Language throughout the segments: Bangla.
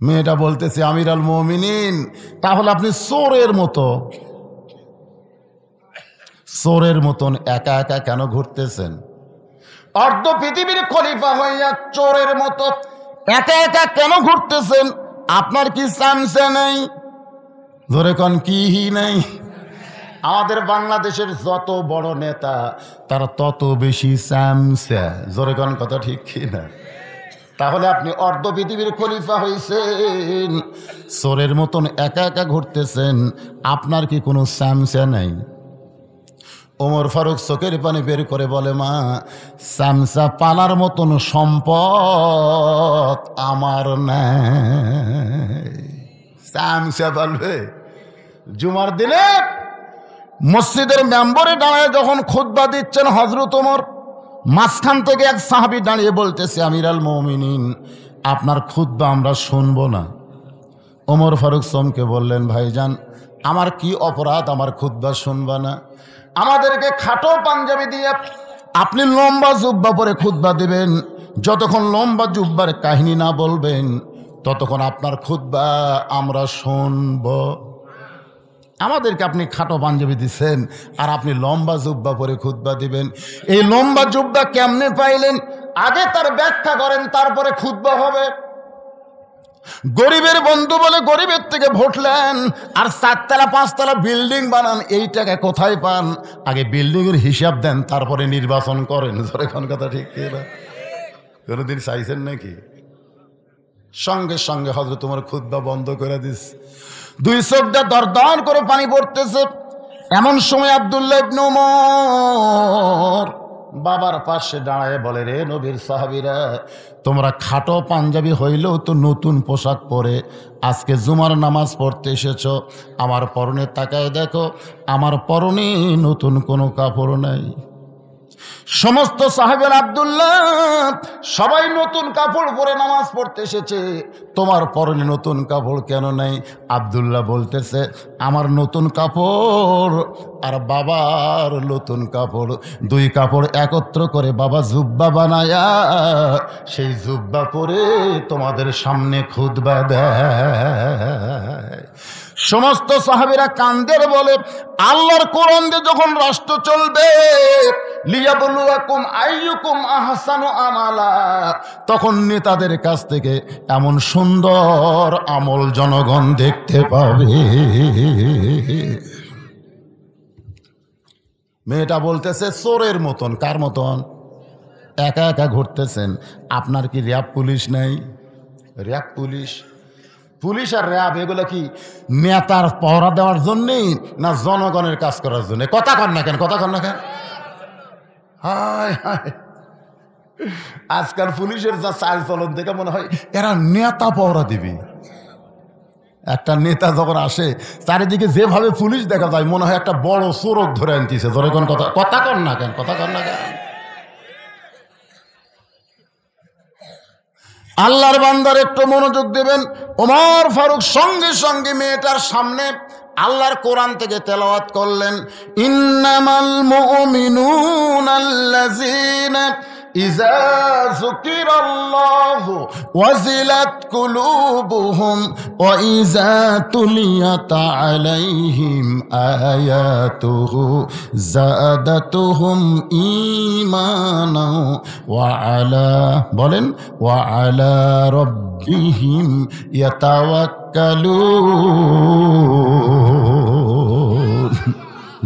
মেয়েটা বলতেছে আমিরুল মুমিনিন, তাহলে আপনি চোরের মতন একা একা কেন ঘুরতেছেন? অর্ধ পৃথিবীর খলিফা হইয়া চোরের মতো একা একা কেন ঘুরতেছেন? আপনার কি চামচা নেই? ধরে কোন কি নেই? আমাদের বাংলাদেশের যত বড় নেতা তারা তত বেশি চামচা। জোরে কোন কথা ঠিক কি না? তাহলে আপনি অর্ধ পৃথিবীর খলিফা হয়েছেন, চোরের মতন একা একা ঘুরতেছেন, আপনার কি কোনো চামচা নাই? ওমর ফারুক চোখের পানি বের করে বলে, মা, চামচা পালার মতন সম্পদ আমার নাই। চামচা পালবে? জুমার দিনে মসজিদের মেম্বরে দাঁড়ায় যখন খুতবা দিচ্ছেন হযরত ওমর, মাঝখান থেকে এক সাহাবী দাঁড়িয়ে বলতেছে, আমিরুল মুমিনিন, আপনার খুতবা আমরা শুনবো না। ওমর ফারুক চমকে বললেন, ভাইজান, আমার কি অপরাধ আমার খুতবা শুনবা না? আমাদেরকে খাটো পাঞ্জাবি দিয়ে আপনি লম্বা জুব্বা পরে খুতবা দেবেন, যতক্ষণ লম্বা জুব্বার কাহিনী না বলবেন ততক্ষণ আপনার খুতবা আমরা শুনব। আমাদেরকে আপনি খাটো পাঞ্জাবি দিচ্ছেন আর আপনি লম্বা জুব্বা পরে খুতবা দিবেন। এই লম্বা জুব্বা কেমনে পাইলেন? আগে তার ব্যাখ্যা করেন, তারপরে খুতবা হবে। গরিবের বন্ধু বলে গরিবের থেকে ভোট নেন আর 4 তলা 5 তলা বিল্ডিং বানান, এই টাকা কোথায় পান? আগে বিল্ডিং এর হিসাব দেন, তারপরে নির্বাচন করেন। এখন কথা ঠিক না? কোনোদিন চাইছেন নাকি? সঙ্গে সঙ্গে হযরত ওমর খুতবা বন্ধ করে দিস। 2 চোখটা দরদর করে পানি পড়তেছে। এমন সময় আব্দুল্লাহ ইবনে ওমর বাবার পাশে দাঁড়ায় বলে, রে নবীর সাহাবীরা, তোমরা খাটো পাঞ্জাবি হইলেও তো নতুন পোশাক পরে আজকে জুমার নামাজ পড়তে এসেছো, আমার পরনে তাকায় দেখো, আমার পরনে নতুন কোনো কাপড় নাই। সমস্ত সাহাবের আব্দুল্লাহ সবাই নতুন কাপড় পরে নামাজ পড়তে এসেছে, তোমার পরনে নতুন কাপড় কেন নাই? আব্দুল্লাহ বলতেছে, আমার নতুন কাপড় আর বাবার নতুন কাপড়, 2 কাপড় একত্র করে বাবা জুব্বা বানায়া সেই জুব্বা পরে তোমাদের সামনে খুতবা দেয়। সমস্ত সাহাবীরা কান্দের বলে, আল্লাহর কোরআন দিয়ে যখন রাষ্ট্র চলবে, লিয়াবলুয়াকুম আইয়ুকুম আহসানু আমালা, তখন নেতাদের কাছ থেকে এমন সুন্দর আমল জনগণ দেখতে পাবে। মেয়েটা বলতেছে চোরের মতন। কার মতন? একা একা ঘুরতেছেন। আপনার কি র্যাব পুলিশ নাই? র্যাব পুলিশ আর র্যাব এগুলো কি নেতার পহরা দেওয়ার জন্যে না জনগণের কাজ করার জন্য? কথা কন না কেন? হায় হায়, আজকাল পুলিশের যা চাল চলন দেখে মনে হয় এরা নেতা পহরা দিবি। একটা নেতা যখন আসে চারিদিকে যেভাবে পুলিশ দেখা যায় মনে হয় একটা বড় চোরক ধরে আনতেছে। ধরে কোন কথা কন না কেন? আল্লাহর বান্দার একটু মনোযোগ দেবেন। ওমর ফারুক সঙ্গে সঙ্গে মেয়েটার সামনে আল্লাহর কোরআন থেকে তেলাওয়াত করলেন, ইন্নামাল মুমিনুনা আল্লাযীনা ইযা যুকিরাল্লাহু ওয়াজিলাত কুলুবুহুম ওয়া ইযা তুলিয়াত আলাইহিম আয়াতুহু যাদাতুহুম ঈমানা ওয়া আলা বলেন ওয়া আলা রাব্বিহিম ইয়াতাওয়াক্কালুন।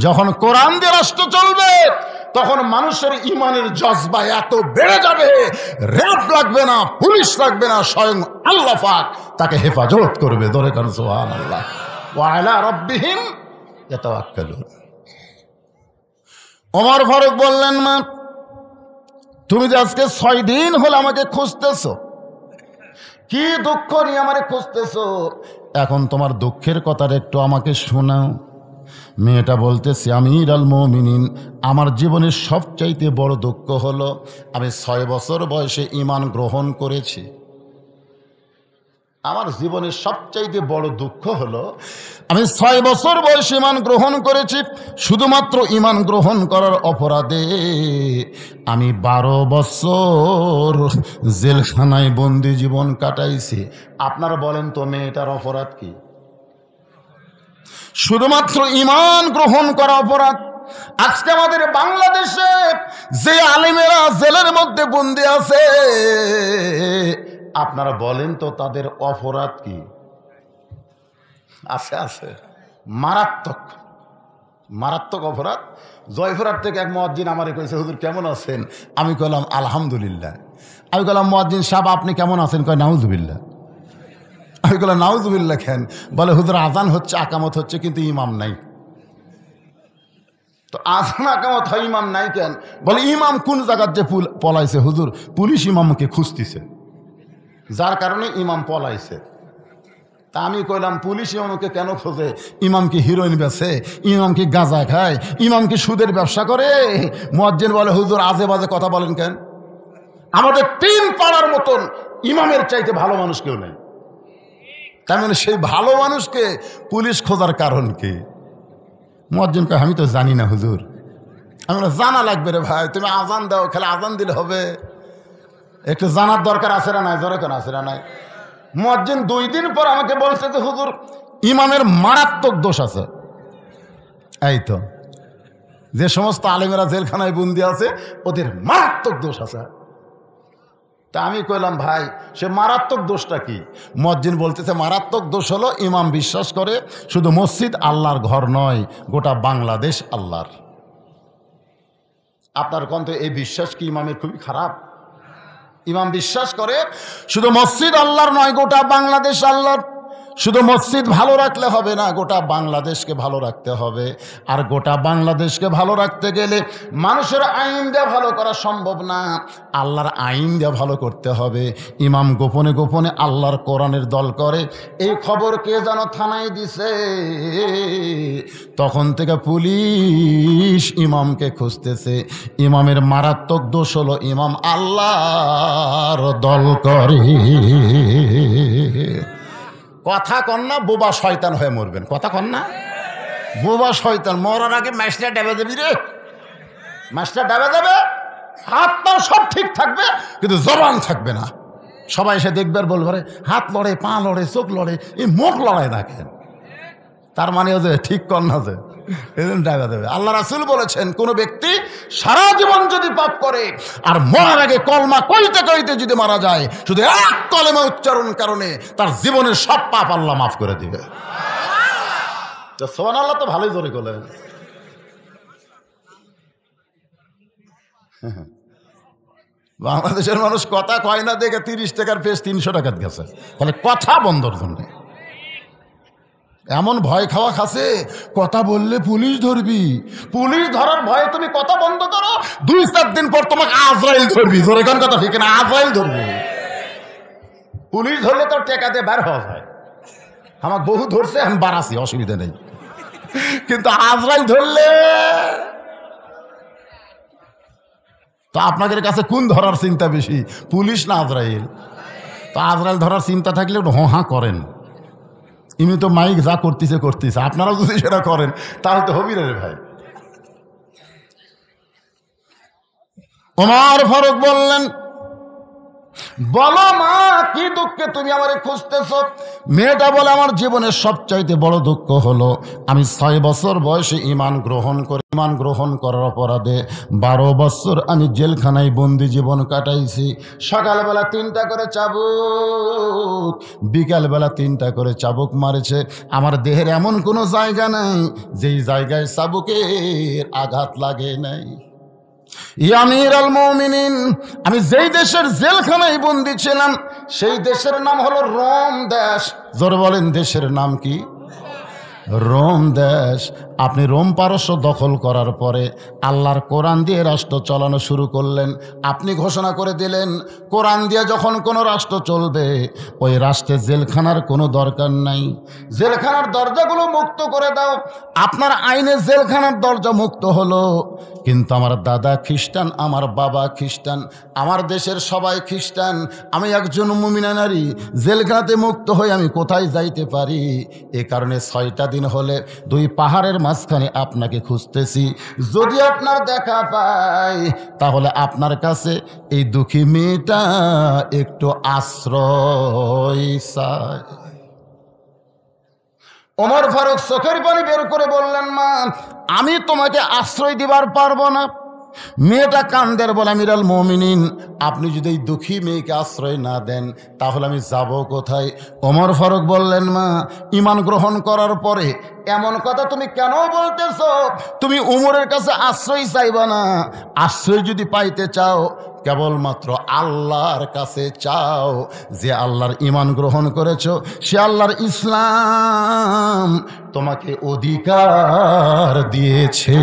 যখন কোরআন দিয়ে রাষ্ট্র চলবে তখন মানুষের ইমানের জজবা এত বেড়ে যাবে, র‍্যাব লাগবে না, পুলিশ লাগবে না, স্বয়ং আল্লাহ পাক তাকে হেফাজত করবে। ধরে কারণ সুবহানাল্লাহ, ওয়া আলা রাব্বিহিম ইয়াতাওয়াক্কালুন। ওমর ফারুক বললেন, মা, তুমি যে আজকে 6 দিন হলো আমাকে খুঁজতেছো, কি দুঃখ নিয়ে আমারে খুঁজতেছো? এখন তোমার দুঃখের কথাটা একটু আমাকে শোনাও। মেয়েটা বলতেছে, আমিরুল মুমিনিন, আমার জীবনের সবচাইতে বড় দুঃখ হলো আমি 6 বছর বয়সে ঈমান গ্রহণ করেছি। আমার জীবনের সবচাইতে বড় দুঃখ হলো আমি 6 বছর বয়সে ঈমান গ্রহণ করেছি, শুধুমাত্র ঈমান গ্রহণ করার অপরাধে আমি 12 বছর জেলখানায় বন্দি জীবন কাটাইছি। আপনারা বলেন তো মেয়েটার অপরাধ কি? শুধুমাত্র ঈমান গ্রহণ করা অপরাধ। আজকে আমাদের বাংলাদেশে যে আলেমেরা জেলের মধ্যে বন্দি আছে, আপনারা বলেন তো তাদের অপরাধ কি? আছে আছে, মারাত্মক মারাত্মক অপরাধ। জয়পুরহাট থেকে এক মুয়াজ্জিন আমারে কইছে, হুজুর কেমন আছেন? আমি কইলাম আলহামদুলিল্লাহ। আমি কইলাম মুয়াজ্জিন সাহেব আপনি কেমন আছেন? কয় নাউজুবিল্লাহ। আমি কইলাম নাউজুবিল্লাহ কেন? বলে হুজুর আজান হচ্ছে, আকামত হচ্ছে, কিন্তু ইমাম নাই। তো আজান আকামত হয়, ইমাম নাই কেন? বলে ইমাম কোন জায়গার যে পলাইছে হুজুর, পুলিশ ইমামকে খুঁজতেছে, যার কারণে ইমাম পলাইছে। তা আমি কইলাম পুলিশ ইমামকে কেন খোঁজে? ইমাম কি হিরোইন বেছে? ইমাম কি গাঁজা খায়? ইমাম কি সুদের ব্যবসা করে? মুয়াজ্জিন বলে হুজুর আজে বাজে কথা বলেন কেন? আমাদের 3 পাড়ার মতন ইমামের চাইতে ভালো মানুষ কেউ নেই। তার মানে সেই ভালো মানুষকে পুলিশ খোঁজার কারণ কি? মুয়াজ্জিন কয় আমি তো জানি না হুজুর। আমি বলে জানা লাগবে রে ভাই, তুমি আজান দাও, খেলে আজান দিলে হবে? একটু জানার দরকার আছে না নাই? দরকার আছে না নাই? মুয়াজ্জিন 2 দিন পর আমাকে বলছে যে হুজুর ইমামের মারাত্মক দোষ আছে। এই তো যে সমস্ত আলেমেরা জেলখানায় বন্দি আছে ওদের মারাত্মক দোষ আছে। তা আমি কইলাম ভাই সে মারাত্মক দোষটা কি? মুয়াজ্জিন বলতেছে মারাত্মক দোষ হলো ইমাম বিশ্বাস করে শুধু মসজিদ আল্লাহর ঘর নয়, গোটা বাংলাদেশ আল্লাহর। আপনার কন্ত এই বিশ্বাস কি ইমামের খুবই খারাপ? ইমাম বিশ্বাস করে শুধু মসজিদ আল্লাহর নয়, গোটা বাংলাদেশ আল্লাহর। শুধু মসজিদ ভালো রাখলে হবে না, গোটা বাংলাদেশকে ভালো রাখতে হবে। আর গোটা বাংলাদেশকে ভালো রাখতে গেলে মানুষের আইন দিয়ে ভালো করা সম্ভব না, আল্লাহর আইন দিয়ে ভালো করতে হবে। ইমাম গোপনে গোপনে আল্লাহর কোরআনের দল করে, এই খবর কে যেন থানায় দিছে, তখন থেকে পুলিশ ইমামকে খুঁজতেছে। ইমামের মারাত্মক দোষ হলো ইমাম আল্লাহর দল করে। কথা কন না, বোবা শয়তান হয়ে মরবেন। কথা কন না, বোবা শয়তান। মরার আগে মাছটা ডেবে দেবি রে, মাছটা ডেবে দেবে, হাত পা সব ঠিক থাকবে, কিন্তু জবান থাকবে না। সবাই এসে দেখবে আর বলবে হাত লড়ে, পা লড়ে, চোখ লড়ে, এই মুখ লড়াই না কেন? তার মানে যে ঠিক কর না, যে এদিন ডেবে দেবে। আল্লাহ রাসূল বলেছেন কোন ব্যক্তি সারা জীবন যদি পাপ করে আর মরার আগে কলমা কইতে কইতে যদি মারা যায়, শুধু এক কলেমা উচ্চারণ কারণে তার জীবনের সব পাপ আল্লাহ মাফ করে দিবে। তো সুবহানাল্লাহ, তো ভালোই জোরে বলেন। বাংলাদেশের মানুষ কথা কয় না দেখে 30 টাকার পেজ 300 টাকার গেছে, তাহলে কথা বন্ধর জন্য এমন ভয় খাওয়া খাসে। কথা বললে পুলিশ ধরবি, পুলিশ ধরার ভয়ে তুমি কথা বন্ধ করো, 2-4 দিন পর তোমাকে আজরাইল ধরবি। ধরে কোন কথা ঠিক না? আজরাইল ধরবি। পুলিশ ধরলে তোর টেকা দিয়ে বের হওয়া যায়। আমার বহু ধরছে, আমি বাড়াছি, অসুবিধা নেই, কিন্তু আজরাইল ধরলে তো আপনাদের কাছে কোন ধরার চিন্তা বেশি, পুলিশ না আজরাইল? তো আজরাইল ধরার চিন্তা থাকলে হা করেন। ইনি তো মাইক যা করতেছে করতেছে, আপনারাও যদি সেটা করেন তাহলে তো হবি রে ভাই। ওমর ফারুক বললেন, বলো মা কি দুঃখে তুমি আমারে খুঁজতেছ? মেয়েটা বলে আমার জীবনের সবচাইতে বড় দুঃখ হলো আমি 6 বছর বয়সে ঈমান গ্রহণ করার অপরাধে 12 বছর আমি জেলখানায় বন্দি জীবন কাটাইছি। সকালবেলা 3টা করে চাবুক, বিকালবেলা 3টা করে চাবুক মারেছে। আমার দেহের এমন কোনো জায়গা নাই যেই জায়গায় চাবুকের আঘাত লাগে নাই। আমির আল মুমিনিন, আমি যেই দেশের জেলখানায় বন্দী ছিলাম সেই দেশের নাম হলো রোম দেশ। জোরে বলেন, দেশের নাম কি? রোম দেশ। আপনি রোম পারস্য দখল করার পরে আল্লাহর কোরআন দিয়ে রাষ্ট্র চালানো শুরু করলেন। আপনি ঘোষণা করে দিলেন কোরআন দিয়ে যখন কোনো রাষ্ট্র চলবে ওই রাষ্ট্রে জেলখানার কোনো দরকার নাই, জেলখানার দরজাগুলো মুক্ত করে দাও। আপনার আইনে জেলখানার দরজা মুক্ত হলো, কিন্তু আমার দাদা খ্রিস্টান, আমার বাবা খ্রিস্টান, আমার দেশের সবাই খ্রিস্টান, আমি একজন মুমিনা নারী, জেলখানাতে মুক্ত হয়ে আমি কোথায় যাইতে পারি? এ কারণে 6টা দিন হলে 2 পাহাড়ের মাঝখানে আপনাকে খুঁজতেছি। যদি আপনার দেখা পাই তাহলে আপনার কাছে এই দুঃখী মেয়েটা একটু আশ্রয় চায়। ওমর ফারুক চোখের পানি বের করে বললেন, মা আমি তোমাকে আশ্রয় দিবার পারবো না। মেয়েটা কান্দের বলে, আমিরুল মুমিনিন আপনি যদি এই দুঃখী মেয়েকে আশ্রয় না দেন তাহলে আমি যাব কোথায়? ওমর ফারুক বললেন, মা ঈমান গ্রহণ করার পরে এমন কথা তুমি কেন বলতেছো? তুমি উমরের কাছে আশ্রয় চাইবা না। আশ্রয় যদি পাইতে চাও কেবলমাত্র আল্লাহর কাছে চাও। যে আল্লাহর ঈমান গ্রহণ করেছো সে আল্লাহর ইসলাম তোমাকে অধিকার দিয়েছে।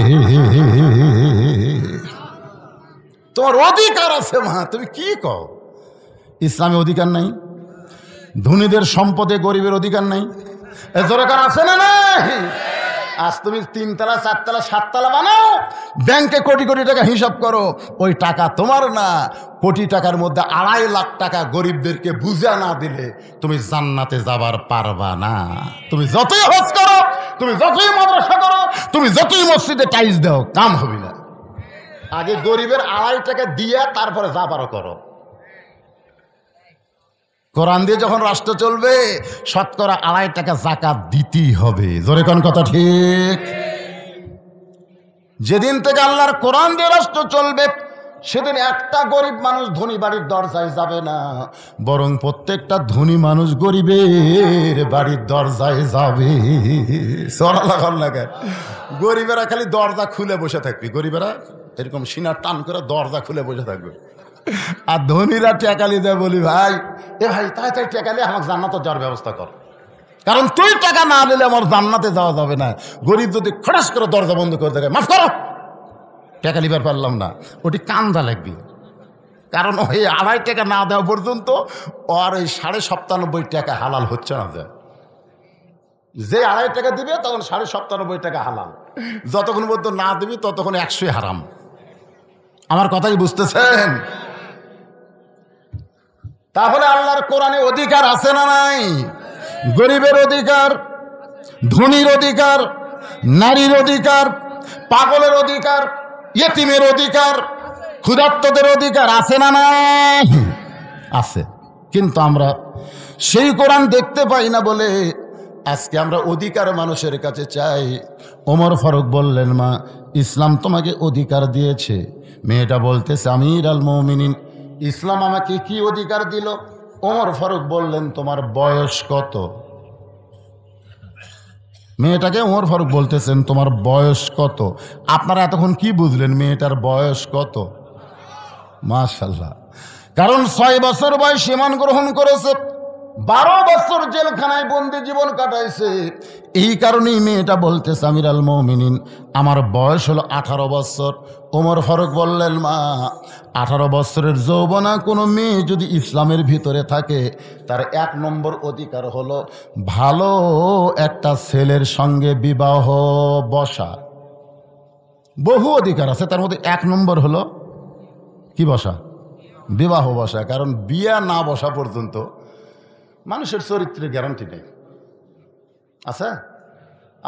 তোমার অধিকার আছে মা, তুমি কি কও? ইসলামে অধিকার নাই? ধনীদের সম্পদে গরিবের অধিকার নাই? এ দরকার আছে না নাই? আজ তুমি 3 তলা 4 তলা 7 তলা বানাও, ব্যাংকে কোটি কোটি টাকা হিসাব করো, ওই টাকা তোমার না। কোটি টাকার মধ্যে 2.5 লাখ টাকা গরিবদেরকে বুঝা না দিলে তুমি জান্নাতে যাবার পারবা না। তুমি যতই হজ করো, তুমি যতই মাদ্রাসা করো, তুমি যতই মসজিদে টাইলস দাও, কাম হবে না। আগে গরিবের 2.5 টাকা দিয়ে তারপরে যা পারো করো। কোরআন দিয়ে যখন রাষ্ট্র চলবে শতকরা 2.5 টাকা যাকাত দিতেই হবে। জোরে কোন কথা ঠিক? যেদিন থেকে আল্লাহর কোরআন দিয়ে রাষ্ট্র চলবে সেদিন একটা গরিব মানুষ ধনী বাড়ির দরজায় যাবে না, বরং প্রত্যেকটা ধনী মানুষ গরিবের বাড়ির দরজায় যাবে। গরিবেরা খালি দরজা খুলে বসে থাকবে, গরিবেরা এরকম সিনার টান করে দরজা খুলে বসে থাকবে। আর ধনীরা টেকালি দেয়, বলি ভাই এ ভাই তাড়াতাড়ি টেকালি আমাকে জান্নাতে যাওয়ার ব্যবস্থা কর, কারণ তুই টাকা না দিলে আমার জান্নাতে যাওয়া যাবে না। গরিব যদি খড়াস করে দরজা বন্ধ করে দেয়, মাফ করো টাকা লিবার পারলাম না, ওটি কান্দা লাগবে। কারণ ওই 2.5 টাকা না দেওয়া পর্যন্ত আর ওই 97.5 টাকা হালাল হচ্ছে না। যে 2.5 টাকা দিবে তখন 97.5 টাকা হালাল, যতক্ষণ পর্যন্ত না দিবি ততক্ষণ 100 হারাম। আমার কথাই বুঝতেছেন? তাহলে আল্লাহর কোরআনে অধিকার আছে না নাই? গরিবের অধিকার, ধনীর অধিকার, নারীর অধিকার, পাগলের অধিকার, ইয়েতিমের অধিকার, ক্ষুধার্তদের অধিকার আছে না নাই? আছে। কিন্তু আমরা সেই কোরআন দেখতে পাই না বলে আজকে আমরা অধিকার মানুষের কাছে চাই। ওমর ফারুক বললেন, মা ইসলাম তোমাকে অধিকার দিয়েছে। মেয়েটা বলতেছে, আমিরুল মুমিনিন ইসলাম আমাকে কি অধিকার দিল? ওমর ফারুক বললেন, তোমার বয়স কত? মেয়েটাকে ওমর ফারুক বলতেছেন, তোমার বয়স কত? আপনারা এতক্ষণ কি বুঝলেন মেয়েটার বয়স কত? মাশাআল্লাহ। কারণ 6 বছর বয়স ঈমান গ্রহণ করেছে, 12 বছর জেলখানায় বন্দি জীবন কাটাইছে। এই কারণেই মেয়েটা বলতেছে, আমিরুল মুমিনিন আমার বয়স হলো 18 বছর। ওমর ফারুক বললেন, মা 18 বছরের যৌবনা কোনো মেয়ে যদি ইসলামের ভিতরে থাকে তার 1 নম্বর অধিকার হলো ভালো একটা ছেলের সঙ্গে বিবাহ বসা। বহু অধিকার আছে, তার মধ্যে 1 নম্বর হলো কি বসা? বিবাহ বসা। কারণ বিয়া না বসা পর্যন্ত মানুষের চরিত্রের গ্যারান্টি নেই। আচ্ছা,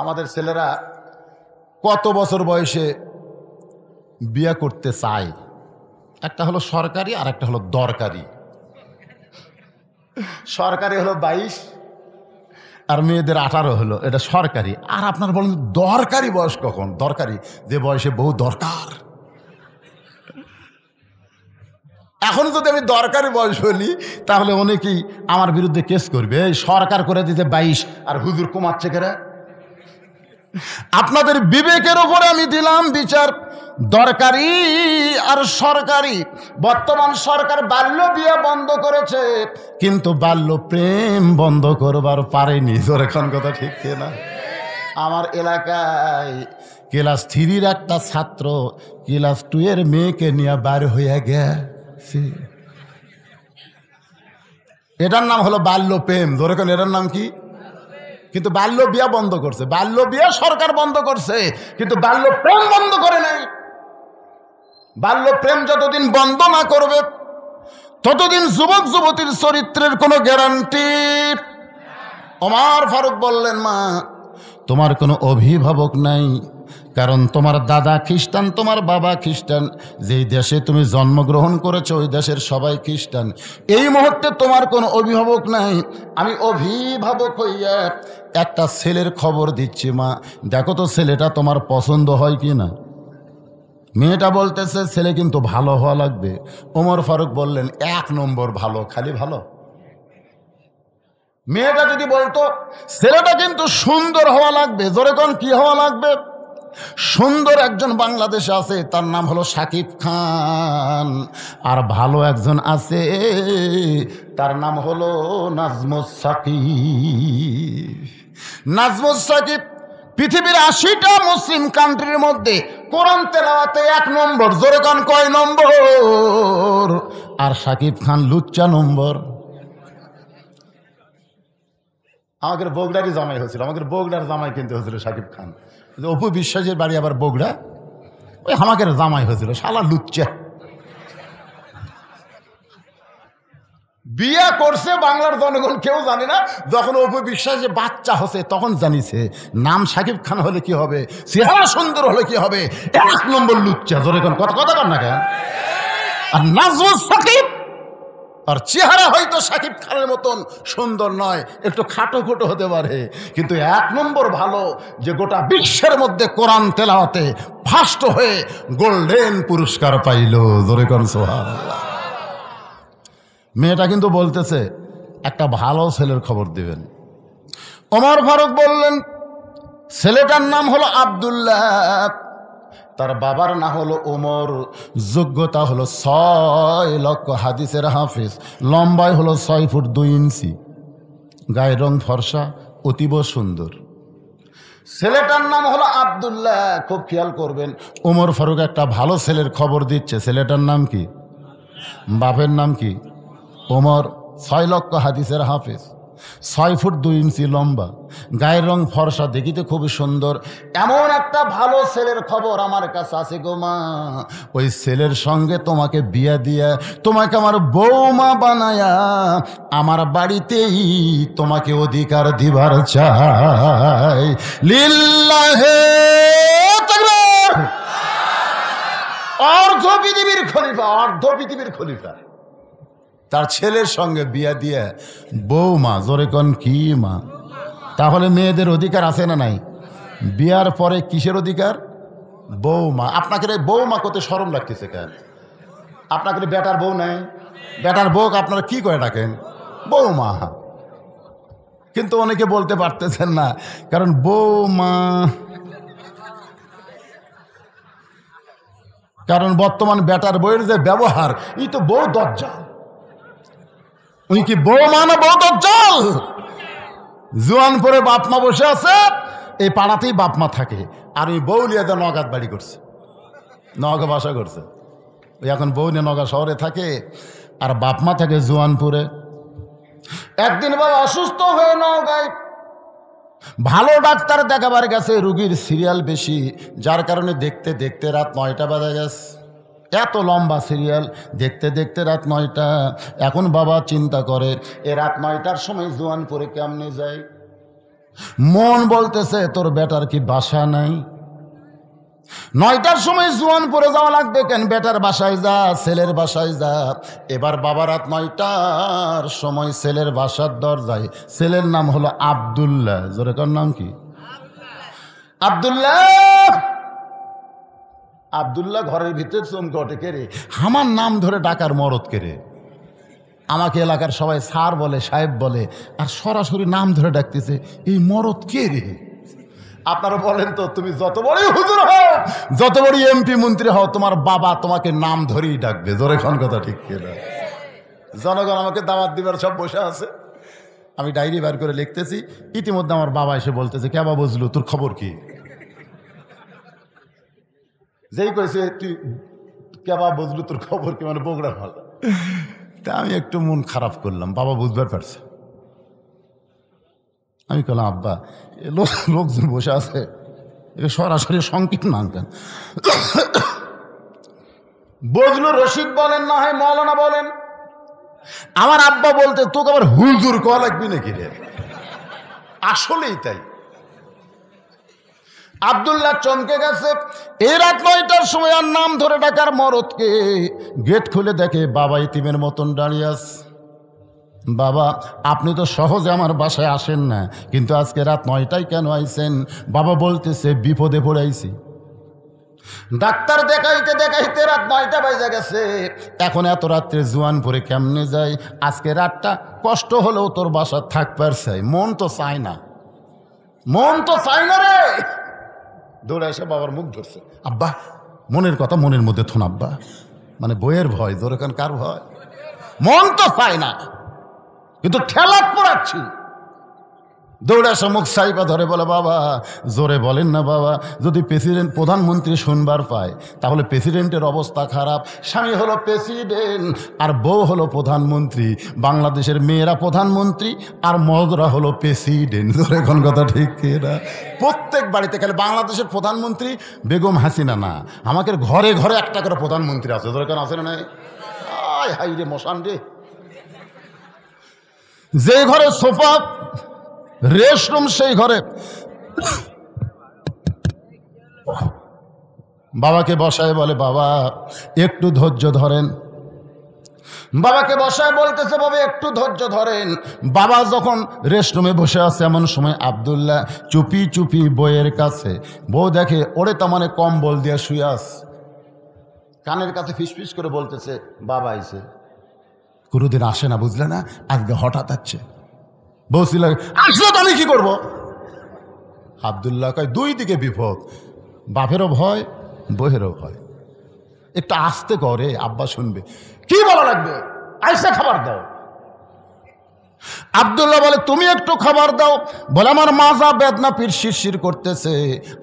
আমাদের ছেলেরা কত বছর বয়সে বিয়ে করতে চায়? একটা হলো সরকারি আর একটা হলো দরকারি। সরকারি হলো 22 আর মেয়েদের 18 হলো, এটা সরকারি। আর আপনার বলেন দরকারি বয়স কখন? দরকারি যে বয়সে বহু দরকার। এখন যদি আমি দরকারি বয়স হলি তাহলে অনেকেই আমার বিরুদ্ধে কেস করবে, সরকার করে দিতে 22 আর হুজুর কমাচ্ছে কেরা। আপনাদের বিবেকের উপরে আমি দিলাম বিচার, দরকারি আর সরকারি। বর্তমান সরকার বাল্য বিয়ে বন্ধ করেছে, কিন্তু বাল্য প্রেম বন্ধ করবার পারেনি। এখন কথা ঠিক না? আমার এলাকায় ক্লাস 3-র একটা ছাত্র ক্লাস 2 এর মেয়েকে নিয়ে বার হয়ে গেছে। এটার নাম হলো বাল্য প্রেম। ধরে কোন এটার নাম কি? কিন্তু বাল্য বিয়া বন্ধ করছে। বাল্য বিয়া সরকার বন্ধ করছে, কিন্তু বাল্য প্রেম বন্ধ করে নাই। বাল্য প্রেম যতদিন বন্ধ না করবে ততদিন যুবক যুবতীর চরিত্রের কোনো গ্যারান্টি। ওমর ফারুক বললেন, মা তোমার কোনো অভিভাবক নাই, কারণ তোমার দাদা খ্রিস্টান, তোমার বাবা খ্রিস্টান, যেই দেশে তুমি জন্মগ্রহণ করেছো ওই দেশের সবাই খ্রিস্টান। এই মুহূর্তে তোমার কোনো অভিভাবক নাই, আমি অভিভাবক হইয়া একটা ছেলের খবর দিচ্ছি, মা দেখো তো ছেলেটা তোমার পছন্দ হয় কি না। মেয়েটা বলতেছে ছেলে কিন্তু ভালো হওয়া লাগবে। ওমর ফারুক বললেন, 1 নম্বর ভালো, খালি ভালো। মেয়েটা যদি বলতো ছেলেটা কিন্তু সুন্দর হওয়া লাগবে, জোরে কোন কি হওয়া লাগবে? সুন্দর একজন বাংলাদেশে আছে, তার নাম হলো শাকিব খান, আর ভালো একজন আছে, তার নাম হলো নাজমুস সাকিব। নাজমুস সাকিব পৃথিবীর 80টা মুসলিম কান্ট্রির মধ্যে কোরআন তেলাওয়াতে 1 নম্বর, জোরে কোন কয় নম্বর? আর শাকিব খান লুচ্চা নম্বর। আমাদের বগুড়ারই জামাই হয়েছিল, আমাদের বগুড়ার জামাই কিনতে হয়েছিল শাকিব খান। অপু বিশ্বাসের বাড়ি আবার বগুড়া, ওই আমাদের জামাই হয়েছিল, শালা লুচ্চা। বিয়া করছে বাংলার জনগণ কেউ জানে না, যখন অপু বিশ্বাসে বাচ্চা হচ্ছে তখন জানিছে নাম শাকিব খান হলে কি হবে, চেহারা সুন্দর হলে কি হবে, 1 নম্বর লুচ্চা। জোরে কোন কথা কর না কেন? আর নাজমুস সাকিব, আর চেহারা হয়তো শাকিব খানের মতন সুন্দর নয়, একটু খাটো খোটো হতে পারে, কিন্তু 1 নম্বর ভালো, যে গোটা বিশ্বের মধ্যে কোরআন তেলাওয়াতে ফার্স্ট হয়ে গোল্ডেন পুরস্কার পাইল। জোরে কোন সুবহানাল্লাহ। মেয়েটা কিন্তু বলতেছে একটা ভালো ছেলের খবর দিবেন। ওমর ফারুক বললেন, ছেলেটার নাম হলো আব্দুল্লাহ, তার বাবার নাম হলো ওমর, যোগ্যতা হলো 6 লক্ষ হাদিসের হাফিজ, লম্বায় হলো 6 ফুট 2 ইঞ্চি, গায়ের রং ফর্সা, অতীব সুন্দর। ছেলেটার নাম হলো আব্দুল্লাহ। খুব খেয়াল করবেন, ওমর ফারুক একটা ভালো ছেলের খবর দিচ্ছে। ছেলেটার নাম কি? বাপের নাম কি? ওমর। 6 লক্ষ হাদিসের হাফিজ, 6 ফুট 2 ইঞ্চি লম্বা, গায়ের রং ফর্সা, দেখিতে খুবই সুন্দর। এমন একটা ভালো ছেলের খবর আমার কাছে আছে গো মা। ওই ছেলের সঙ্গে তোমাকে বিয়া দিয়া তোমাকে আমার বৌমা বানায়া আমার বাড়িতেই তোমাকে অধিকার দিবার চাই। লিল্লাহে তাকবীর। অর্ধ পৃথিবীর খলিফা, অর্ধ পৃথিবীর খলিফা তার ছেলের সঙ্গে বিয়া দিয়ে বৌমা, জোরে কোন কি মা? তাহলে মেয়েদের অধিকার আছে না নাই? বিয়ার পরে কিসের অধিকার? বৌমা। আপনাকে বৌমা করতে শরম লাগতেছে কেন? আপনাকে বেটার বউ নাই? বেটার বউ আপনারা কি করে ডাকেন? বৌমা। কিন্তু অনেকে বলতে পারতেছেন না, কারণ বৌমা, কারণ বর্তমান বেটার বউয়ের যে ব্যবহার, এই তো বউ দজ্জাল। উনি কি বউ মানে বউ দজ্জাল? জোয়ান পরে বাপ মা বসে আছে, এই পাড়াতেই বাপ মা থাকে, আর ওই বউ নিয়ে যা নগাদ বাড়ি করছে, নগা বাসা করছে। ওই এখন বউ নিয়ে নগা শহরে থাকে, আর বাপ মা থাকে জোয়ানপুরে। একদিন বাবা অসুস্থ হয়ে নগায় ভালো ডাক্তার দেখাবার গেছে, রুগীর সিরিয়াল বেশি, যার কারণে দেখতে দেখতে রাত 9টা বাজে গেছে। এত লম্বা সিরিয়াল দেখতে দেখতে রাত 9টা। এখন বাবা চিন্তা করে এ রাত 9টার সময় জোয়ানপুরে কেমনে যায়। মন বলতেছে তোর বেটার কি বাসা নাই? 9টার সময় জোয়ানপুরে যাওয়া লাগবে কেন? বেটার বাসায় যা, ছেলের বাসায় যা। এবার বাবা রাত 9টার সময় ছেলের বাসার দরজায়, ছেলের নাম হলো আব্দুল্লাহ। জোরে কার নাম কি? আব্দুল্লাহ। আব্দুল্লাহ ঘরের ভিতরে চমকে ওঠে, কে রে? আমার নাম ধরে ডাকার মরদ কে রে? আমাকে এলাকার সবাই স্যার বলে, সাহেব বলে, আর সরাসরি নাম ধরে ডাকতেছে, এই মরদ কে রে? আপনারা বলেন তো, তুমি যত বড়ই হুজুর হও, যত বড় এমপি মন্ত্রী হও, তোমার বাবা তোমাকে নাম ধরেই ডাকবে। জোরে কোন কথা ঠিক কিনা? জনগণ আমাকে দাওয়াত দিবার সব বসে আছে, আমি ডায়েরি বার করে লিখতেছি। ইতিমধ্যে আমার বাবা এসে বলতেছে, কে বাবা বুঝলো, তোর খবর কি? যেই কইছে তুই কেবা বুঝলু, তোর খবর কি, মানে বগুড়া ভালো। তা আমি একটু মন খারাপ করলাম, বাবা বুঝবার পারছে। আমি বললাম, আব্বা লোকজন বসে আছে, সরাসরি সংকীর্ণ আনতেন। বজলুর রশিদ বলেন না হয় মৌলানা বলেন, আমার আব্বা বলতে তোকে আবার হুজুর কওয়া লাগবি নাকি রে? আসলেই তাই। আব্দুল্লাহ চমকে গেছে। এই রাত 9টার সময় আর নাম ধরে ডাকার মরদকে গেট খুলে দেখে বাবা ইতিমের মতন দাঁড়িয়ে আছে। বাবা, আপনি তো সহজে আমার বাসায় আসেন না, কিন্তু আজকে রাত 9টায় কেন আইছেন? বাবা বলতেছে বিপদে পড়ে আইছি। ডাক্তার দেখাইতে দেখাইতে রাত 9টা বাজে গেছে, এখন এত রাত্রে জোয়ান পরে কেমনে যায়? আজকে রাতটা কষ্ট হলেও তোর বাসা থাকবার চাই, মন তো চায় না, মন তো চায় না রে। দৌড়ে এসে বাবার মুখ ধরছে। আব্বা, মনের কথা মনের মধ্যে থন আব্বা, মানে বইয়ের ভয়, তোর এখন কার ভয়? মন তো চায় না, কিন্তু ঠেলাত পড়াচ্ছি। দৌড়ে এসে মুখ সাইপা ধরে বলে, বাবা জোরে বলেন না বাবা, যদি প্রেসিডেন্ট প্রধানমন্ত্রী শুনবার পায় তাহলে প্রেসিডেন্টের অবস্থা খারাপ। স্বামী হলো প্রেসিডেন্ট আর বউ হলো প্রধানমন্ত্রী, বাংলাদেশের মেয়েরা প্রধানমন্ত্রী আর মদরা হলো প্রেসিডেন্ট। ধরে এখন কথা ঠিক না? প্রত্যেক বাড়িতে খালি বাংলাদেশের প্রধানমন্ত্রী বেগম হাসিনা না, আমাদের ঘরে ঘরে একটা করে প্রধানমন্ত্রী আছে। ধরে কেন আছে না? নাই হাই রে মশান রে। যে ঘরে সোফা রেস্টরুম সেই ঘরে বাবাকে বসায় বলে, বাবা একটু ধৈর্য ধরেন। বাবাকে বসায় বলতেছে, বাবা একটু ধৈর্য ধরেন। বাবা যখন রেস্টরুমে বসে আছে এমন সময় আব্দুল্লাহ চুপি চুপি বইয়ের কাছে, বউ দেখে ওরে তো মানে কম্বল দিয়ে শুয়ে আস, কানের কাছে ফিসফিস করে বলতেছে, বাবা আইছে। কোনোদিন আসে না, বুঝলে না, আজকে হঠাৎ আসছে। বলছি লাগে আসলে তো আমি কি করবো? আব্দুল্লাহ কয়, দুই দিকে বিপদ, বাপেরও ভয় বইয়েরও ভয়, একটু আস্তে করে, আব্বা শুনবে। কি বলা লাগবে? আইসা খাবার দাও। আব্দুল্লাহ বলে, তুমি একটু খাবার দাও। বলে, আমার মাজা বেদনা পিঠ শিরশির করতেছে,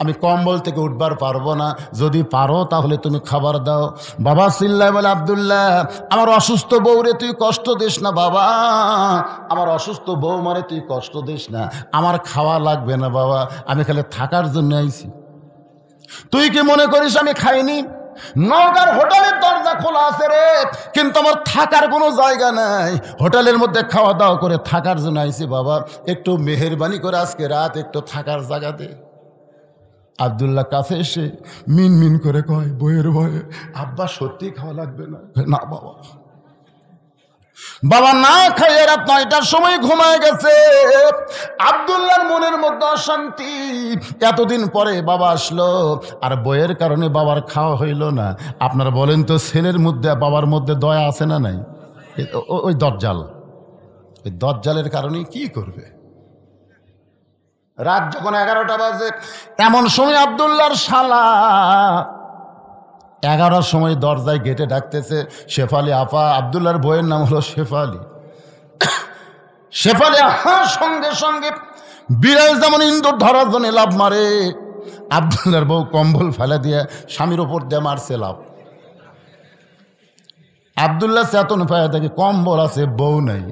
আমি কম্বল থেকে উঠবার পারবো না, যদি পারো তাহলে তুমি খাবার দাও। বাবা চিল্লায় বলে, আব্দুল্লাহ আমার অসুস্থ বউরে তুই কষ্ট দিস না বাবা, আমার অসুস্থ বউ মারে তুই কষ্ট দিস না, আমার খাওয়া লাগবে না বাবা, আমি খালি থাকার জন্য আইছি। তুই কি মনে করিস আমি খাইনি? নওগাঁর হোটেলের দরজা খোলা আছে রে, কিন্তু আমার থাকার কোনো জায়গা নাই। হোটেলের মধ্যে খাওয়া দাওয়া করে থাকার জন্য আইছি বাবা, একটু মেহেরবানি করে আজকে রাত একটু থাকার জায়গা দে। আব্দুল্লাহ কাছে এসে মিন মিন করে কয়, বইয়ের ভয়ে আব্বা সত্যি খাওয়া লাগবে না? না বাবা। বাবা না খাইয়ে রাত 9টার সময় ঘুমায় গেছে। আব্দুল্লাহর মনের মধ্যে অশান্তি, এতদিন পরে বাবা আসলো আর বইয়ের কারণে বাবার খাওয়া হইল না। আপনারা বলেন তো, ছেলের মধ্যে বাবার মধ্যে দয়া আছে না নাই? ওই দজ্জাল, ওই দজ্জালের কারণে কি করবে? রাত যখন 11টা বাজে এমন সময় আব্দুল্লাহর শালা 11টার সময় দরজায় গেটে ডাকতেছে, শেফালি আপা। আব্দুল্লাহর বইয়ের নাম হলো শেফালি। শেফালি আহার সঙ্গে সঙ্গে বিড়াল যেমন ইন্দুর ধরার জন্য লাভ মারে, আব্দুল্লাহর বউ কম্বল ফেলে দিয়ে স্বামীর ওপর দিয়ে মারছে লাভ। আব্দুল্লাহ চেতন পায় দেখে কম্বল আছে, বউ নাই।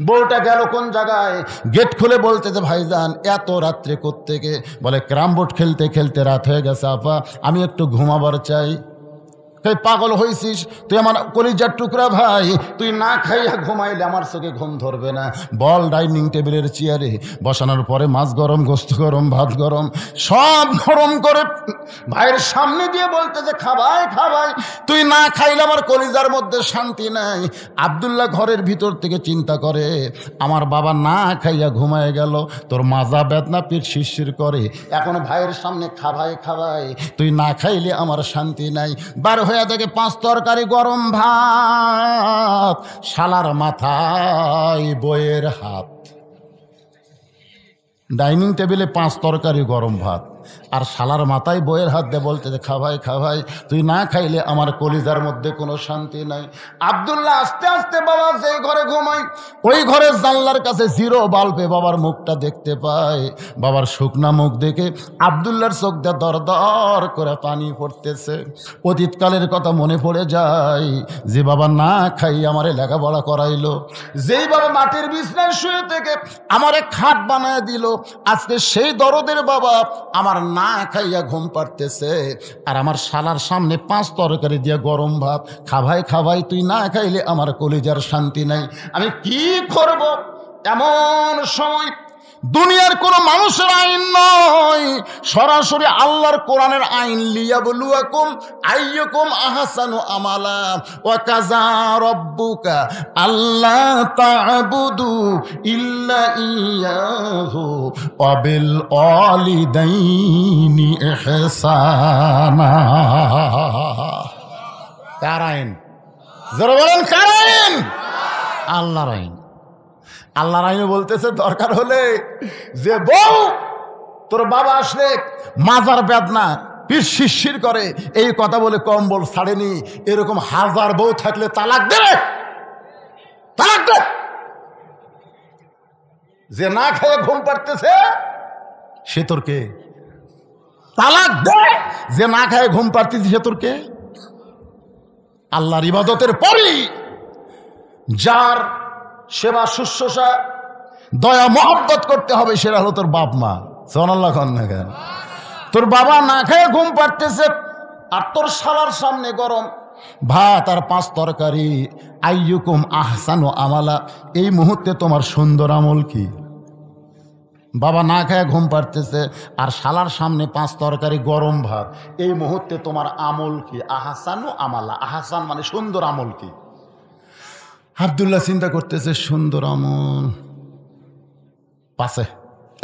বউটা গেল কোন জায়গায়? গেট খুলে বলতে যে, ভাইজান এত রাত্রে কোত্থেকে? বলে, ক্যারাম বোর্ড খেলতে খেলতে রাত হয়ে গেছে আপা, আমি একটু ঘুমাবার চাই। পাগল হয়েছিস তুই, আমার কলিজার টুকরা ভাই, তুই না খাইয়া ঘুমাইলে আমার চোখে ঘুম ধরবে না। বল ডাইনিং টেবিলের চেয়ারে বসানোর পরে মাছ গরম, গোস্ত গরম, ভাত গরম, সব গরম করে ভাইয়ের সামনে দিয়ে বলতে যে, খাবাই খাবাই, তুই না খাইলে আমার কলিজার মধ্যে শান্তি নাই। আব্দুল্লাহ ঘরের ভিতর থেকে চিন্তা করে, আমার বাবা না খাইয়া ঘুমায় গেল, তোর মাজা বেদনা পিঠ শিরশির করে, এখন ভাইয়ের সামনে খাবাই খাবাই, তুই না খাইলে আমার শান্তি নাই। বার হয়ে দেখে 5 তরকারি গরম ভাত, শালার মাথায় বইয়ের হাত। ডাইনিং টেবিলে 5 তরকারি গরম ভাত আর শালার মাথায় বইয়ের হাত দিয়ে বলতে যে, খাভাই খাভাই, তুই না খাইলে আমার কলিজার মধ্যে কোনো শান্তি নাই। আব্দুল্লাহ আস্তে আস্তে বাবা যেই ঘরে ঘুমায় ওই ঘরের জানলার কাছে জিরো বাল্বে বাবার মুখটা দেখতে পায়। বাবার শুকনা মুখ দেখে আব্দুল্লাহর চোখ দিয়ে দর দর করে পানি পড়তেছে। অতীতকালের কথা মনে পড়ে যায়, যে বাবা না খাই আমারে লেখাপড়া করাইলো, যেই বাবা মাটির বিছনায় শুয়ে থেকে আমারে খাট বানায় দিল, আজকে সেই দরদের বাবা আমার আমার না খাইয়া ঘুম পাড়তেছে, আর আমার শালার সামনে 5 তরকারি দিয়া গরম ভাত খাভাই খাভাই, তুই না খাইলে আমার কলিজার শান্তি নাই, আমি কি করব? এমন সময় দুনিয়ার কোন মানুষের আইন নয়, সরাসরি আল্লাহর কোরআনের আইন, লিয়াবলুয়াকুম আইয়ুকুম আহসানু আমালা ওয়া কাযা রাব্বুকা আল্লা তা'বুদু ইল্লা ইয়াহু ওয়া বিল ওয়ালিদাইনি ইহসানা। কার আইন? যারা বলেন কার আইন? আল্লাহর আইন। আল্লাহর আইনে বলতেছে দরকার হলে যে বউ তোর বাবা আসলে মাজার বেদনা পিঠ শিরশির করে এই কথা বলে কম্বল ছাড়েনি, এরকম 1000 বউ থাকলে তালাক দে, তালাক দে। যে না খেয়ে ঘুম পাড়তেছে সে তোর কে? তালাক দে। যে না খায় ঘুম পাড়তেছে সে তোর কে? আল্লাহর ইবাদতের পরই যার সেবা শুশ্রূষা দয়া মহব্বত করতে হবে সেটা হলো তোর বাপ মা। সুবহানাল্লাহ খান না কেন? তোর বাবা না খেয়ে ঘুম পাড়তেছে আর তোর শালার সামনে গরম ভাত আর 5 তরকারি, আইয়ুকুম আহসানু আমালা, এই মুহূর্তে তোমার সুন্দর আমল কি? বাবা না খেয়ে ঘুম পাড়তেছে আর শালার সামনে 5 তরকারি গরম ভাত, এই মুহূর্তে তোমার আমল কি? আহসানু আমালা, আহসান মানে সুন্দর আমল কি? আব্দুল্লাহ চিন্তা করতেছে সুন্দর আমল পাশে,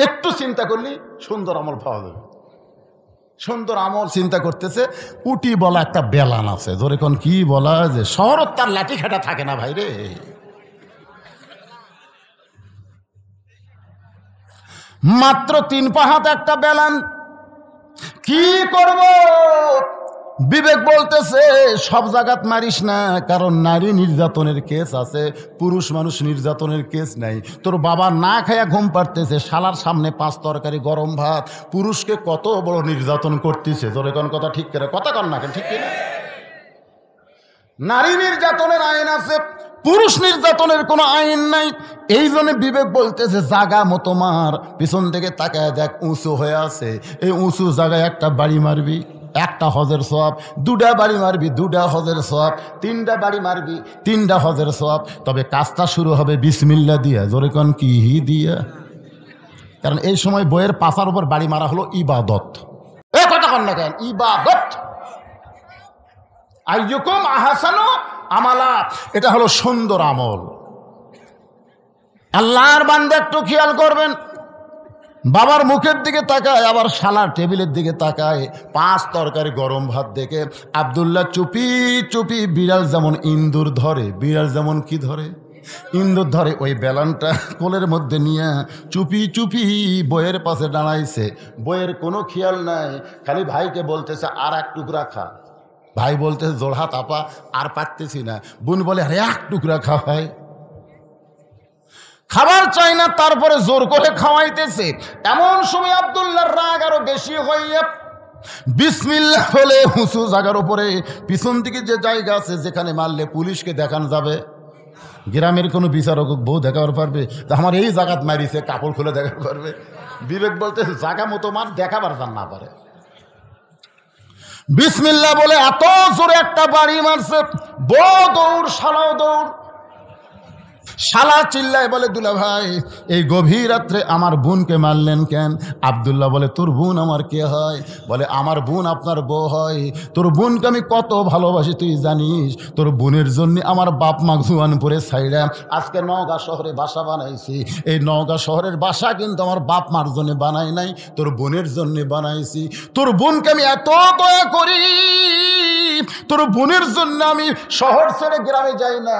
একটু চিন্তা করলি সুন্দর আমল পাওয়া যাবে। সুন্দর আমল চিন্তা করতেছে, উটি বলা একটা বেলান আছে, ধরে কোন কি বলা, যে শহরত তার লাঠি খাটা থাকে না ভাই রে। মাত্র 3 পা হাত একটা বেলান, কি করব? বিবেক বলতেছে সব জায়গাত মারিস না, কারণ নারী নির্যাতনের কেস আছে, পুরুষ মানুষ নির্যাতনের কেস নাই। তোর বাবা না খায়া ঘুম পাড়তেছে, শালার সামনে 5 তরকারি গরম ভাত, পুরুষকে কত বড় নির্যাতন করতেছে। তোর কোন কথা ঠিক করে কথা কর না কেন? ঠিক কিনা? নারী নির্যাতনের আইন আছে, পুরুষ নির্যাতনের কোনো আইন নাই। এই জন্য বিবেক বলতেছে জাগা মতো মার, পিছন থেকে তাকায় দেখ উঁচু হয়ে আছে, এই উঁচু জায়গায় একটা বাড়ি মারবি, 1টা হজের সওয়াব, 2টা বাড়ি মারবি 2টা হজের সওয়াব, 3টা বাড়ি মারবি 3টা হজের সওয়াব। তবে কাজটা শুরু হবে বিসমিল্লাহ দিয়া। জোরে কোন কি দিয়া? কারণ এই সময় বইয়ের পাছার উপর বাড়ি মারা হলো ইবাদত। এ কথা কন না কেন? ইবাদত। আইয়ুকুম আহসানু আমালা, এটা হলো সুন্দর আমল। আল্লাহর বান্দা একটু খেয়াল করবেন, বাবার মুখের দিকে তাকায়, আবার শালার টেবিলের দিকে তাকায়, 5 তরকারি গরম ভাত দেখে আব্দুল্লাহ চুপি চুপি, বিড়াল যেমন ইন্দুর ধরে, বিড়াল যেমন কি ধরে? ইন্দুর ধরে, ওই বেলানটা কোলের মধ্যে নিয়ে চুপি চুপি বইয়ের পাশে দাঁড়াইছে। বইয়ের কোনো খেয়াল নাই, খালি ভাইকে বলতেছে আর 1 টুকরা খা। ভাই বলতেছে জোড়হাত আপা আর পারতেছি না। বোন বলে আরে 1 টুকরা খা ভাই। খাবার চাই না, তারপরে জোর করে খাওয়াইতেছে। এমন সময় আব্দুল্লাহর রাগ আরো বেশি হইয়া বিসমিল্লাহ বলে উঁচু জায়গার উপরে, পিছন দিকে যে জায়গা আছে যেখানে মারলে পুলিশকে দেখানো যাবে, গ্রামের কোনো বিচারক বউ দেখাবার পারবে, আমার এই জায়গাত মারিছে, কাপড় খুলে দেখাতে পারবে। বিবেক বলতে জায়গা মতো মার, দেখাবার যান না পারে। বিসমিল্লাহ বলে এত জোরে একটা বাড়ি মারছে, বউ দৌড়, শালাও দৌড়। শালা চিল্লায় বলে দুলা ভাই এই গভীর রাত্রে আমার বোনকে মারলেন কেন? আব্দুল্লাহ বলে তোর বোন আমার কে হয়? বলে আমার বোন আপনার বউ হয়। তোর বোনকে আমি কত ভালোবাসি তুই জানিস? তোর বোনের জন্য আমার বাপ মা জুয়ানপুরে ছাইড়া আজকে নওগাঁ শহরে বাসা বানাইছি। এই নওগাঁ শহরের বাসা কিন্তু আমার বাপ মার জন্য বানাই নাই, তোর বোনের জন্য বানাইছি। তোর বোনকে আমি এত দয়া করি, তোর বোনের জন্য আমি শহর ছেড়ে গ্রামে যাই না।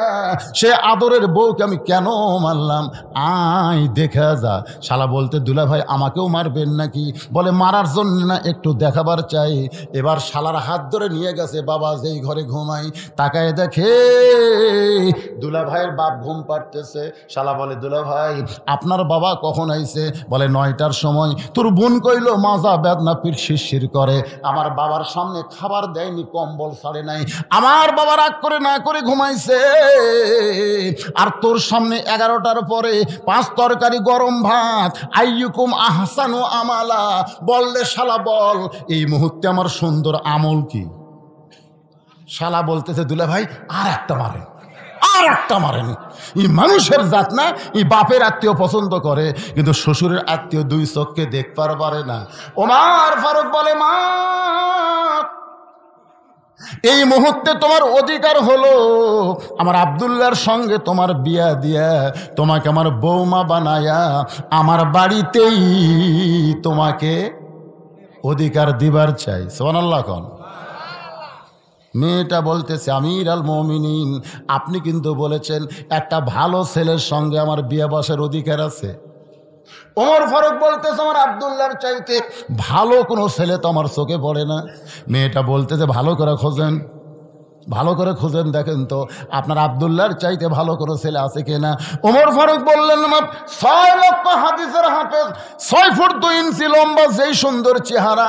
সে আদরের বউকে আমি কেন মারলাম? আয় দেখা যা। শালা বলতে দুলা ভাই আমাকেও মারবেন নাকি? বলে মারার জন্য না, একটু দেখাবার চাই। এবার শালার হাত ধরে নিয়ে গেছে, বাবা যেই ঘরে ঘুমাই তাকায় দেখে দুলা ভাইয়ের বাপ ঘুম পাড়তেছে। শালা বলে দুলা ভাই আপনার বাবা কখন আইছে? বলে 9টার সময়। তোর বোন কইল মাজা বেদনা পিঠ শিরশির করে, আমার বাবার সামনে খাবার দেয়নি, কম্বল ছাড়ে নাই। আমার বাবা রাগ করে না করে ঘুমাইছে, আর তোর সামনে 11টার পরে 5 তরকারি গরম ভাত, আইয়ুকুম আহসানু আমালা, বললে শালা বল এই মুহূর্তে আমার সুন্দর আমল কি? শালা বলতেছে দুলা ভাই আর একটা মারেন, আর একটা মারেন। এই মানুষের জাত না, এই বাপের আত্মীয় পছন্দ করে কিন্তু শ্বশুরের আত্মীয় 2 চোখকে দেখবার পারে না। ওমর ফারুক বলে মা এই মুহূর্তে তোমার অধিকার হলো আমার আব্দুল্লাহর সঙ্গে তোমার বিয়া দিয়া তোমাকে আমার বৌমা বানায়া আমার বাড়িতেই তোমাকে অধিকার দিবার চাই। সুবহানাল্লাহ কোন। মেয়েটা বলতেছে আমির আল মুমিনিন, আপনি কিন্তু বলেছেন একটা ভালো ছেলের সঙ্গে আমার বিয়ে বসার অধিকার আছে। ওমর ফারুক বলতেছে আমার আব্দুল্লাহর চাইতে ভালো কোনো ছেলে তো আমার চোখে পড়ে না। মেয়েটা বলতেছে ভালো করে খোঁজেন, ভালো করে খুঁজেন দেখেন তো আপনার আব্দুল্লাহর চাইতে ভালো কোনো ছেলে আছে কিনা। ওমর ফারুক বললেন 6 লক্ষ হাদিসের হাফেজ, 6 ফুট 2 ইঞ্চি লম্বা, যেই সুন্দর চেহারা,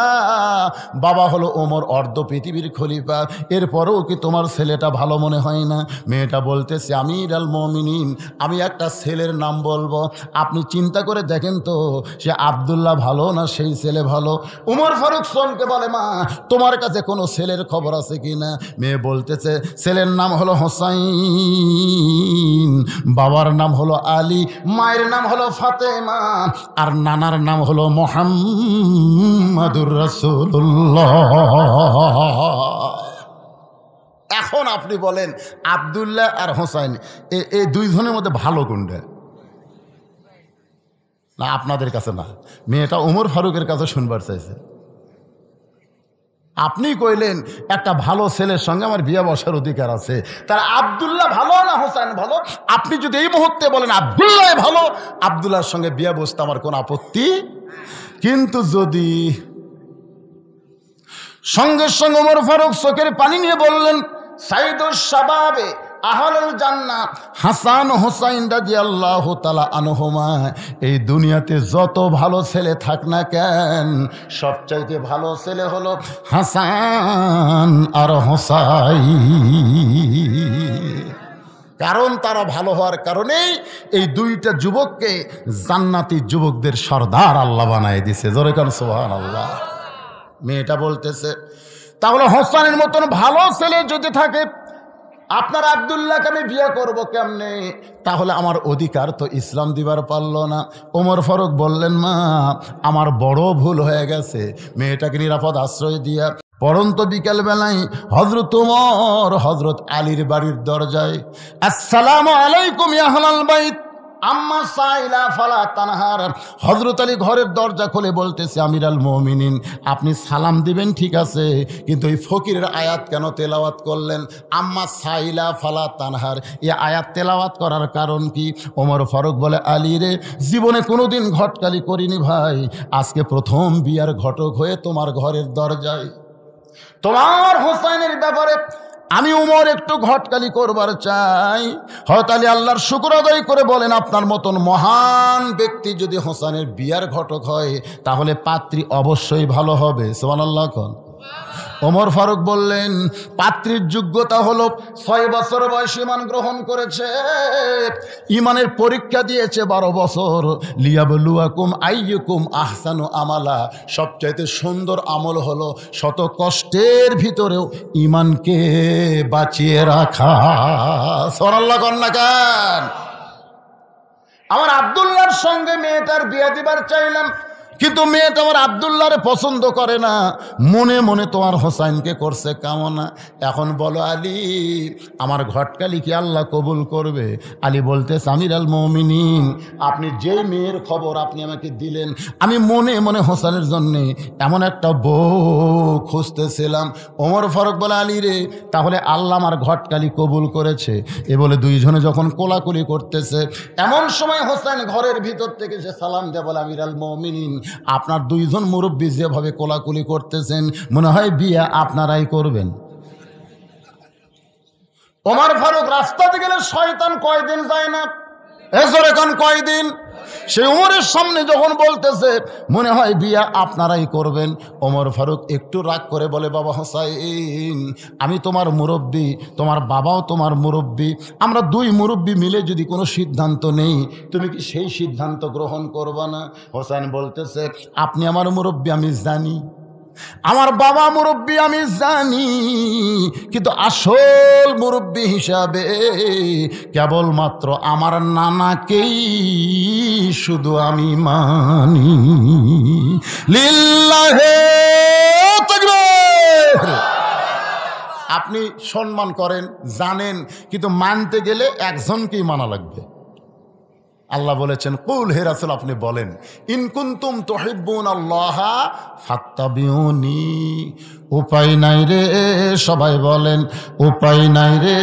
বাবা হলো ওমর, অর্ধ পৃথিবীর খলিফা, এরপরেও কি তোমার ছেলেটা ভালো মনে হয় না? মেয়েটা বলতেছে আমির আল মুমিনিন, আমি একটা ছেলের নাম বলবো, আপনি চিন্তা করে দেখেন তো সে আব্দুল্লাহ ভালো না সেই ছেলে ভালো? ওমর ফারুক সোনকে বলে মা তোমার কাছে কোনো ছেলের খবর আছে কিনা? মেয়ে বলতেছে ছেলের নাম হলো হোসাইন, বাবার নাম হলো আলী, মায়ের নাম হলো ফাতেমা, আর নানার নাম হলো মুহাম্মাদুর রাসূলুল্লাহ। এখন আপনি বলেন আব্দুল্লাহ আর হোসাইন এই 2 জনের মধ্যে ভালো কোনটা? না আপনাদের কাছে না, মেয়েটা ওমর ফারুকের কাছে শুনবার চাইছে। আপনি কইলেন একটা ভালো ছেলের সঙ্গে আমার বিয়ে বসার অধিকার আছে, তার আব্দুল্লাহ ভালো না হোসেন ভালো? আপনি যদি এই মুহূর্তে বলেন আব্দুল্লাহ ভালো, আব্দুল্লাহর সঙ্গে বিয়ে বসতে আমার কোনো আপত্তি। কিন্তু যদি সঙ্গে সঙ্গে ওমর ফারুক চোখের পানি নিয়ে বললেন সাইদুস শাবাবে আহলুল জান্নাহ হাসান হোসাইন রাদিয়াল্লাহু তাআলা আনহুমা, এই দুনিয়াতে যত ভালো ছেলে থাক না কেন সবচাইতে ভালো ছেলে হলো হাসান আর হোসাইন। কারণ তারা ভালো হওয়ার কারণেই এই 2টা যুবককে জান্নাতি যুবকদের সর্দার আল্লাহ বানায় দিয়েছে। জোরে কান সুবহানাল্লাহ। মেয়েটা বলতেছে তাহলে হোসেনের মতন ভালো ছেলে যদি থাকে আপনার আব্দুল্লাহকে আমি বিয়ে করবো কেমনে? তাহলে আমার অধিকার তো ইসলাম দিবার পারল না। ওমর ফারুক বললেন মা আমার বড় ভুল হয়ে গেছে। মেয়েটাকে নিরাপদ আশ্রয় দিয়া পরন্ত বিকেল বেলায় হযরত ওমর হযরত আলীর বাড়ির দরজায় আসসালামু আলাইকুম ইয়া আহলাল বাইত আম্মা সাইলা ফালা তানহার, হযরত আলী ঘরের দরজা খুলে বলতেছে আমির আল মুমিনিন আপনি সালাম দিবেন ঠিক আছে, কিন্তু এই ফকিরের আয়াত কেন তেলাওয়াত করলেন? আম্মা সাইলা ফালা তানহার, এই আয়াত তেলাওয়াত করার কারণ কি? ওমর ফারুক বলে আলী রে জীবনে কোনোদিন ঘটকালি করিনি ভাই, আজকে প্রথম বিয়ার ঘটক হয়ে তোমার ঘরের দরজায় তোমার হোসেনের ব্যাপারে আমি উমর একটু ঘটকালি করবার চাই। হযরত আলী আল্লাহর শুকর আদায় করে বলেন আপনার মতন মহান ব্যক্তি যদি হোসেনের বিয়ার ঘটক হয় তাহলে পাত্রী অবশ্যই ভালো হবে। সুবহানাল্লাহ কোন। ওমর ফারুক বললেন পাত্রীর যোগ্যতা হলো 6 বছর বয়সে ঈমান গ্রহণ করেছে, ঈমানের পরীক্ষা দিয়েছে 12 বছর, লিয়াবলুয়াকুম আইয়ুকুম আহসানু আমালা, সবচাইতে সুন্দর আমল হলো শত কষ্টের ভিতরেও ঈমানকে বাঁচিয়ে রাখা। সুবহানাল্লাহ কোন না কেন? আমার আব্দুল্লাহর সঙ্গে মেয়েটার বিয়ে দিবার চাইলাম, কিন্তু মেয়েটা আমার আব্দুল্লাহরে পছন্দ করে না, মনে মনে তোমার হোসাইনকে করছে কামনা। এখন বলো আলী আমার ঘটকালি কি আল্লাহ কবুল করবে? আলী বলতেছে আমির আল মুমিনিন আপনি যে মেয়ের খবর আপনি আমাকে দিলেন, আমি মনে মনে হোসেনের জন্যে এমন একটা বউ খুঁজতেছিলাম। ওমর ফারুক বলে আলী রে তাহলে আল্লাহ আমার ঘটকালি কবুল করেছে। এ বলে 2 জনে যখন কোলাকুলি করতেছে এমন সময় হোসেন ঘরের ভিতর থেকে সে সালাম দেয় বলে আমির আল মুমিনিন আপনার 2 জন মুরব্বী যেভাবে কোলাকুলি করতেছেন মনে হয় বিয়ে আপনারাই করবেন। ওমর ফারুক রাস্তাতে গেলে শয়তান কয়দিন যায় না, এজর এখন কয়দিন? সে উমরের সামনে যখন বলতেছে মনে হয় বিয়া আপনারাই করবেন, ওমর ফারুক একটু রাগ করে বলে, বাবা হোসাইন, আমি তোমার মুরব্বী, তোমার বাবাও তোমার মুরব্বী, আমরা দুই মুরব্বী মিলে যদি কোনো সিদ্ধান্ত নেই, তুমি কি সেই সিদ্ধান্ত গ্রহণ করবা না? হোসাইন বলতেছে, আপনি আমার মুরব্বী আমি জানি, আমার বাবা মুরব্বী আমি জানি, কিন্তু আসল মুরব্বী হিসাবে কেবলমাত্র আমার নানাকেই শুধু আমি মানি। লিল্লাহে তাকবীর। আপনি সম্মান করেন জানেন, কিন্তু মানতে গেলে একজনকেই মানা লাগবে। আল্লাহ বলেছেন, কুল হে রাসূল আপনি বলেন, ইন কুনতুম তুহিব্বুনাল্লাহ ফাত্তাবিউনি। উপায় নাই রে, সবাই বলেন উপায় নাই রে,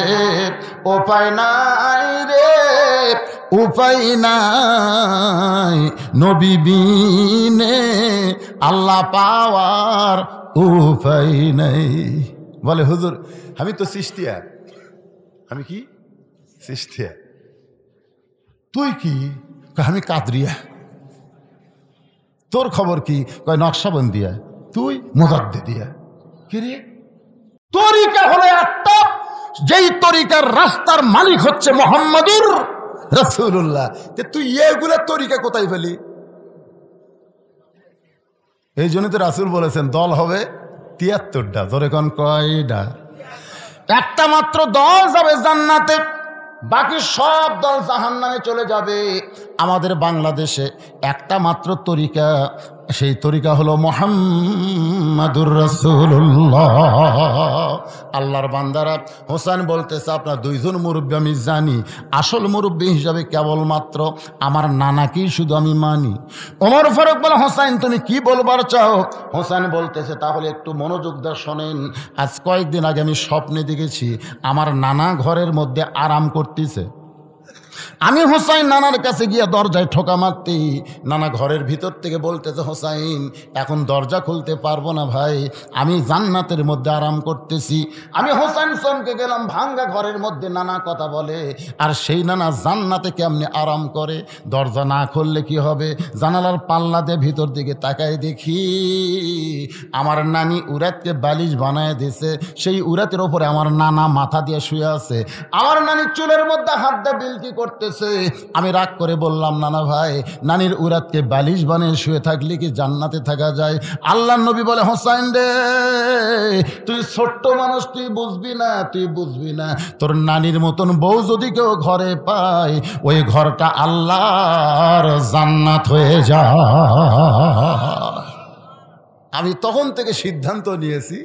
উপায় নাই রে, উপায় নাই, নবী বিনে আল্লাহ পাওয়ার উপায় নাই। বলে হুজুর আমি তো চিশতিয়া। আমি কি? চিশতিয়া। তুই কি? আমি কাদরিয়া। তোর খবর কি? কয় নকশাবন্দিয়া। তুই মুজাদ্দিদিয়া। কি রে? তরিকা হলো একটা, যেই তরিকার রাস্তার মালিক হচ্ছে মুহাম্মাদুর রাসূলুল্লাহ। তুই এগুলা তরিকা কোথায় পেলি? এই জন্য তো রাসূল বলেছেন দল হবে ৭৩টা। ধরে কোন কয়টা? একটা মাত্র দল যাবে জান্নাতে, বাকি সব দল জাহান্নামে চলে যাবে। আমাদের বাংলাদেশে একটা মাত্র তরিকা, সেই তরিকা হলো মুহাম্মাদুর রাসূলুল্লাহ। আল্লাহর বান্দারা, হোসেন বলতেছে আপনার দুইজন মুরব্বী আমি জানি, আসল মুরব্বী হিসাবে কেবলমাত্র আমার নানাকেই শুধু আমি মানি। ওমর ফারুক বলে, হোসেন তুমি কি বলবার চাও? হোসেন বলতেছে, তাহলে একটু মনোযোগ দিয়ে শোনেন। আজ কয়েকদিন আগে আমি স্বপ্নে দেখেছি আমার নানা ঘরের মধ্যে আরাম করতেছে। আমি হোসাইন নানার কাছে গিয়ে দরজায় ঠোকা মারতে, নানা ঘরের ভিতর থেকে বলতেছে, হোসাইন এখন দরজা খুলতে পারবো না ভাই, আমি জান্নাতের মধ্যে আরাম করতেছি। আমি হোসাইন চমকে গেলাম, ভাঙ্গা ঘরের মধ্যে নানা কথা বলে, আর সেই নানা জান্নাতে কেমনে আরাম করে? দরজা না খুললে কি হবে? জানালার পাল্লা দিয়ে ভিতর দিকে তাকায় দেখি আমার নানি উরাতকে বালিশ বানায় দিয়েছে, সেই উরাতের ওপরে আমার নানা মাথা দিয়ে শুয়ে আছে, আমার নানি চুলের মধ্যে হাত দিয়ে বিলকি করতেছে। আমি রাগ করে বললাম, নানা ভাই, নানির উরাতকে বালিশ বানিয়ে শুয়ে থাকলে কি জান্নাতে থাকা যায়? আল্লাহর নবী বলে, হোসাইন রে তুই ছোট্ট মানুষ, তুই বুঝবি না, তুই বুঝবি না। তোর নানির মতন বউ যদি কেউ ঘরে পায়, ওই ঘরটা আল্লাহর জান্নাত হয়ে যায়। আমি তখন থেকে সিদ্ধান্ত নিয়েছি,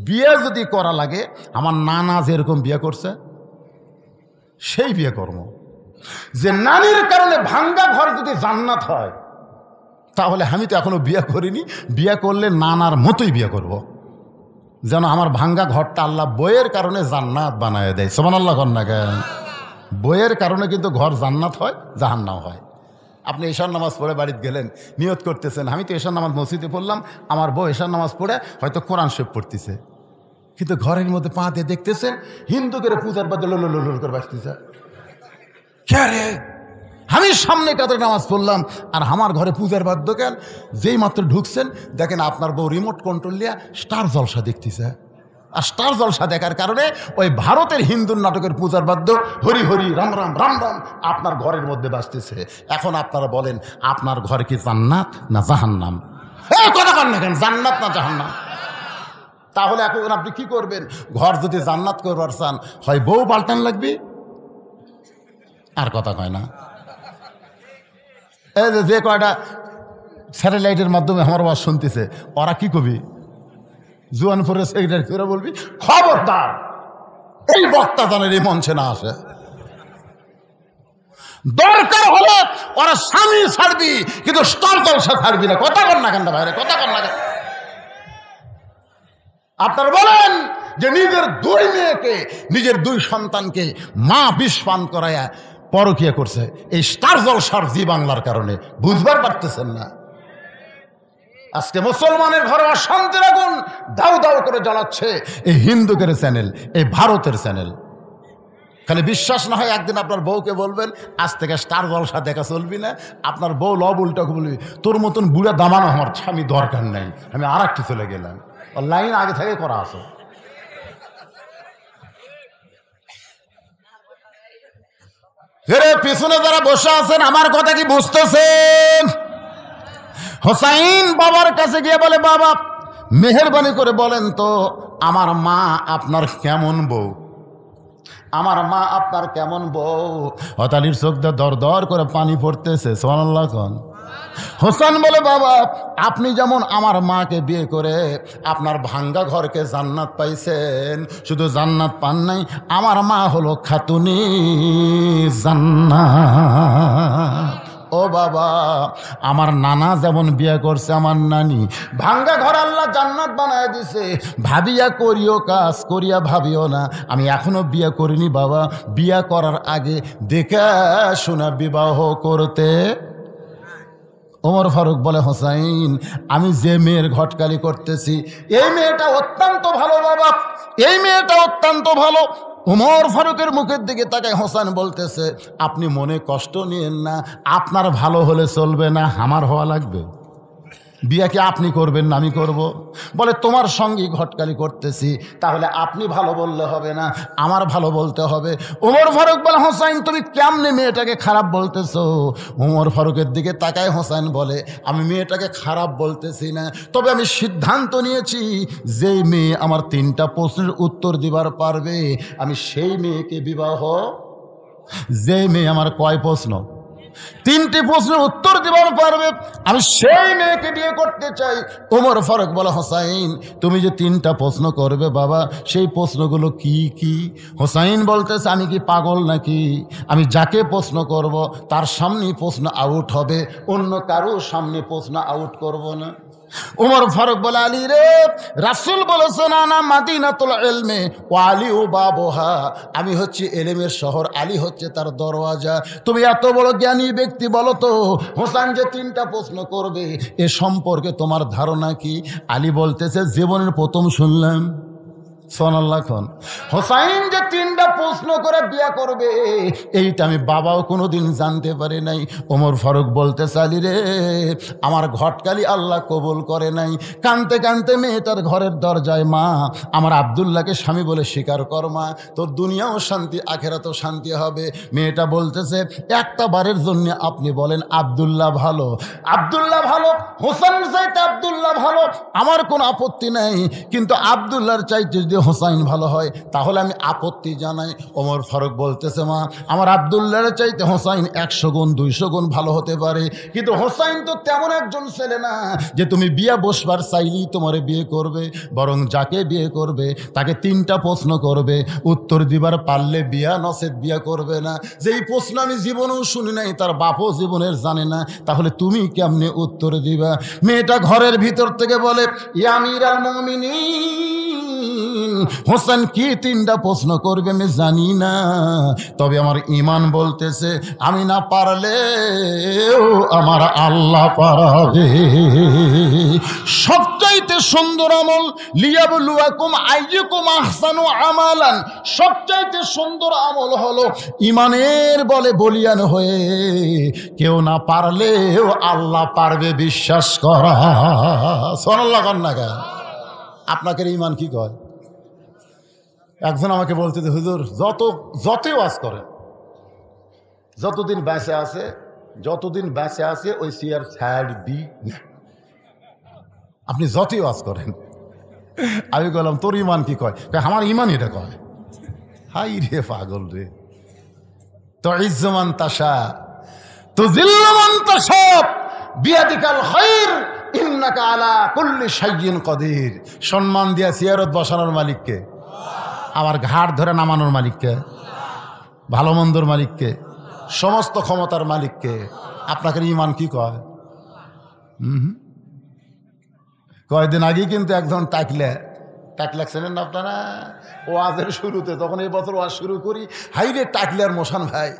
বিয়ে যদি করা লাগে আমার নানা যেরকম বিয়ে করছে সেই বিয়ে করব। যে নানির কারণে ভাঙ্গা ঘর যদি জান্নাত হয়, তাহলে আমি তো এখনো বিয়ে করিনি, বিয়ে করলে নানার মতোই বিয়ে করব, যেন আমার ভাঙ্গা ঘরটা আল্লাহ বইয়ের কারণে জান্নাত বানায় দেয়। সুবহানাল্লাহ কন্যা কেন? বইয়ের কারণে কিন্তু ঘর জান্নাত হয়, জাহান্নাম হয়। আপনি এশার নামাজ পড়ে বাড়িতে গেলেন, নিয়ত করতেছেন আমি তো এশার নামাজ মসজিদে পড়লাম, আমার বউ এশার নামাজ পড়ে হয়তো কোরআন শরীফ পড়তেছে, কিন্তু ঘরের মধ্যে পা দিয়ে দেখতেছেন হিন্দুদের পূজার বাদে লোল করে বাঁচতেছে। কে রে? আমি সামনে কাতারে নামাজ পড়লাম আর আমার ঘরে পূজার বাদ্য কেন? যেই মাত্র ঢুকছেন দেখেন আপনার বউ রিমোট কন্ট্রোল নিয়ে স্টার জলসা দেখতেছে, আর স্টার জলসা দেখার কারণে ওই ভারতের হিন্দুর নাটকের পূজার বাদ্য হরি হরি রাম রাম রাম রাম আপনার ঘরের মধ্যে বাজতেছে। এখন আপনারা বলেন, আপনার ঘরে কি জান্নাত না জাহান্নাম? কথা বলেন না কেন, জান্নাত না জাহান্নাম? তাহলে এখন আপনি কি করবেন? ঘর যদি জান্নাত করবার চান, হয় বউ পাল্টান লাগবে, আর কথা কয় না। এই যে কয়টা স্যাটেলাইটের মাধ্যমে আমার আওয়াজ শুনতেছে, ওরা কি কবি? জুয়ানপুরের সেক্রেটারি তোরা বলবি, খবরদার এই বক্তা জানের এই মঞ্চে না আসে। দরকার হলে ওরা স্বামী ছাড়বি, কিন্তু স্টার জলসা ছাড়বি না। কথা কর না কেন ভাইরে, কথা কর না কেন? আপনারা বলেন যে নিজের দুই মেয়েকে, নিজের দুই সন্তানকে মা বিষ পান করায়া পরকিয়া করছে, এই স্টার জলসার জি বাংলার কারণে। বুঝবার পারতেছেন না? আজকে মুসলমানের ঘরে অশান্তির আগুন দাউ দাউ করে জ্বলাচ্ছে এই হিন্দুদের চ্যানেল, এই ভারতের চ্যানেল। খালি বিশ্বাস না হয় একদিন আপনার বউকে বলবেন আজ থেকে স্টার জলসা দেখা চলবি না। আপনার বউ লব উল্টা বলবি তোর মতন বুড়া দামানো আমার স্বামী দরকার নেই, আমি আর একটু চলে গেলাম। লাইন আগে থেকে করা আছে। পিছনে যারা বসে আছেন আমার কথা কি বুঝতেছেন? হোসাইন বাবার কাছে গিয়ে বলে, বাবা মেহেরবানি করে বলেন তো আমার মা আপনার কেমন বউ, আমার মা আপনার কেমন বউ। হতালির চোখ দিয়ে দর দর করে পানি পড়তেছে। সুবহানাল্লাহ খান। হোসেন বলে, বাবা আপনি যেমন আমার মাকে বিয়ে করে আপনার ভাঙ্গা ঘরকে জান্নাত পাইছেন, শুধু জান্নাত পান নাই, আমার মা হলো খাতুনি জান্নাত। ও বাবা আমার নানা যেমন বিয়ে করছে আমার নানি, ভাঙ্গা ঘর আল্লাহ জান্নাত বানায় দিছে। ভাবিয়া করিও কাজ, করিয়া ভাবিও না। আমি এখনো বিয়ে করিনি বাবা, বিয়ে করার আগে দেখে শোনা বিবাহ করতে। ওমর ফারুক বলে, হোসাইন আমি যে মেয়ের ঘটকালি করতেছি এই মেয়েটা অত্যন্ত ভালো বাবা, এই মেয়েটা অত্যন্ত ভালো। ওমর ফারুকের মুখের দিকে তাকায় হোসেন বলতেছে, আপনি মনে কষ্ট নিয়েন না, আপনার ভালো হলে চলবে না, আমার হওয়া লাগবে। বিয়ে কি আপনি করবেন না আমি করব? বলে তোমার সঙ্গী ঘটকালি করতেছি, তাহলে আপনি ভালো বললে হবে না, আমার ভালো বলতে হবে। ওমর ফারুক বলে, হোসাইন তুমি কেমনে মেয়েটাকে খারাপ বলতেছো? ওমর ফারুকের দিকে তাকায় হোসেন বলে, আমি মেয়েটাকে খারাপ বলতেছি না, তবে আমি সিদ্ধান্ত নিয়েছি যেই মেয়ে আমার 3টা প্রশ্নের উত্তর দিবার পারবে আমি সেই মেয়েকে বিবাহ। যে মেয়ে আমার কয় প্রশ্ন? 3টি প্রশ্নের উত্তর দিবার পারবে আমি সেই মেয়েকে বিয়ে করতে চাই। ওমর ফারুক বলে, হোসাইন তুমি যে 3টা প্রশ্ন করবে বাবা সেই প্রশ্নগুলো কি কি? হোসাইন বলতেছে, আমি কি পাগল নাকি? আমি যাকে প্রশ্ন করব তার সামনেই প্রশ্ন আউট হবে, অন্য কারো সামনে প্রশ্ন আউট করব না। ওমর ফারুক বলে, আলী রে রাসূল বলেছেন আনা মাদিনাতুল ইলমি ওয়া আলী বাবুহা, আমি হচ্ছে এলেমের শহর, আলী হচ্ছে তার দরওয়াজা। তুমি এত বড় জ্ঞানী ব্যক্তি, বলো তো হোসেন যে 3টা প্রশ্ন করবে এ সম্পর্কে তোমার ধারণা কি? আলী বলতেছে, জীবনের প্রথম শুনলাম। সুবহানাল্লাহ খান। হোসাইন যে 3টা প্রশ্ন করে বিয়ে করবে এইটা আমি বাবাও কোনোদিন জানতে পারি নাই। ওমর ফারুক বলতেছে, আলী রে আমার ঘটকালি আল্লাহ কবুল করে নাই। কানতে কানতে মেয়েটার ঘরের দরজায়, মা আমার আব্দুল্লাহকে স্বামী বলে স্বীকার কর মা, তোর দুনিয়াও শান্তি আখেরাতেও শান্তি হবে। মেয়েটা বলতেছে, একটা বারের জন্য আপনি বলেন আব্দুল্লাহ ভালো, আব্দুল্লাহ ভালো, হোসেন চাইতে আব্দুল্লাহ ভালো, আমার কোনো আপত্তি নাই, কিন্তু আব্দুল্লাহর চাইতে যদি হোসাইন ভালো হয় তাহলে আমি আপত্তি জানাই। ওমর ফারুক বলতেছে, মা আমার আব্দুল্লাহর চাইতে হোসাইন 100 গুণ 200 গুণ ভালো হতে পারে, কিন্তু হোসাইন তো তেমন একজন ছেলে না যে তুমি বিয়ে বসবার চাইলেই তোমারে বিয়ে করবে, বরং যাকে বিয়ে করবে তাকে 3টা প্রশ্ন করবে, উত্তর দিবার পারলে বিয়া, নসেদ বিয়া করবে না। যেই প্রশ্ন আমি জীবনেও শুনি নাই, তার বাপও জীবনের জানে না, তাহলে তুমি কেমনে উত্তর দিবা? মেয়েটা ঘরের ভিতর থেকে বলে, ইয়া আমিরাল মুমিনিন, হোসেন কি 3টা প্রশ্ন করবে আমি জানি না, তবে আমার ঈমান বলতেছে আমি না পারলেও আমার আল্লাহ পারাবে। সবচাইতে সুন্দর আমল লিয়াবলুয়াকুম আইয়ুকুম আহসানু আমালান, সবচাইতে সুন্দর আমল হলো ঈমানের বলে বলিয়ান হয়ে কেউ না পারলেও আল্লাহ পারবে বিশ্বাস করা। সুবহানাল্লাহ কন্যা। আপনাকে ঈমান কি কয়? একজন আমাকে বলতে, হুজুর যতই ওয়াজ করেন, যতদিন বেঁচে আছে ওই চেয়ার ছাড়বি না, আপনি যতই ওয়াজ করেন। আমি বললাম, তোর ঈমান কি কয়? আমার ঈমান এটা কয়। হাই রে পাগল রে। তো ইজ্জমান তাশা তো জিল্লামান তাশা বিয়াদিকাল খায়র ইন্নাকা আলা কুল্লি শাইইন কাদির। সম্মান দিয়া চেয়ারত বসানোর মালিককে, আবার ঘাট ধরে নামানোর মালিককে, ভালো মন্দর মালিককে, সমস্ত ক্ষমতার মালিককে। আপনাকে ঈমান কি কয়? কয়েকদিন আগেই কিন্তু একজন টাকলা ছিলেন আপনারা ওয়াজের শুরুতে, তখন এই বছর ওয়াজ শুরু করি, হাইরে টাকলার মোশান ভাই,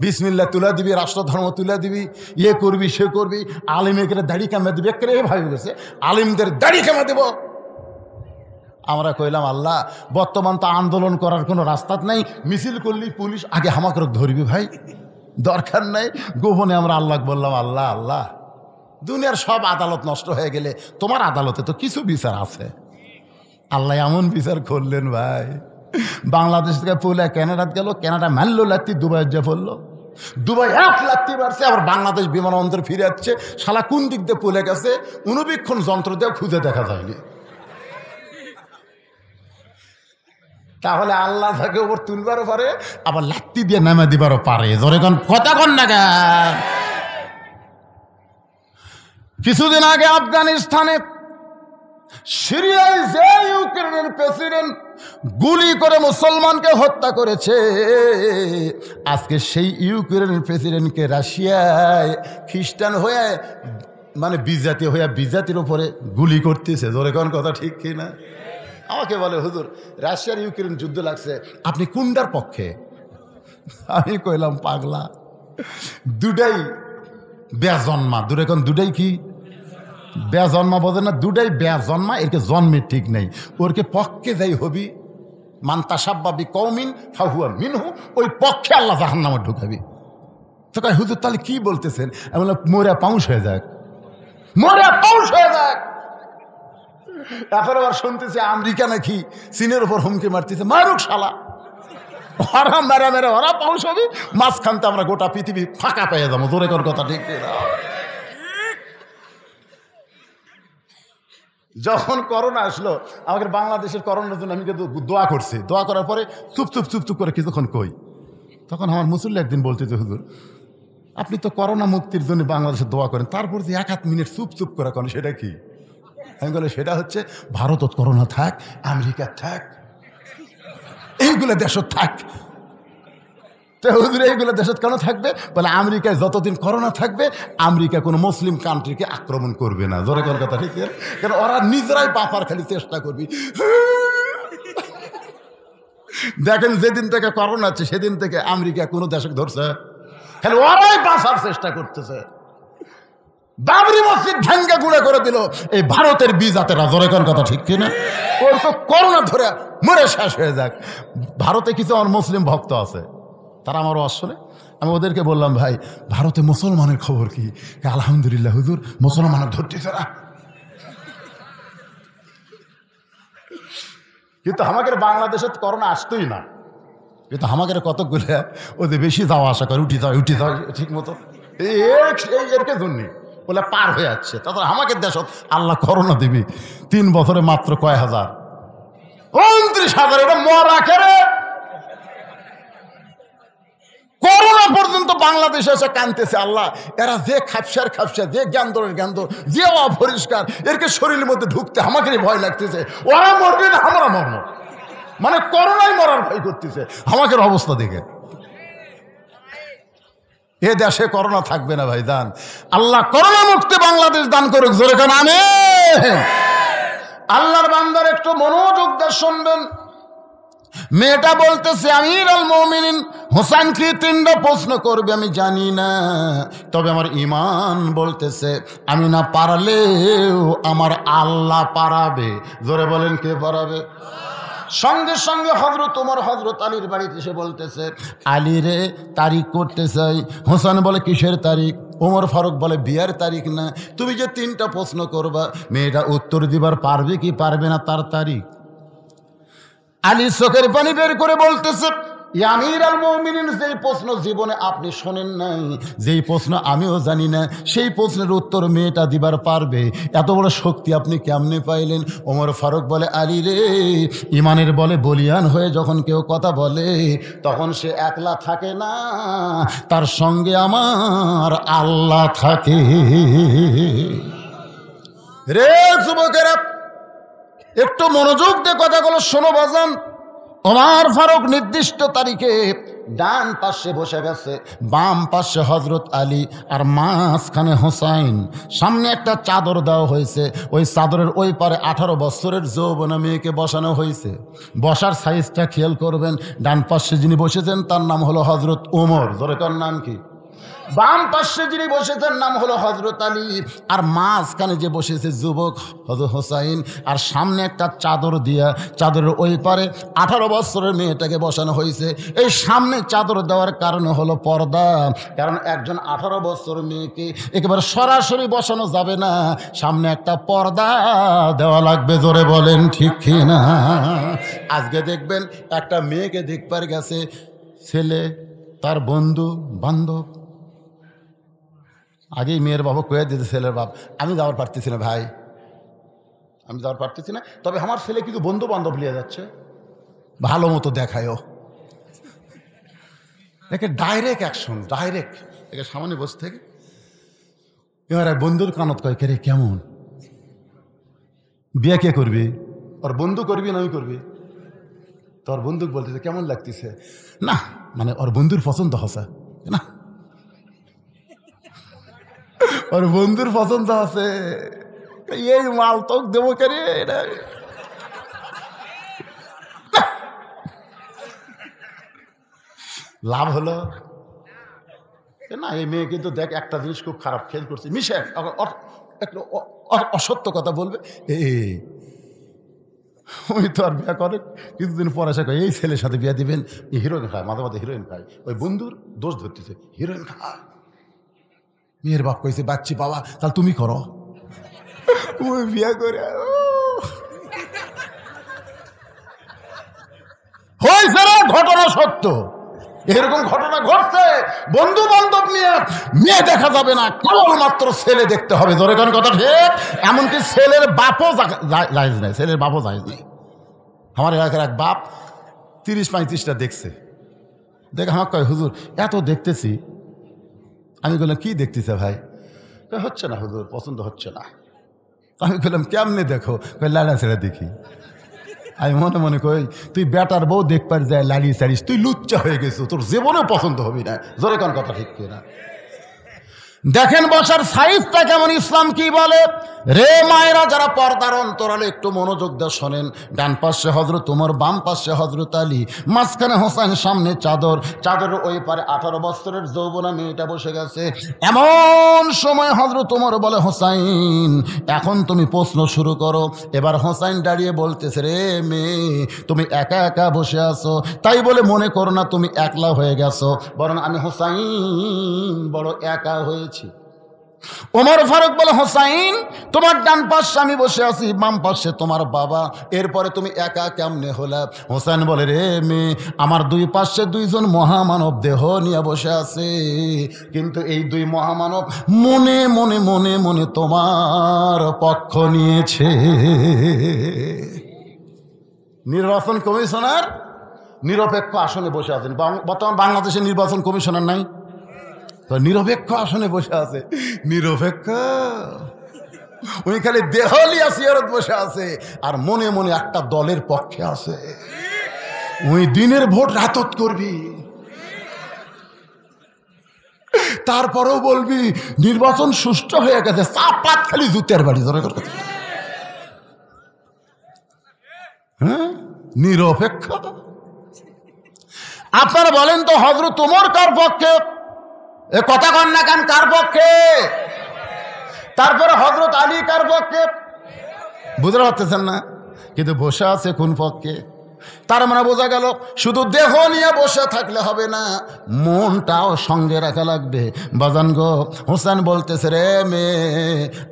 বিসমিল্লাহ তুলে দিবি, রাষ্ট্রধর্ম তুলে দিবি, ইয়ে করবি সে করবি, আলিমের দাড়ি কামে দিবি, একেবারে ভাবি গেছে আলিমদের দাড়ি কামে দেব। আমরা কইলাম আল্লাহ বর্তমান তো আন্দোলন করার কোনো রাস্তা নেই, মিছিল করলি পুলিশ আগে হামাকে ধরবি ভাই, দরকার নেই। গোপনে আমরা আল্লাহ বললাম আল্লাহ আল্লাহ দুনিয়ার সব আদালত নষ্ট হয়ে গেলে তোমার আদালতে তো কিছু বিচার আছে। আল্লাহ এমন বিচার করলেন ভাই, বাংলাদেশ থেকে পুলে ক্যানাডাত গেল, ক্যানাডা মারলো লাত্তি, দুবাই যে পড়লো, দুবাই 1 লাত্তি মারছে, আবার বাংলাদেশ বিমানবন্দর ফিরে যাচ্ছে। শালা কোন দিক দিয়ে পুলে গেছে অনুবীক্ষণ যন্ত্র দিয়ে খুঁজে দেখা যায়নি। তাহলে আল্লাহ তাকে ওপর তুলবারও পারে, আবার লাত্তি দিয়ে নামে দিবারও পারে। জোরে কোন কথা কোন না কেন? কিছুদিন আগে আফগানিস্তানে সিরিয়ায় যে ইউক্রেনের প্রেসিডেন্ট গুলি করে মুসলমানকে হত্যা করেছে, আজকে সেই ইউক্রেনের প্রেসিডেন্টকে রাশিয়ায় খ্রিস্টান হয়ে মানে বিজাতি হয়ে বিজাতির উপরে গুলি করতেছে। জোরে কোন কথা ঠিক কি না? আমাকে বলে হুজুর রাশিয়ার ইউক্রেন যুদ্ধ লাগছে, আপনি কোনটার পক্ষে? আমি কইলাম পাগলা, দুটাই বেজন্মা। দূরে কোন দুটাই কি বেজন্মা বোঝে না? দুটাই বেজন্মা, এরকে জন্মের ঠিক নেই। ওরকে পক্ষে যাই হবি মান্তাসাব্বাবি কওমিন ফাহুয়া মিনহু, ওই পক্ষে আল্লাহ জাহান্নামে ঢুকাবি। তো কয় হুজুর তাহলে কি বলতেছেন? আমি বললাম মোরা পাউস হয়ে যাক, মোরা পাউস হয়ে যাক। এখন আবার শুনতেছি আমেরিকা নাকি চীনের উপর হুমকি মারতেছে, মারুক শালা, ওরা মেরা মেরা ওরা পাউস হবে, মাঝখানতে আমরা গোটা পৃথিবী ফাঁকা পেয়ে যাবো। জোরে কর কথা ঠিক না? যখন করোনা আসলো আমাদের বাংলাদেশের করোনার জন্য আমি কিন্তু দোয়া করছি, দোয়া করার পরে চুপ চুপ চুপ চুপ করে কিছুক্ষণ কই, তখন আমার মুসল্লি একদিন বলতেছে হুজুর আপনি তো করোনা মুক্তির জন্য বাংলাদেশে দোয়া করেন, তারপর যে 1-1 মিনিট চুপ চুপ করে করেন সেটা কি? আমি বলে সেটা হচ্ছে ভারতত করোনা থাক, আমেরিকা থাক, এইগুলো দেশত থাক। তো হুজুর এইগুলো দেশত কেন থাকবে? বলে আমেরিকায় যতদিন করোনা থাকবে আমেরিকা কোনো মুসলিম কান্ট্রিকে আক্রমণ করবে না। জোরে কোন কথা ঠিক? কারণ ওরা নিজেরাই বাঁচার খালি চেষ্টা করবি। দেখেন যেদিন থেকে করোনা আছে সেদিন থেকে আমেরিকা কোনো দেশে ধরছে, খালি ওরাই বাঁচার চেষ্টা করতেছে। বাবরি মসজিদ ভাঙ্গা গুঁড়া করে দিল এই ভারতের বিজাতেরা। জোরে কোন কথা ঠিক কিনা? ওর তো করোনা ধরে মরে শেষ হয়ে যাক। ভারতে কিছু আমার মুসলিম ভক্ত আছে, তারা আমারও আসলে, আমি ওদেরকে বললাম ভাই ভারতে মুসলমানের খবর কি? আলহামদুলিল্লাহ হুজুর মুসলমানের ধরতেছে না। কিন্তু আমাদের বাংলাদেশে করোনা আসতোই না, কিন্তু আমাদের কতগুলো ওদের বেশি যাওয়া আসা করে, উঠি যাওয়া ঠিক মতো এরকে জন্য বলে পার হয়ে যাচ্ছে। তারপর আমাদের দেশ আল্লাহ করোনা দিবি 3 বছরে মাত্র কয় হাজার, 29,000। এটা মরা খেরে করোনা পর্যন্ত বাংলাদেশে এসে কানতেছে। আল্লাহ এরা যে খাপসার খাপসা, যে জ্ঞানদরের জ্ঞানদর, যে অপরিষ্কার, এরকে শরীরের মধ্যে ঢুকতে আমাকে ভয় লাগতেছে। ওরা মরবে না আমরা মরবো, মানে করোনায় মরার ভয় করতেছে আমাদের অবস্থা দেখে। এ দেশে করোনা থাকবে না ভাই দান। আল্লাহ করোনা মুক্তি বাংলাদেশ দান করুক। জোরে কান আমিন। আল্লাহর বান্দার একটু মনোযোগ দিয়ে শুনবেন। মেয়েটা বলতেছে আমিরুল মুমিনিন হোসেন কি 3টা প্রশ্ন করবে আমি জানি না, তবে আমার ঈমান বলতেছে আমি না পারলেও আমার আল্লাহ পারাবে। জোরে বলেন কে পারাবে? সঙ্গে সঙ্গে হযরত ওমর হযরত আলীর বাড়িতে এসে বলতেছে আলী রে তারিখ করতে চাই। হোসেন বলে কিসের তারিখ? ওমর ফারুক বলে বিয়ের তারিখ না, তুমি যে 3টা প্রশ্ন করবা মেয়েটা উত্তর দিবার পারবে কি পারবে না তার তারিখ। আলী চোখের পানি বের করে বলতেছে আমিরুল মুমিনিন, যেই প্রশ্ন জীবনে আপনি শোনেন নাই, যেই প্রশ্ন আমিও জানি না, সেই প্রশ্নের উত্তর মেয়েটা দিবার পারবে। এত বড় শক্তি আপনি কেমনে পাইলেন? ওমর ফারুক বলে আলী রে, ইমানের বলে বলিয়ান হয়ে যখন কেউ কথা বলে তখন সে একলা থাকে না, তার সঙ্গে আমার আল্লাহ থাকে। রে যুবকেরা একটু মনোযোগ দিয়ে কথাগুলো শোনো বাজান। ওমর ফারুক নির্দিষ্ট তারিখে ডান পাশে বসে গেছে, বাম পাশে হযরত আলী, আর মাঝখানে হোসাইন। সামনে একটা চাদর দেওয়া হয়েছে, ওই চাদরের ওই পারে 18 বছরের যৌবনা মেয়েকে বসানো হয়েছে। বসার সাইজটা খেয়াল করবেন। ডান পাশে যিনি বসেছেন তার নাম হলো হযরত ওমর। জোরে তার নাম কি? বাম পাশে যিনি বসেছেন নাম হলো হযরত আলী, আর মাঝখানে যে বসেছে যুবক হযরত হোসাইন, আর সামনে একটা চাদর দিয়া, চাদরের ওই পারে 18 বছরের মেয়েটাকে বসানো হয়েছে। এই সামনে চাদর দেওয়ার কারণ হলো পর্দা, কারণ একজন 18 বছর মেয়েকে একেবারে সরাসরি বসানো যাবে না, সামনে একটা পর্দা দেওয়া লাগবে। জোরে বলেন ঠিক কি না? আজকে দেখবেন একটা মেয়েকে দেখবার গেছে ছেলে, তার বন্ধু বান্ধব, আগেই মেয়ের বাবা কয়ে দিতে ছেলের বাপ, আমি যাওয়ার পারতেছি না ভাই, আমি যাওয়ার পারতেছি না, তবে আমার ছেলে কিন্তু বন্ধু বান্ধব নিয়ে যাচ্ছে, ভালো মতো দেখায়ও। একে ডাইরেক্ট অ্যাকশন, ডাইরেক্ট একে সামনে বসে থেকে এবার বন্ধুর কানত কয়, কে রে কেমন, বিয়ে কে করবি? ওর বন্ধু করবি না আমি করবি? তোর বন্ধুক বলতেছে কেমন লাগতেছে, না মানে ওর বন্ধুর পছন্দ হসা না, ওর বন্ধুর পছন্দ আছে, এই মাল তো দেবো কেন? লাভ হলো না। এই মেয়ে কিন্তু দেখ একটা জিনিস খুব খারাপ খেয়াল করছে, মিশে একটু অসত্য কথা বলবে, ওই তো আর বিয়ে করে কিছুদিন পরে সে এই ছেলের সাথে বিয়ে দিবেন, হিরোইন খায়, মাঝে মাঝে হিরোইন খায়, ওই বন্ধুর দোষ ধরতেছে, হিরোইন খায়। মেয়ের বাপ কইছে বাচ্চি বাবা তাহলে তুমি করো, ওই বিয়ে করে হয়েছে না। ঘটনা সত্য, এরকম ঘটনা ঘটছে। বন্ধু বান্ধব নিয়ে মেয়ে দেখা যাবে না, কেবলমাত্র ছেলে দেখতে হবে। জোরে কোন কথা ঠিক? এমনকি ছেলের বাপও জায়েজ নাই, ছেলের বাপও জায়েজ নেই। আমার এলাকার এক বাপ 30-35টা দেখছে, দেখে আমার কয় হুজুর এত দেখতেছি। আমি বললাম কি দেখতেছে ভাই? হচ্ছে না হুজুর, পছন্দ হচ্ছে না। আমি বললাম কেমনে দেখো? লাড়া ছেড়ে দেখি। আমি মনে মনে কই তুই বেটার বউ দেখবার যায় লাড়িয়ে ছাড়িস, তুই লুচ্চা হয়ে গেছো, তোর জীবনেও পছন্দ হবি না। জোরে কোন কথা ঠিক কিনা? দেখেন বসার সাইজটা কেমন, ইসলাম কি বলে? রে মায়েরা যারা পর্দার অন্তরালে একটু মনোযোগ দিয়ে শোনেন। ডান পাশে হযরত ওমর, বাম পাশে হযরত আলী, মাঝখানে হোসেন, সামনে চাদর, চাদরের ওই পারে 18 বছরের যৌবনা মেয়েটা বসে গেছে। এমন সময় হযরত ওমর বলে, হোসাইন এখন তুমি প্রশ্ন শুরু করো। এবার হোসাইন দাঁড়িয়ে বলতেছে, রে মেয়ে তুমি একা একা বসে আছো, তাই বলে মনে করো না তুমি একলা হয়ে গেছো, বরং আমি হোসাইন বড় একা হয়েছি। ওমর ফারুক বলে, হোসাইন তোমার ডান পাশে আমি বসে আছি, বাম পাশে তোমার বাবা, এরপরে তুমি একা কেমনে হলা? হোসেন বলে, রে মেয়ে আমার দুই পাশে দুইজন মহামানব দেহ নিয়ে বসে আছে, কিন্তু এই দুই মহামানব মনে মনে মনে মনে তোমার পক্ষ নিয়েছে। নির্বাচন কমিশনার নিরপেক্ষ আসনে বসে আছেন। বর্তমান বাংলাদেশে নির্বাচন কমিশনার নাই, নিরপেক্ষ আসনে বসে আছে। নিরপেক্ষ উনি খালি দেহলিয়া সিয়ারত বসে আছে, আর মনে মনে একটা দলের পক্ষে আছে। ওই দিনের ভোট রাতত করবি, তারপরেও বলবি নির্বাচন সুষ্ঠু হয়ে গেছে, চাপাত খালি জুতের বাড়ি। হ্যাঁ, নিরপেক্ষ। আপনারা বলেন তো হযরত ওমর কার পক্ষে? এ কথা কন না কেন, কার পক্ষে? তারপরে হযরত আলী কার পক্ষে? বুঝতে পারতেছেন না? কিন্তু বসে আছে কোন পক্ষে? তার মানে বোঝা গেল শুধু দেহ নিয়ে বসে থাকলে হবে না, মনটাও সঙ্গে রাখা লাগবে। বাজান গো, হোসেন বলতেছে, রে মেয়ে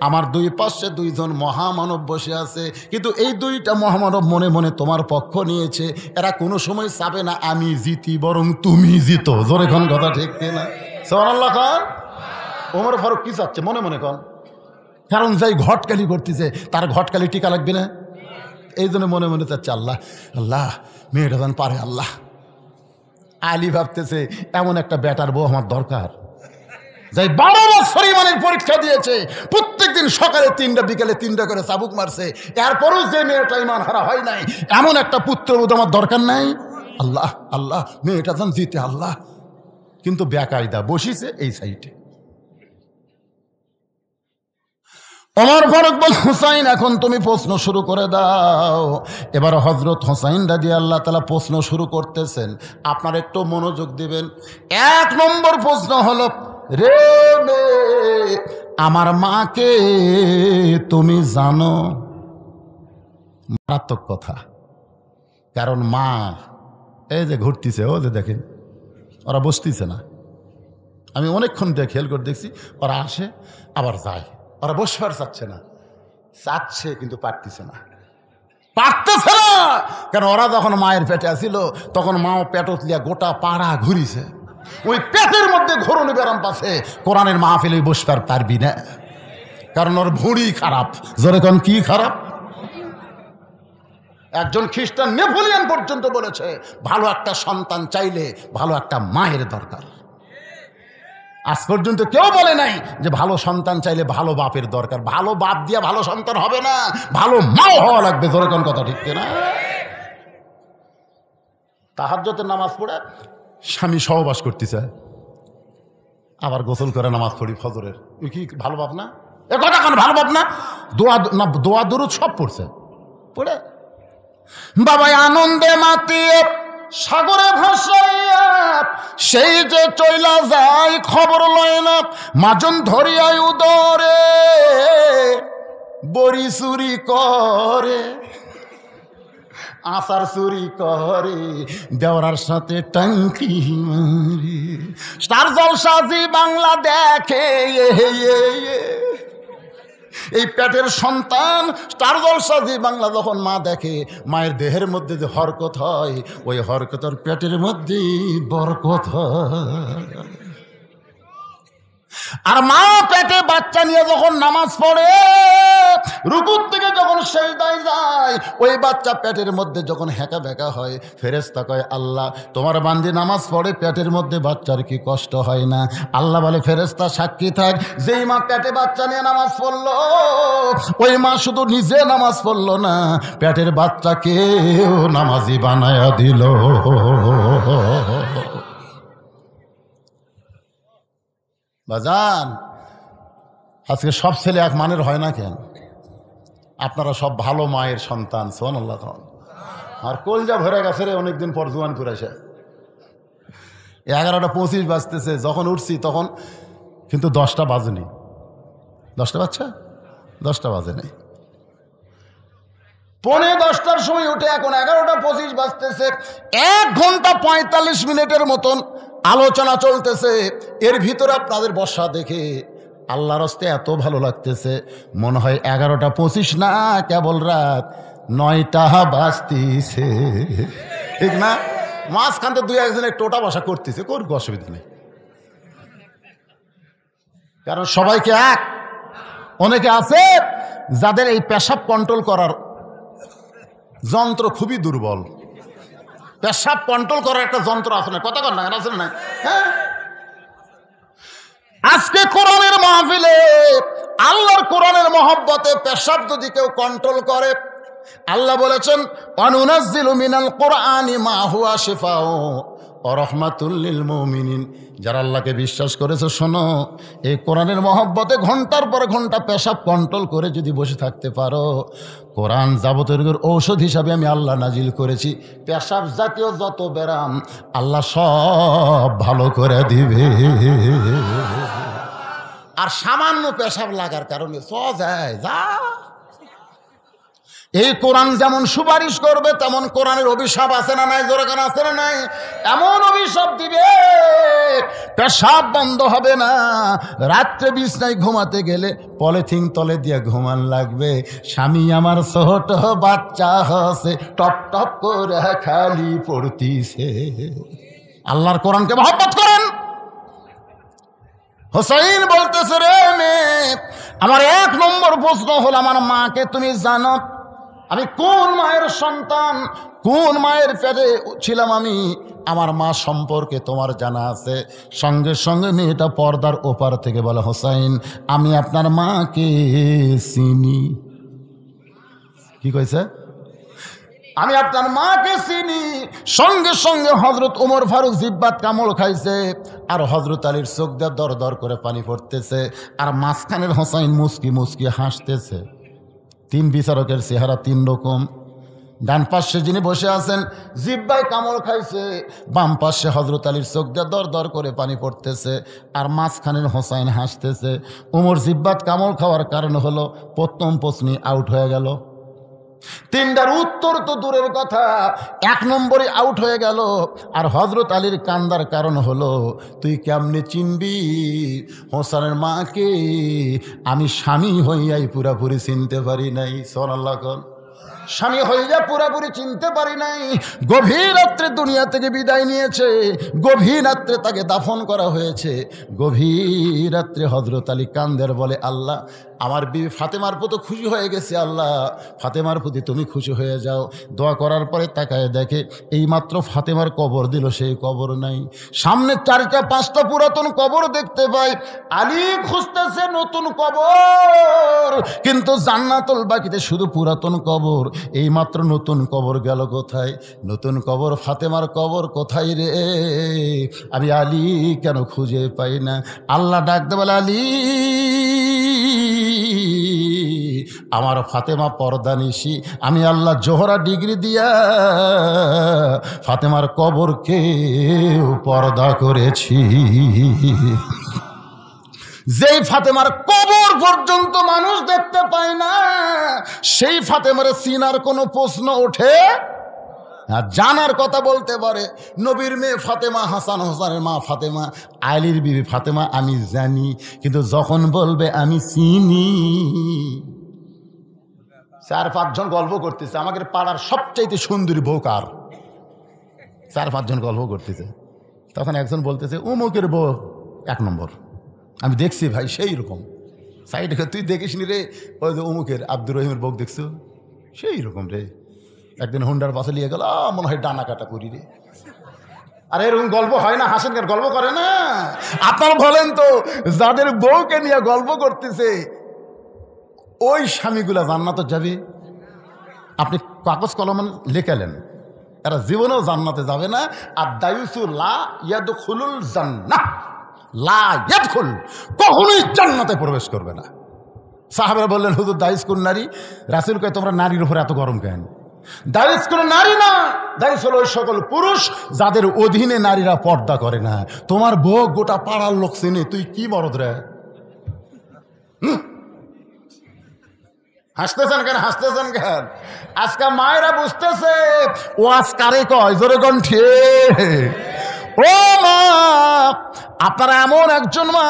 আমার দুই পাশে দুইজন মহামানব বসে আছে, কিন্তু এই দুইটা মহামানব মনে মনে তোমার পক্ষ নিয়েছে, এরা কোনো সময় চাবে না আমি জিতি, বরং তুমি জিতো। জোরে কোন কথা ঠিক কিনা? সুবহানাল্লাহ খান। ওমর ফারুক কি চাচ্ছে মনে মনে কন? কারণ যাই ঘটকালি করতেছে তার ঘটকালি টিকা লাগবে না, এই জন্য মনে মনে চাচ্ছে আল্লাহ আল্লাহ মেয়েটা যেন পারে। আল্লাহ আলী ভাবতেছে এমন একটা বেটার বউ আমার দরকার, যাই 12 বছর ইমানের পরীক্ষা দিয়েছে, প্রত্যেকদিন সকালে 3টা বিকেলে 3টা করে চাবুক মারছে, এরপরও যে মেয়েটা ইমান হারা হয় নাই, এমন একটা পুত্রবোধ আমার দরকার নাই। আল্লাহ আল্লাহ মেয়েটা যেন জিতে। আল্লাহ কিন্তু বেকায়দা বসিছে এই সাইডে। ওমর ফারুক বল, হুসাইন এখন তুমি প্রশ্ন শুরু করে দাও। এবার হযরত হুসাইন রাদিয়াল্লাহু তাআলা প্রশ্ন শুরু করতেছেন। আপনার একটু মনোযোগ দিবেন। 1 নম্বর প্রশ্ন হলো, রে মেয়ে, আমার মাকে তুমি জানো? মারাত্মক কথা। কারণ মা এই যে ঘুরতেছে, ও যে দেখেন ওরা বসতেছে না। আমি অনেকক্ষণ খেয়াল করে দেখছি, ওরা আসে আবার যায়, ওরা বসবার চাচ্ছে না, চাচ্ছে কিন্তু পারতেছে না, পারতেছে না। কারণ ওরা যখন মায়ের পেটে আসিল তখন মাও পেটত লিয়া গোটা পাড়া ঘুরিছে, ওই পেটের মধ্যে ঘুরনি ব্যারাম পাশে কোরআনের মাহফিলে বসবার পারবি না, কারণ ওর ভুঁড়ি খারাপ। জোরে কোন কি খারাপ? একজন খ্রিস্টান নেপোলিয়ন পর্যন্ত বলেছে ভালো একটা সন্তান চাইলে ভালো একটা মায়ের দরকার। আজ পর্যন্ত কেউ বলে নাই যে ভালো সন্তান চাইলে ভালো বাপের দরকার। ভালো বাপ দিয়ে ভালো সন্তান হবে না, ভালো মাও হওয়া লাগবে। জোরে কোন কথা ঠিক না? তাহাজ্জুদের নামাজ পড়ে স্বামী সহবাস করতেছে, আবার গোসল করে নামাজ পড়ি ফজরের, কি ভালো বাপ না? এ কথা কেন ভালো বাপ না? দোয়া দুরুদ সব পড়ছে, পড়ে বাবাই আনন্দে মাতিয়ে সাগরে ভাসাইয়া সেই যে চইলা যায় খবর লয় না, মাজন ধরিয়াই উদরে বড়ি চুরি করে, আচার চুরি করে, দেওয়ার সাথে টাঙ্কি মারি। স্টার জলসা জি বাংলা দেখে এই পেটের সন্তান স্টার জলসা জি বাংলা যখন মা দেখে, মায়ের দেহের মধ্যে যে হরকত হয়, ওই হরকতের পেটের মধ্যে বরকত হয়। আর মা পেটে বাচ্চা নিয়ে যখন নামাজ পড়ে, রুকুর থেকে যখন সেজদায় যায়, ওই বাচ্চা পেটের মধ্যে যখন হেঁকা বেঁকা হয়, ফেরেশতা কয় আল্লাহ তোমার বান্দি নামাজ পড়ে পেটের মধ্যে বাচ্চার কি কষ্ট হয় না? আল্লাহ বলে ফেরেশতা সাক্ষী থাক, যেই মা পেটে বাচ্চা নিয়ে নামাজ পড়লো, ওই মা শুধু নিজে নামাজ পড়লো না, পেটের বাচ্চাকেও নামাজি বানায়া দিল। বাজান, আজকে সব ছেলে এক মানের হয় না কেন? আপনারা সব ভালো মায়ের সন্তান, সুবহানাল্লাহ। আর কলজা ভরে গেছে রে, অনেকদিন পর জোয়ান করেছে। 11:25 বাজতেছে, যখন উঠছি তখন কিন্তু 10টা বাজেনি। 10টা বাজছে? 10টা বাজে নাই। 9:45টার সময় উঠে এখন 11:25 বাজতেছে, 1 ঘন্টা 45 মিনিটের মতন আলোচনা চলতেছে। এর ভিতরে আপনাদের বসা দেখে আল্লাহর হস্তে এত ভালো লাগতেছে, মনে হয় 11:25 না, কেবল রাত 9টা বাজতেছে, ঠিক না? মাঝখান থেকে 2-1 টোটা বসা করতেছে, করুক, অসুবিধা নেই। কারণ সবাইকে এক, অনেকে আছে যাদের এই পেশাব কন্ট্রোল করার যন্ত্র খুবই দুর্বল। পেশাব কন্ট্রোল করার একটা যন্ত্র আছে না, কথা কর না, আছে না? হ্যাঁ, আজকে কোরআনের মাহফিলে আল্লাহর কোরআনের মহব্বতে পেশাব যদি কেউ কন্ট্রোল করে, আল্লাহ বলেছেন অনুনাজ্জিলু মিনাল কোরআনি মা হুয়া শিফাউ ওয়া রাহমাতুল লিল মুমিনিন। যারা আল্লাহকে বিশ্বাস করেছে, শোনো, এই কোরআনের মহব্বতে ঘন্টার পর ঘন্টা পেশাব কন্ট্রোল করে যদি বসে থাকতে পারো, কোরআন যাবতীয় রোগের ঔষধ হিসাবে আমি আল্লাহ নাজিল করেছি। পেশাব জাতীয় যত ব্যারাম আল্লাহ সব ভালো করে দিবে। আর সামান্য পেশাব লাগার কারণে যায় যা, এই কোরআন যেমন সুপারিশ করবে তেমন কোরআনের অভিশাপ আছে না নাই? জোরে কান আছে না নাই? এমন অভিশাপ দিবে, পেশাব বন্ধ হবে না। রাত্রে বিছনায় ঘুমাতে গেলে পলিথিন তলে দিয়ে ঘুমান লাগবে। স্বামী আমার ছোট বাচ্চা হসে, টপ টপ করে খালি পড়তিছে। আল্লাহর কোরআনকে মহব্বত করেন। হোসাইন বলতেছে, রে মেয়ে, আমার 1 নম্বর প্রশ্ন হলো, আমার মাকে তুমি জানো? আমি কোন মায়ের সন্তান, কোন মায়ের পেটে ছিলাম আমি, আমার মা সম্পর্কে তোমার জানা আছে? সঙ্গে সঙ্গে মেয়েটা পর্দার ওপার থেকে বলে, হোসাইন, আমি আপনার মাকে চিনি। কি কইছে? আমি আপনার মাকে চিনি। সঙ্গে সঙ্গে হযরত ওমর ফারুক জিব্বাত কামড় খাইছে, আর হযরত আলীর চোখ দিয়ে দর দর করে পানি পড়তেছে, আর মাঝখানের হোসাইন মুচকি মুচকি হাসতেছে। 3 বিচারকের চেহারা 3 রকম। ডান পাশে যিনি বসে আছেন জিহ্বায় কামড় খাইছে, বাম পাশে হযরত আলীর চোখ দিয়ে দর দর করে পানি পড়তেছে, আর মাঝখানের হোসাইন হাসতেছে। উমর জিহ্বাত কামড় খাওয়ার কারণ হলো প্রথম প্রশ্নই আউট হয়ে গেল। তিনটার উত্তর তো দূরের কথা, 1 নম্বরে আউট হয়ে গেল। আর হযরত আলীর কান্দার কারণ হলো, তুই কেমনে চিনবি হোসেনের মাকে? আমি স্বামী হইয়াই পুরাপুরি চিনতে পারি নাই। সুবহানাল্লাহ। স্বামী হইয়া পুরাপুরি চিনতে পারি নাই। গভীর রাত্রে দুনিয়া থেকে বিদায় নিয়েছে, গভীর রাত্রে তাকে দাফন করা হয়েছে। গভীর রাত্রে হযরত আলী কান্দের বলে, আল্লাহ আমার বিবি ফাতেমার প্রতি খুশি হয়ে গেছে, আল্লাহ ফাতেমার প্রতি তুমি খুশি হয়ে যাও। দোয়া করার পরে তাকায় দেখে এইমাত্র ফাতেমার কবর দিল, সেই কবর নাই। সামনে 4টা 5টা পুরাতন কবর দেখতে পায়। আলী খুঁজতেছে নতুন কবর, কিন্তু জান্নাতুল বাকিতে শুধু পুরাতন কবর। এইমাত্র নতুন কবর গেল কোথায়? নতুন কবর ফাতেমার কবর কোথায় রে? আমি আলী কেন খুঁজে পাই না? আল্লাহ ডাকতে বলে, আলী আমার ফাতেমা পর্দানিশি, আমি আল্লাহ জোহরা ডিগ্রি দিয়া ফাতেমার কবরকে পর্দা করেছি। যেই ফাতেমার কবর পর্যন্ত মানুষ দেখতে পায় না, সেই ফাতেমার চিনার কোনো প্রশ্ন ওঠে জানার কথা বলতে পারে। নবীর মেয়ে ফাতেমা, হাসান হোসেনের মা ফাতেমা, আলীর বিবি ফাতেমা আমি জানি, কিন্তু যখন বলবে আমি চিনি। 4-5 জন গল্প করতেছে, আমাদের পাড়ার সবচাইতে সুন্দরী বউ কার? 4-5 জন গল্প করতেছে, তখন একজন বলতেছে অমুকের বউ 1 নম্বর। আমি দেখছি ভাই সেই রকম। সাইডে তুই দেখিস নি রে? ওই যে অমুকের আব্দুর রহিমের বউ দেখছো, সেই রকম রে। একদিন হুন্ডার পাশে নিয়ে গেল, মনে হয় ডানা কাটা করি রে। আরে এরকম গল্প হয় না? হাসেন কেন? গল্প করে না? আপনারা বলেন তো, যাদের বউকে নিয়ে গল্প করতেছে ওই স্বামীগুলা জান্নাতে যাবে? আপনি কাগজ কলমে লেখালেন, এরা জীবনেও জান্নাতে যাবে না। আর দায়ুসু লা ইয়াদখুলুল জান্নাহ, লা ইয়াদখুল, কখনোই জান্নাতে প্রবেশ করবে না। সাহাবারা বললেন, হুজুর দায়ুস কোন নারী? রাসূল কয়, তোমরা নারীর উপরে এত গরম কেন? দায়ুস কোন নারী না, দায়ুস হলো ওই সকল পুরুষ যাদের অধীনে নারীরা পর্দা করে না। তোমার বউ গোটা পাড়ার লোক চেনে, তুই কি মরদ রে? হাসতেছেন কেন? হাসতেছেন কেন? আজকে মায়েরা বুঝতেছে ও আজকারে কয়, জোরে কণ্ঠে। ও মা, আপনারা এমন একজন মা,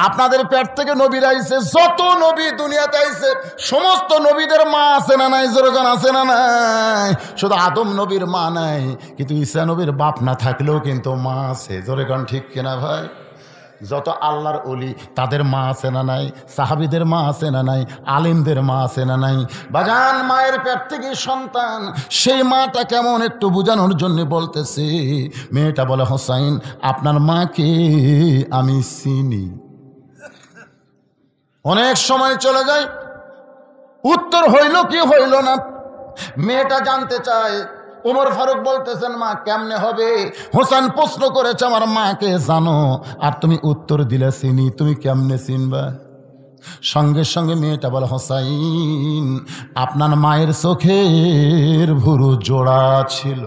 আপনাদের পেট থেকে নবীর আইছে, যত নবী দুনিয়াতে আইছে সমস্ত নবীদের মা আছে না নাই? জোরে কোন আছে না নাই? শুধু আদম নবীর মা নাই, কিন্তু ঈসা নবীর বাপ না থাকলেও কিন্তু মা আছে। জোরে কোন ঠিক কিনা ভাই? যত আল্লাহর ওলি তাদের মা আছে না নাই? সাহাবীদের মা আছে না নাই? আলিমদের মা আছে না নাই? বাজান, মায়ের পেট থেকে সন্তান, সেই মাটা কেমন একটু বোঝানোর জন্য বলতেছি। মেয়েটা বলে, হোসাইন আপনার মাকে আমি চিনি। অনেক সময় চলে যায়, উত্তর হইল কি হইল না, মেয়েটা জানতে চায়। ওমর ফারুক বলতেছেন, মা কেমনে হবে? হোসেন প্রশ্ন করেছে, আমার মাকে জানো? আর তুমি উত্তর দিলে চিনি, তুমি কেমনে চিনবা? সঙ্গে সঙ্গে মেয়েটা বলে, হোসাইন আপনার মায়ের চোখের ভুরু জোড়া ছিল,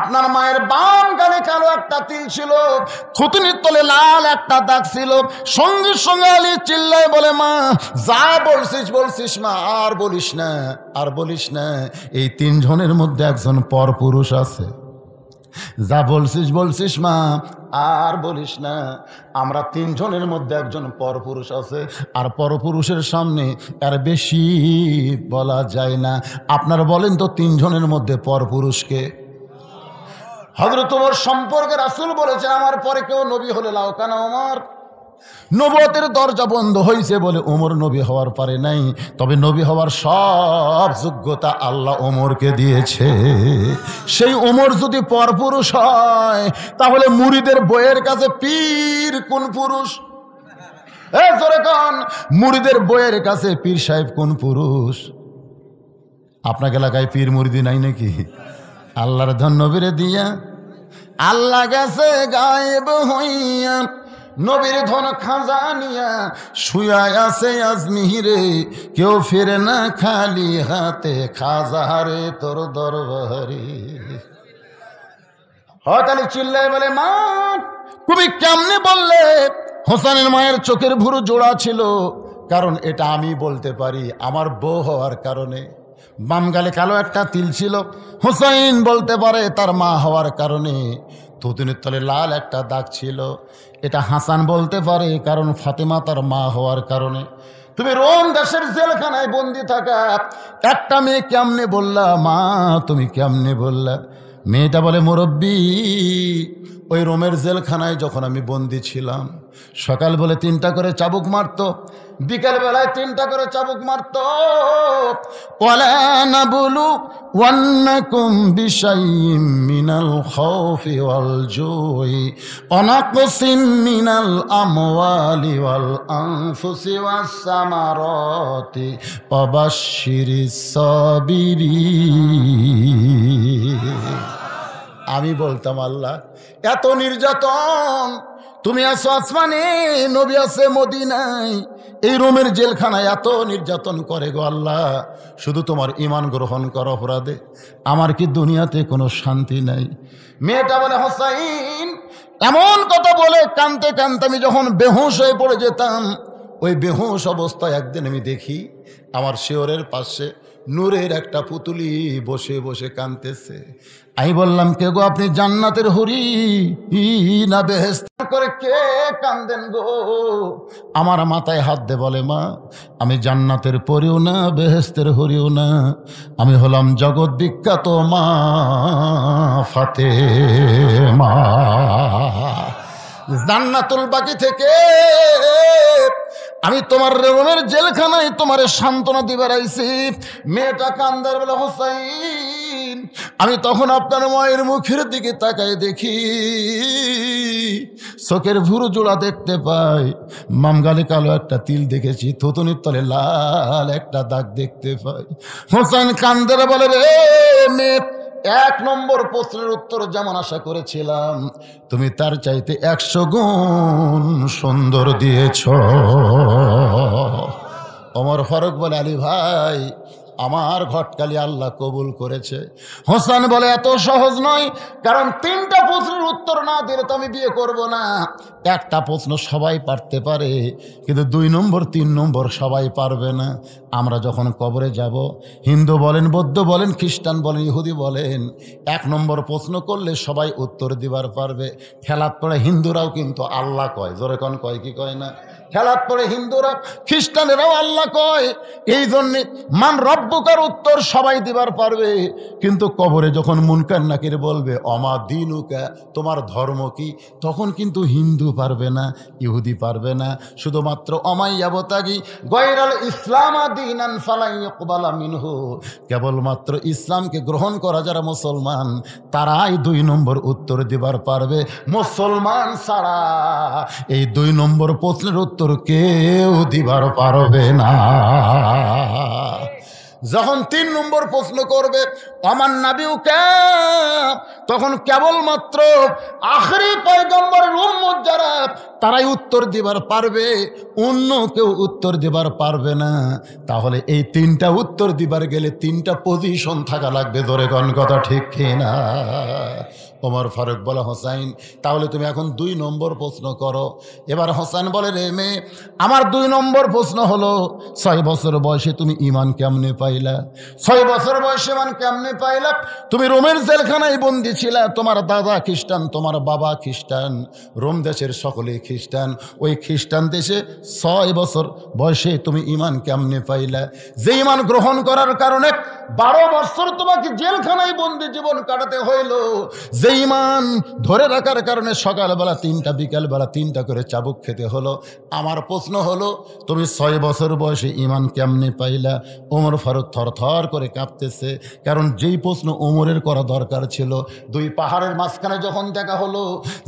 আপনার মায়ের বাম গালে কালো একটা তিল ছিল, থুতনির তলে লাল একটা দাগ ছিল। সঙ্গে সঙ্গে আলী চিল্লায় বলে, মা যা বলছিস বলছিস মা, আর বলিস না, আর বলিস না। এই 3 জনের মধ্যে একজন পরপুরুষ আছে। যা বলছিস বলছিস মা, আর বলিস না। আমরা 3 জনের মধ্যে একজন পরপুরুষ আছে, আর পরপুরুষের সামনে আর বেশি বলা যায় না। আপনারা বলেন তো 3 জনের মধ্যে পরপুরুষকে? হযরত ওমর সম্পর্কে রাসূল বলেছেন, আমার পরে কেউ নবী হলে লাউকানা ওমর। নবুয়তের দরজা বন্ধ হয়েছে বলে ওমর নবী হওয়ার পারে নাই, তবে নবী হওয়ার সব যোগ্যতা আল্লাহ ওমরকে দিয়েছে। সেই ওমর যদি পরপুরুষ হয়, তাহলে মুরিদের বইয়ের কাছে পীর কোন পুরুষ? জোরে কোন, মুরিদের বইয়ের কাছে পীর সাহেব কোন পুরুষ? আপনার এলাকায় পীর মুরিদি নাই নাকি? আল্লাহর ধন নবীরে দিয়া, আল্লাহ গেছে গায়েব হইয়া, নবীর ধন খাজানিয়া শুয়ায় আছে আজমিরে, কেউ ফিরে না খালি হাতে, খাজারে তোর দরবারে। হঠাৎ চিল্লায় বলে, মা তুমি কেমনে বললে হোসেনের মায়ের চোখের ভুরু জোড়া ছিল? কারণ এটা আমি বলতে পারি, আমার বউ হওয়ার কারণে। বাম গালে কালো একটা তিল ছিল, হোসেন বলতে পারে তার মা হওয়ার কারণে। থুতুনির তলে লাল একটা দাগ ছিল, এটা হাসান বলতে পারে কারণ ফাতেমা তার মা হওয়ার কারণে। তুমি রোম দেশের জেলখানায় বন্দি থাকা একটা মেয়ে কেমনে বললা মা, তুমি কেমনে বললা? মেয়েটা বলে, মুরব্বী ওই রোমের জেলখানায় যখন আমি বন্দি ছিলাম, সকাল বলে 3টা করে চাবুক মারতো, বিকেল বেলায় 3টা করে চাবুক মারতো। ওয়ালা নাবুলু ওয়ান্নাকুম বিশাইইম মিনাল খাউফি ওয়াল জুই ওয়া নাকসিম মিনাল আমওয়ালি ওয়াল আনফুসি ওয়াস সামারাতি ওয়া বাশশিরিস সাবিরিন। আমি বলতাম, আল্লাহ এত নির্যাতন, তুমি আছো আসমানে, নবী আছে মদিনায়, এই রোমের জেলখানায় এত নির্যাতন করে গো আল্লাহ, শুধু তোমার ঈমান গ্রহণ করা অপরাধে আমার কি দুনিয়াতে কোনো শান্তি নাই? মেয়েটা বলে, হোসাইন এমন কথা বলে কানতে কানতে আমি যখন বেহুশ হয়ে পড়ে যেতাম, ওই বেহুশ অবস্থায় একদিন আমি দেখি আমার শিয়রের পাশে নূরের একটা পুতুলি বসে বসে কাঁদতেছে। আমি বললাম, কে গো আপনি? জান্নাতের হরি না বেহেশত করে কে কান্দেন গো? আমার মাথায় হাত দে বলে, মা আমি জান্নাতের পরিও না বেহেশতের হরিও না, আমি হলাম জগৎ বিখ্যাত মা ফাতেমা। জান্নাতুল বাকি থেকে আমি তোমার রোমের জেলখানায় তোমার সান্ত্বনা দিবার আইছি। মেয়েটা কান্দার বলে, হোসাইন আমি তখন আপনার মায়ের মুখের দিকে তাকাই দেখি, চোখের ভুরু জোড়া দেখতে পাই, মামগালে কালো একটা তিল দেখেছি, থুতুনির তলে লাল একটা দাগ দেখতে পাই। হোসাইন কান্দার বলে, রে মেয়ে, 1 নম্বর প্রশ্নের উত্তর যেমন আশা করেছিলাম, তুমি তার চাইতে 100 গুণ সুন্দর দিয়েছ। ওমর ফারুক বলে, আলী ভাই আমার ঘটকালি আল্লাহ কবুল করেছে। হোসেন বলে, এত সহজ নয়, কারণ 3টা প্রশ্নের উত্তর না দিলে তো আমি বিয়ে করব না। একটা প্রশ্ন সবাই পারতে পারে, কিন্তু 2 নম্বর 3 নম্বর সবাই পারবে না। আমরা যখন কবরে যাব, হিন্দু বলেন, বৌদ্ধ বলেন, খ্রিস্টান বলেন, ইহুদি বলেন, 1 নম্বর প্রশ্ন করলে সবাই উত্তর দিবার পারবে। খেলার পরে হিন্দুরাও কিন্তু আল্লাহ কয়, জোরে কোন কয় কি কয় না? খেলার পরে হিন্দুরা খ্রিস্টানেরাও আল্লাহ কয়। এই জন্যে মান রব্বুকার উত্তর সবাই দিবার পারবে, কিন্তু কবরে যখন মুনকার নাকির বলবে অমা দিনুকা, তোমার ধর্ম কি, তখন কিন্তু হিন্দু পারবে না, ইহুদি পারবে না, শুধুমাত্র অমাইয়াবতাগি গায়রাল ইসলাম দীনান ফালা ইউকবালা মিনহু, কেবলমাত্র ইসলামকে গ্রহণ করা যারা মুসলমান তারাই 2 নম্বর উত্তর দিবার পারবে। মুসলমান ছাড়া এই 2 নম্বর প্রশ্নের উত্তর কেউ দিবার পারবে না। যখন 3 নম্বর প্রশ্ন করবে আমার নাবিউকা, তখন কেবলমাত্র আখেরি পয়গম্বরের উম্মত যারা তারাই উত্তর দিবার পারবে, অন্য কেউ উত্তর দিবার পারবে না। তাহলে এই 3টা উত্তর দিবার গেলে 3টা পজিশন থাকা লাগবে, ধরে কোন কথা ঠিক কিনা? ওমর ফারুক বলে, হোসাইন তাহলে তুমি এখন 2 নম্বর প্রশ্ন করো। এবার হোসেন বলে, রে মেয়ে, আমার 2 নম্বর প্রশ্ন হলো, 6 বছর বয়সে তুমি ঈমান কেমনে পাইলা? 6 বছর বয়সে ঈমান কেমনে পাইলা? তুমি রোমের জেলখানায় বন্দী ছিলা, তোমার দাদা খ্রিস্টান, তোমার বাবা খ্রিস্টান, রোম দেশের সকলেই খ্রিস্টান। ওই খ্রিস্টান দেশে 6 বছর বয়সে তুমি ঈমান কেমনে পাইলা? যে ঈমান গ্রহণ করার কারণে 12 বছর তোমাকে জেলখানায় বন্দী জীবন কাটাতে হইল, যে ঈমান ধরে রাখার কারণে সকালবেলা 3টা বিকালবেলা 3টা করে চাবুক খেতে হলো। আমার প্রশ্ন হলো, তুমি 6 বছর বয়সে ঈমান কেমনে পাইলা? ওমর ফারুক থরথর করে কাঁপতেছে, কারণ যেই প্রশ্ন ওমরের করা দরকার ছিল, 2 পাহাড়ের মাঝখানে যখন দেখা হলো,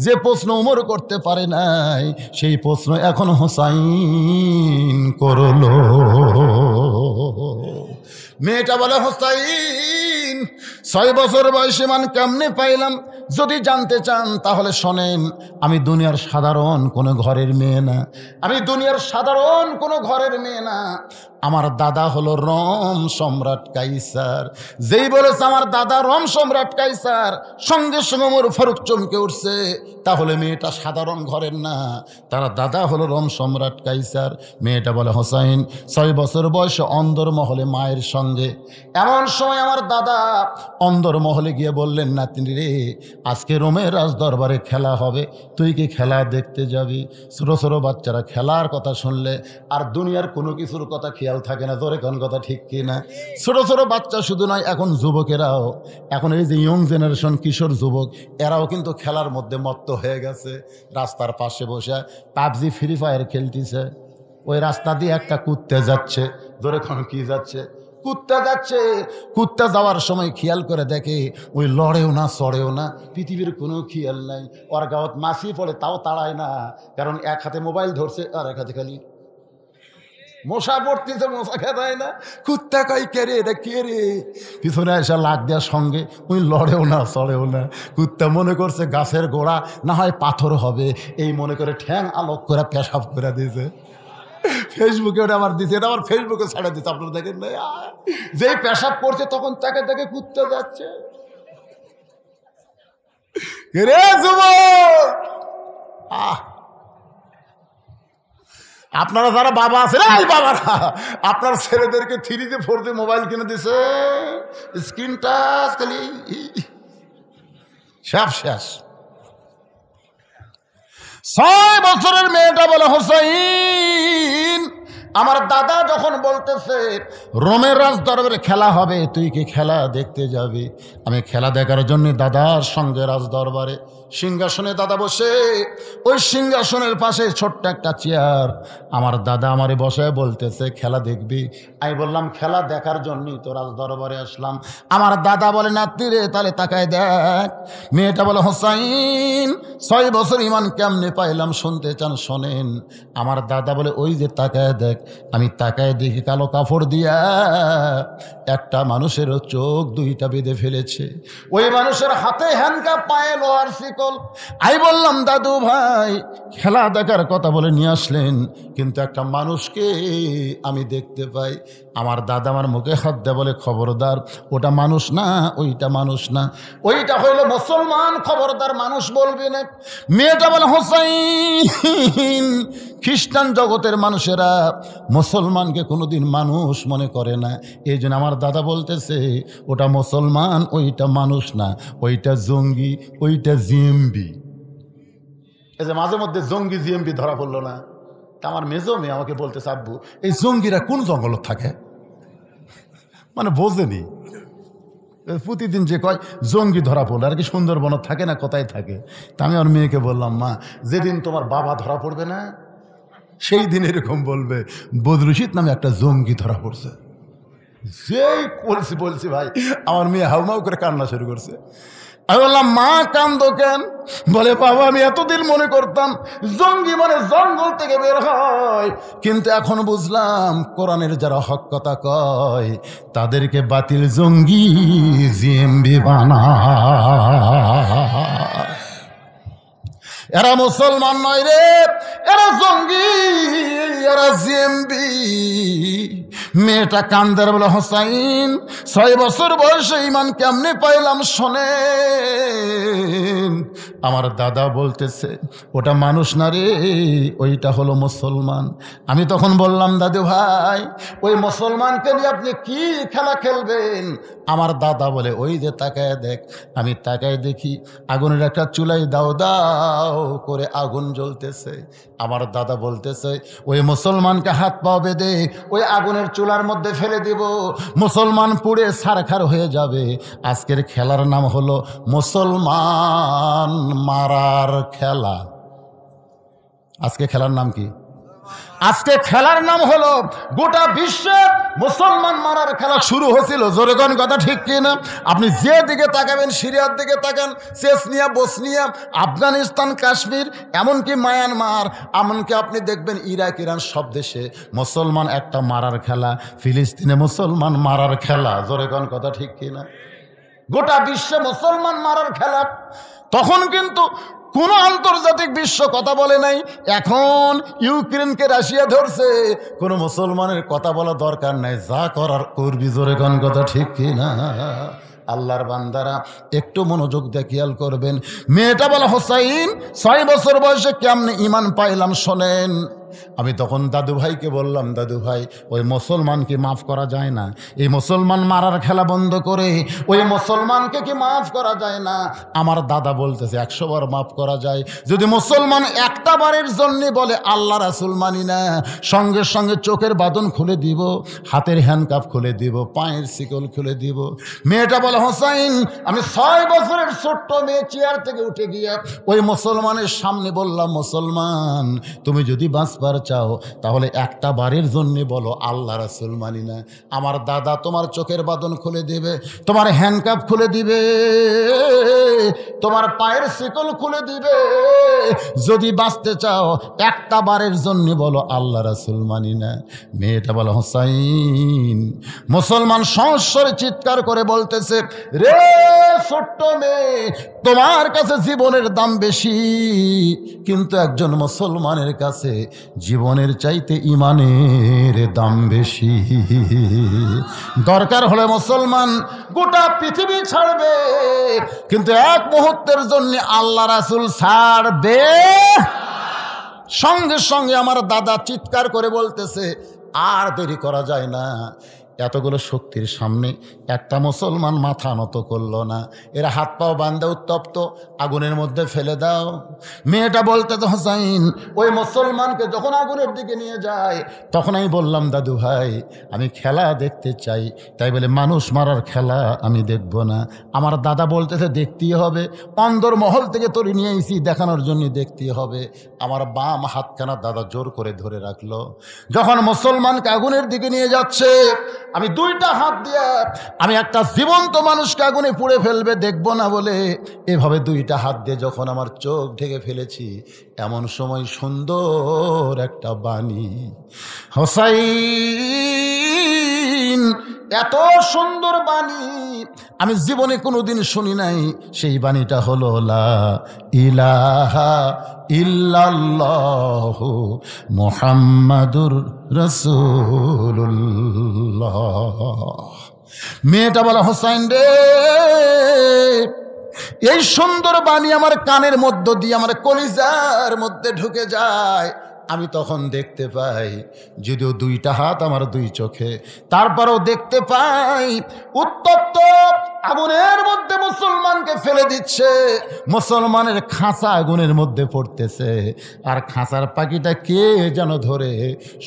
যে প্রশ্ন ওমর করতে পারে নাই সেই প্রশ্ন এখন হোসাইন করলো। মেয়েটা বলে, হোসাইন 6 বছর বয়সে ঈমান কেমনে পাইলাম? যদি জানতে চান তাহলে শোনেন, আমি দুনিয়ার সাধারণ কোনো ঘরের মেয়ে না, আমি দুনিয়ার সাধারণ কোনো ঘরের মেয়ে না। আমার দাদা হলো রোম সম্রাট কাইসার। যেই বলেছে আমার দাদা রোম সম্রাট কাইসার, সঙ্গে সঙ্গে ওমর ফারুক চমকে উঠছে, তাহলে মেয়েটা সাধারণ ঘরের না, তারা দাদা হলো রোম সম্রাট কাইসার। মেয়েটা বলে, হোসাইন 6 বছর বয়সে অন্দরমহলে মায়ের সঙ্গে। এমন সময় আমার দাদা অন্দরমহলে গিয়ে বললেন, নাতনি রে, আজকে রোমের রাজ দরবারে খেলা হবে, তুই কি খেলা দেখতে যাবি? ছোটো ছোটো বাচ্চারা খেলার কথা শুনলে আর দুনিয়ার কোনো কিছুর কথা খেয়াল থাকে না, তোর কোন কথা ঠিক কি না? ছোটো ছোটো বাচ্চা শুধু নয়, এখন যুবকেরাও, এখন এই যে ইয়ং জেনারেশন কিশোর যুবক, এরাও কিন্তু খেলার মধ্যে মত্ত হয়ে গেছে। রাস্তার পাশে বসে পাবজি ফ্রি ফায়ার খেলতেছে। ওই রাস্তা দিয়ে একটা কুত্তে যাচ্ছে, ধরে কোন কি যাচ্ছে, কুত্তা যাচ্ছে। কুত্তা যাওয়ার সময় খেয়াল করে দেখে ওই লড়েও না, চড়েও না, পৃথিবীর কোনো খেয়াল নাই। ওর গাঁত মাছি পড়ে তাও তাড়ায় না, কারণ এক হাতে মোবাইল ধরছে আর এক হাতে খালি মশা পড়তেছে, মশা খেদায় না। কুত্তা কই কে রে, এটা কে রে? পিছনে এসে লাগ দেওয়ার সঙ্গে ওই লড়েও না, চড়েও না। কুত্তা মনে করছে গাছের গোড়া না হয় পাথর হবে, এই মনে করে ঠ্যাং আলোক করে পেশাব করে দিয়েছে। ফেসবুকে ওটা আমার দিচ্ছে, এটা আমার ফেসবুকে ছাড়া দিচ্ছে, আপনারা দেখেন না? যেই পেশাব করছে তখন তাকে তাকে কুত্তা যাচ্ছে। রে যুবক, আপনারা যারা বাবা আছেন, এই বাবারা, আপনার ছেলেদেরকে 3G 4G মোবাইল কিনে দিছে, স্ক্রিন টাচ খালি সব শেষ। 6 বছরের মেয়েটা বলে, হোসাইন, আমার দাদা যখন বলতেছে রোমের রাজ দরবারে খেলা হবে, তুই কি খেলা দেখতে যাবি? আমি খেলা দেখার জন্য দাদার সঙ্গে রাজ দরবারে সিংহাসনে দাদা বসে, ওই সিংহাসনের পাশে ছোট্ট একটা চেয়ার, আমার দাদা আমারে বসায় বলতেছে খেলা দেখবি? আমি বললাম খেলা দেখার জন্যই তো রাজ দরবারে আসলাম। আমার দাদা বলে, নাতি রে, তাহলে তাকায় দেখ। মেয়েটা বলে, হোসাইন 6 বছর ইমান কেমনে পাইলাম, শুনতে চান শোনেন। আমার দাদা বলে, ওই যে তাকায় দেখ। আমি তাকায় দেখি কালো কাপড় দিয়া একটা মানুষের চোখ 2টা বেঁধে ফেলেছে, ওই মানুষের হাতে হ্যান্ডকাপ, পায়ে লোহার শিকল। আমি বললাম, দাদু ভাই খেলা দেখার কথা বলে নিয়ে আসলেন, কিন্তু একটা মানুষকে আমি দেখতে পাই। আমার দাদা আমার মুখে হাত দেয়, বলে খবরদার, ওটা মানুষ না, ওইটা মানুষ না, ওইটা হইল মুসলমান, খবরদার মানুষ বলবি না। মেয়েটা বলে, হোসাইন খ্রিস্টান জগতের মানুষেরা মুসলমানকে কোনোদিন মানুষ মনে করে না, এই জন্য আমার দাদা বলতেছে ওটা মুসলমান, ওইটা মানুষ না, ওইটা জঙ্গি, ওইটা জিএমবি। এই যে মাঝে মধ্যে জঙ্গি জিএমবি ধরা পড়লো না, তা আমার মেজো মেয়ে আমাকে বলতেছে, আব্বু এই জঙ্গিরা কোন জঙ্গল থাকে, মানে বোঝেনি। প্রতিদিন যে কয় জঙ্গি ধরা পড়লো, আর কি সুন্দরবন থাকে না, কোথায় থাকে? তা আমি আমার মেয়েকে বললাম, মা যেদিন তোমার বাবা ধরা পড়বে না, সেই দিন এরকম বলবে বদরুশিদ নামে একটা জঙ্গি ধরা পড়ছে। যেই বলছি ভাই, আমার মেয়ে হাউমাউ করে কান্না শুরু করছে। আমি বললাম, মা কান্দো কেন? বলে, বাবা আমি এতদিন মনে করতাম জঙ্গি মানে জঙ্গল থেকে বের হয়, কিন্তু এখন বুঝলাম কোরআনের যারা হক কথা কয় তাদেরকে বাতিল জঙ্গি জিএমবি বানায়। এরা মুসলমান নয় রে, এরা জঙ্গি, এরা জিএমবি। মেয়েটা কান্দের বলে, হোসাইন 6 বছর বয়সে ইমান কেমনে পাইলাম শোনেন। আমার দাদা বলতেছে ওটা মানুষ না রে, ওইটা হলো মুসলমান। আমি তখন বললাম, দাদু ভাই ওই মুসলমানকে নিয়ে আপনি কি খেলা খেলবেন? আমার দাদা বলে, ওই যে তাকায় দেখ। আমি তাকায় দেখি আগুনের একটা চুলাই দাও দাও করে আগুন জ্বলতেছে। আমার দাদা বলতেছে ওই মুসলমানকে হাত পা বেঁধে ওই আগুনের চুলার মধ্যে ফেলে দিব, মুসলমান পুড়ে ছারখার হয়ে যাবে। আজকের খেলার নাম হলো মুসলমান মারার খেলা। আজকে খেলার নাম কি? আজকে খেলার নাম হলো গোটা বিশ্বে মুসলমান মারার খেলা শুরু হয়েছিল। জোরেগন কথা ঠিক কিনা? আপনি যে দিকে তাকাবেন, সিরিয়ার দিকে তাকান, চেচনিয়া, বসনিয়া, আফগানিস্তান, কাশ্মীর, এমনকি মায়ানমার, এমনকি আপনি দেখবেন ইরাক, ইরান, সব দেশে মুসলমান একটা মারার খেলা, ফিলিস্তিনে মুসলমান মারার খেলা। জোরেগন কথা ঠিক কিনা? গোটা বিশ্বে মুসলমান মারার খেলা। তখন কিন্তু কোনো আন্তর্জাতিক বিশ্ব কথা বলে নাই। এখন ইউক্রেনকে রাশিয়া ধরছে, কোনো মুসলমানের কথা বলা দরকার নাই, যা করার করবি। জোরে কোন কথা ঠিক কি না? আল্লাহর বান্দারা একটু মনোযোগ দিয়ে খেয়াল করবেন। মেয়েটা বলে, হোসাইন 6 বছর বয়সে কেমনে ঈমান পাইলাম শোনেন। আমি তখন দাদু ভাইকে বললাম, দাদু ভাই ওই মুসলমানকে মাফ করা যায় না? এই মুসলমান মারার খেলা বন্ধ করে ওই মুসলমানকে কি মাফ করা যায় না? আমার দাদা বলতেছে 100 বার মাফ করা যায়। যদি মুসলমান একটা বারের জন্য বলে আল্লাহ রাসূল মানি না, সঙ্গে সঙ্গে চোখের বাঁধন খুলে দিব, হাতের হ্যান্ডকাফ খুলে দিব, পায়ের শিকল খুলে দিব। মেয়েটা বলে, হোসাইন আমি 6 বছরের ছোট্ট মেয়ে চেয়ার থেকে উঠে গিয়ে ওই মুসলমানের সামনে বললাম, মুসলমান তুমি যদি বাঁচবার চাও তাহলে একটা বারের জন্য বলো আল্লাহ রাসূল মানি না। আমার দাদা তোমার চোখের বাঁধন খুলে দিবে, তোমার হ্যান্ডকাফ খুলে দিবে, তোমার পায়ের শিকল খুলে দিবে। যদি বাঁচতে চাও একটা বারের জন্য বলো আল্লাহ রাসূল মানি না। মেয়েটা বলো, হোসাইন মুসলমান সংস্বরে চিৎকার করে বলতেছে, রে ছোট্ট মেয়ে তোমার কাছে জীবনের দাম বেশি, কিন্তু একজন মুসলমানের কাছে জীবনের চাইতে ঈমানের দাম বেশি। দরকার হলে মুসলমান গোটা পৃথিবী ছাড়বে, কিন্তু এক মুহূর্তের জন্য আল্লাহ রাসূল ছাড়বে। সঙ্গে সঙ্গে আমার দাদা চিৎকার করে বলতেছে, আর দেরি করা যায় না। এতগুলো শক্তির সামনে একটা মুসলমান মাথা নত করলো না। এরা হাত পাও বান্ধে উত্তপ্ত, আগুনের মধ্যে ফেলে দাও। মেয়েটা বলতে তো, হোসাইন ওই মুসলমানকে যখন আগুনের দিকে নিয়ে যায় তখন আমি বললাম, দাদু ভাই আমি খেলা দেখতে চাই, তাই বলে মানুষ মারার খেলা আমি দেখব না। আমার দাদা বলতেছে দেখতেই হবে, অন্দর মহল থেকে তরি নিয়ে এসি দেখানোর জন্য দেখতেই হবে। আমার বাম হাতখানা দাদা জোর করে ধরে রাখলো। যখন মুসলমানকে আগুনের দিকে নিয়ে যাচ্ছে, আমি 2টা হাত দিয়ে আমি একটা জীবন্ত মানুষকে আগুনে পুড়ে ফেলবে দেখবো না বলে এভাবে 2টা হাত দিয়ে যখন আমার চোখ ঢেকে ফেলেছি, এমন সময় সুন্দর একটা বাণী, হোসাইন এত সুন্দর বাণী আমি জীবনে কোনোদিন শুনি নাই। সেই বাণীটা হলো লা ইলাহা ইল্লাল্লাহু মুহাম্মাদুর রাসূলুল্লাহ। মেয়েটা বলে, হোসাইন রে এই সুন্দর বাণী আমার কানের মধ্য দিয়ে আমার কলিজার মধ্যে ঢুকে যায়। আমি তখন দেখতে পাই, যদিও 2টা হাত আমার 2 চোখে, তারপরেও দেখতে পাই উত্তপ্ত আগুনের মধ্যে মুসলমানকে ফেলে দিচ্ছে, মুসলমানের খাঁচা আগুনের মধ্যে পড়তেছে, আর খাঁচার পাখিটা কে যেন ধরে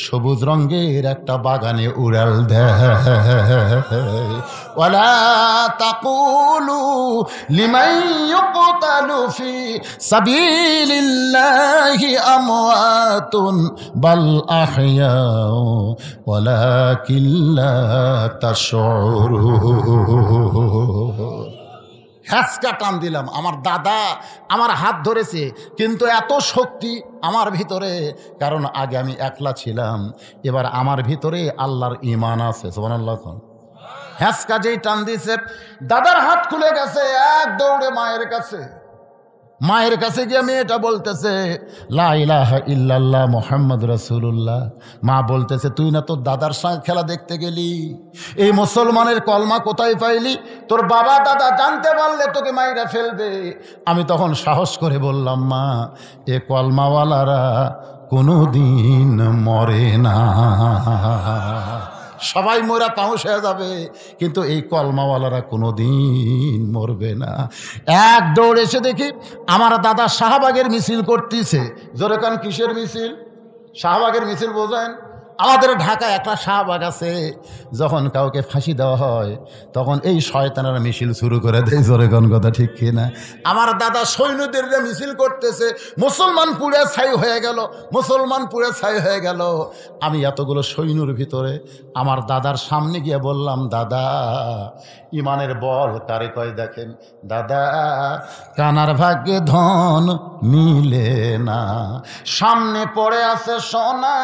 সবুজ রঙের একটা বাগানে উড়াল দেয়। ওয়ালা তাকুলু লিমান ইউকতালু ফি সাবিলিল্লাহি আমওয়াতুন বাল আহইয়াউ ওয়ালাকিন লা তাশউরুন। হ্যাঁচকা টান দিলাম। আমার দাদা আমার হাত ধরেছে, কিন্তু এত শক্তি আমার ভিতরে, কারণ আগে আমি একলা ছিলাম, এবার আমার ভিতরে আল্লাহর ঈমান আছে। সুবহানাল্লাহ। হ্যাঁচকা যেই টান দিয়েছে, দাদার হাত খুলে গেছে, এক দৌড়ে মায়ের কাছে। মায়ের কাছে গিয়ে মেয়েটা বলতেছে, লা ইলাহা ইল্লাল্লাহ মুহাম্মাদুর রাসূলুল্লাহ। মা বলতেছে, তুই না তোর দাদার সঙ্গে খেলা দেখতে গেলি, এই মুসলমানের কলমা কোথায় পাইলি? তোর বাবা দাদা জানতে পারলে তোকে মাইরা ফেলবে। আমি তখন সাহস করে বললাম, মা এ কলমাওয়ালারা কোনোদিন মরে না, সবাই মোরা পাউঁশ হয়ে যাবে, কিন্তু এই কলমাওয়ালারা কোনোদিন মরবে না। এক দৌড় এসে দেখি আমার দাদা শাহবাগের মিছিল করতেছে। জোরে কান, কিসের মিছিল? শাহবাগের মিছিল বোঝেন? আমাদের ঢাকায় একটা শাহবাগ আছে, যখন কাউকে ফাঁসি দেওয়া হয় তখন এই শয়তানেরা মিছিল শুরু করে দেয়। জোরে কোন কথা ঠিক কিনা? আমার দাদা সৈন্যদের মিছিল করতেছে, মুসলমান পুড়ে ছাই হয়ে গেল, মুসলমান পুড়ে ছাই হয়ে গেল। আমি এতগুলো সৈন্যর ভিতরে আমার দাদার সামনে গিয়ে বললাম, দাদা ইমানের বল কারে কয় দেখেন। দাদা কানার ভাগ্যে ধন মিলে না। সামনে পড়ে আছে সোনা,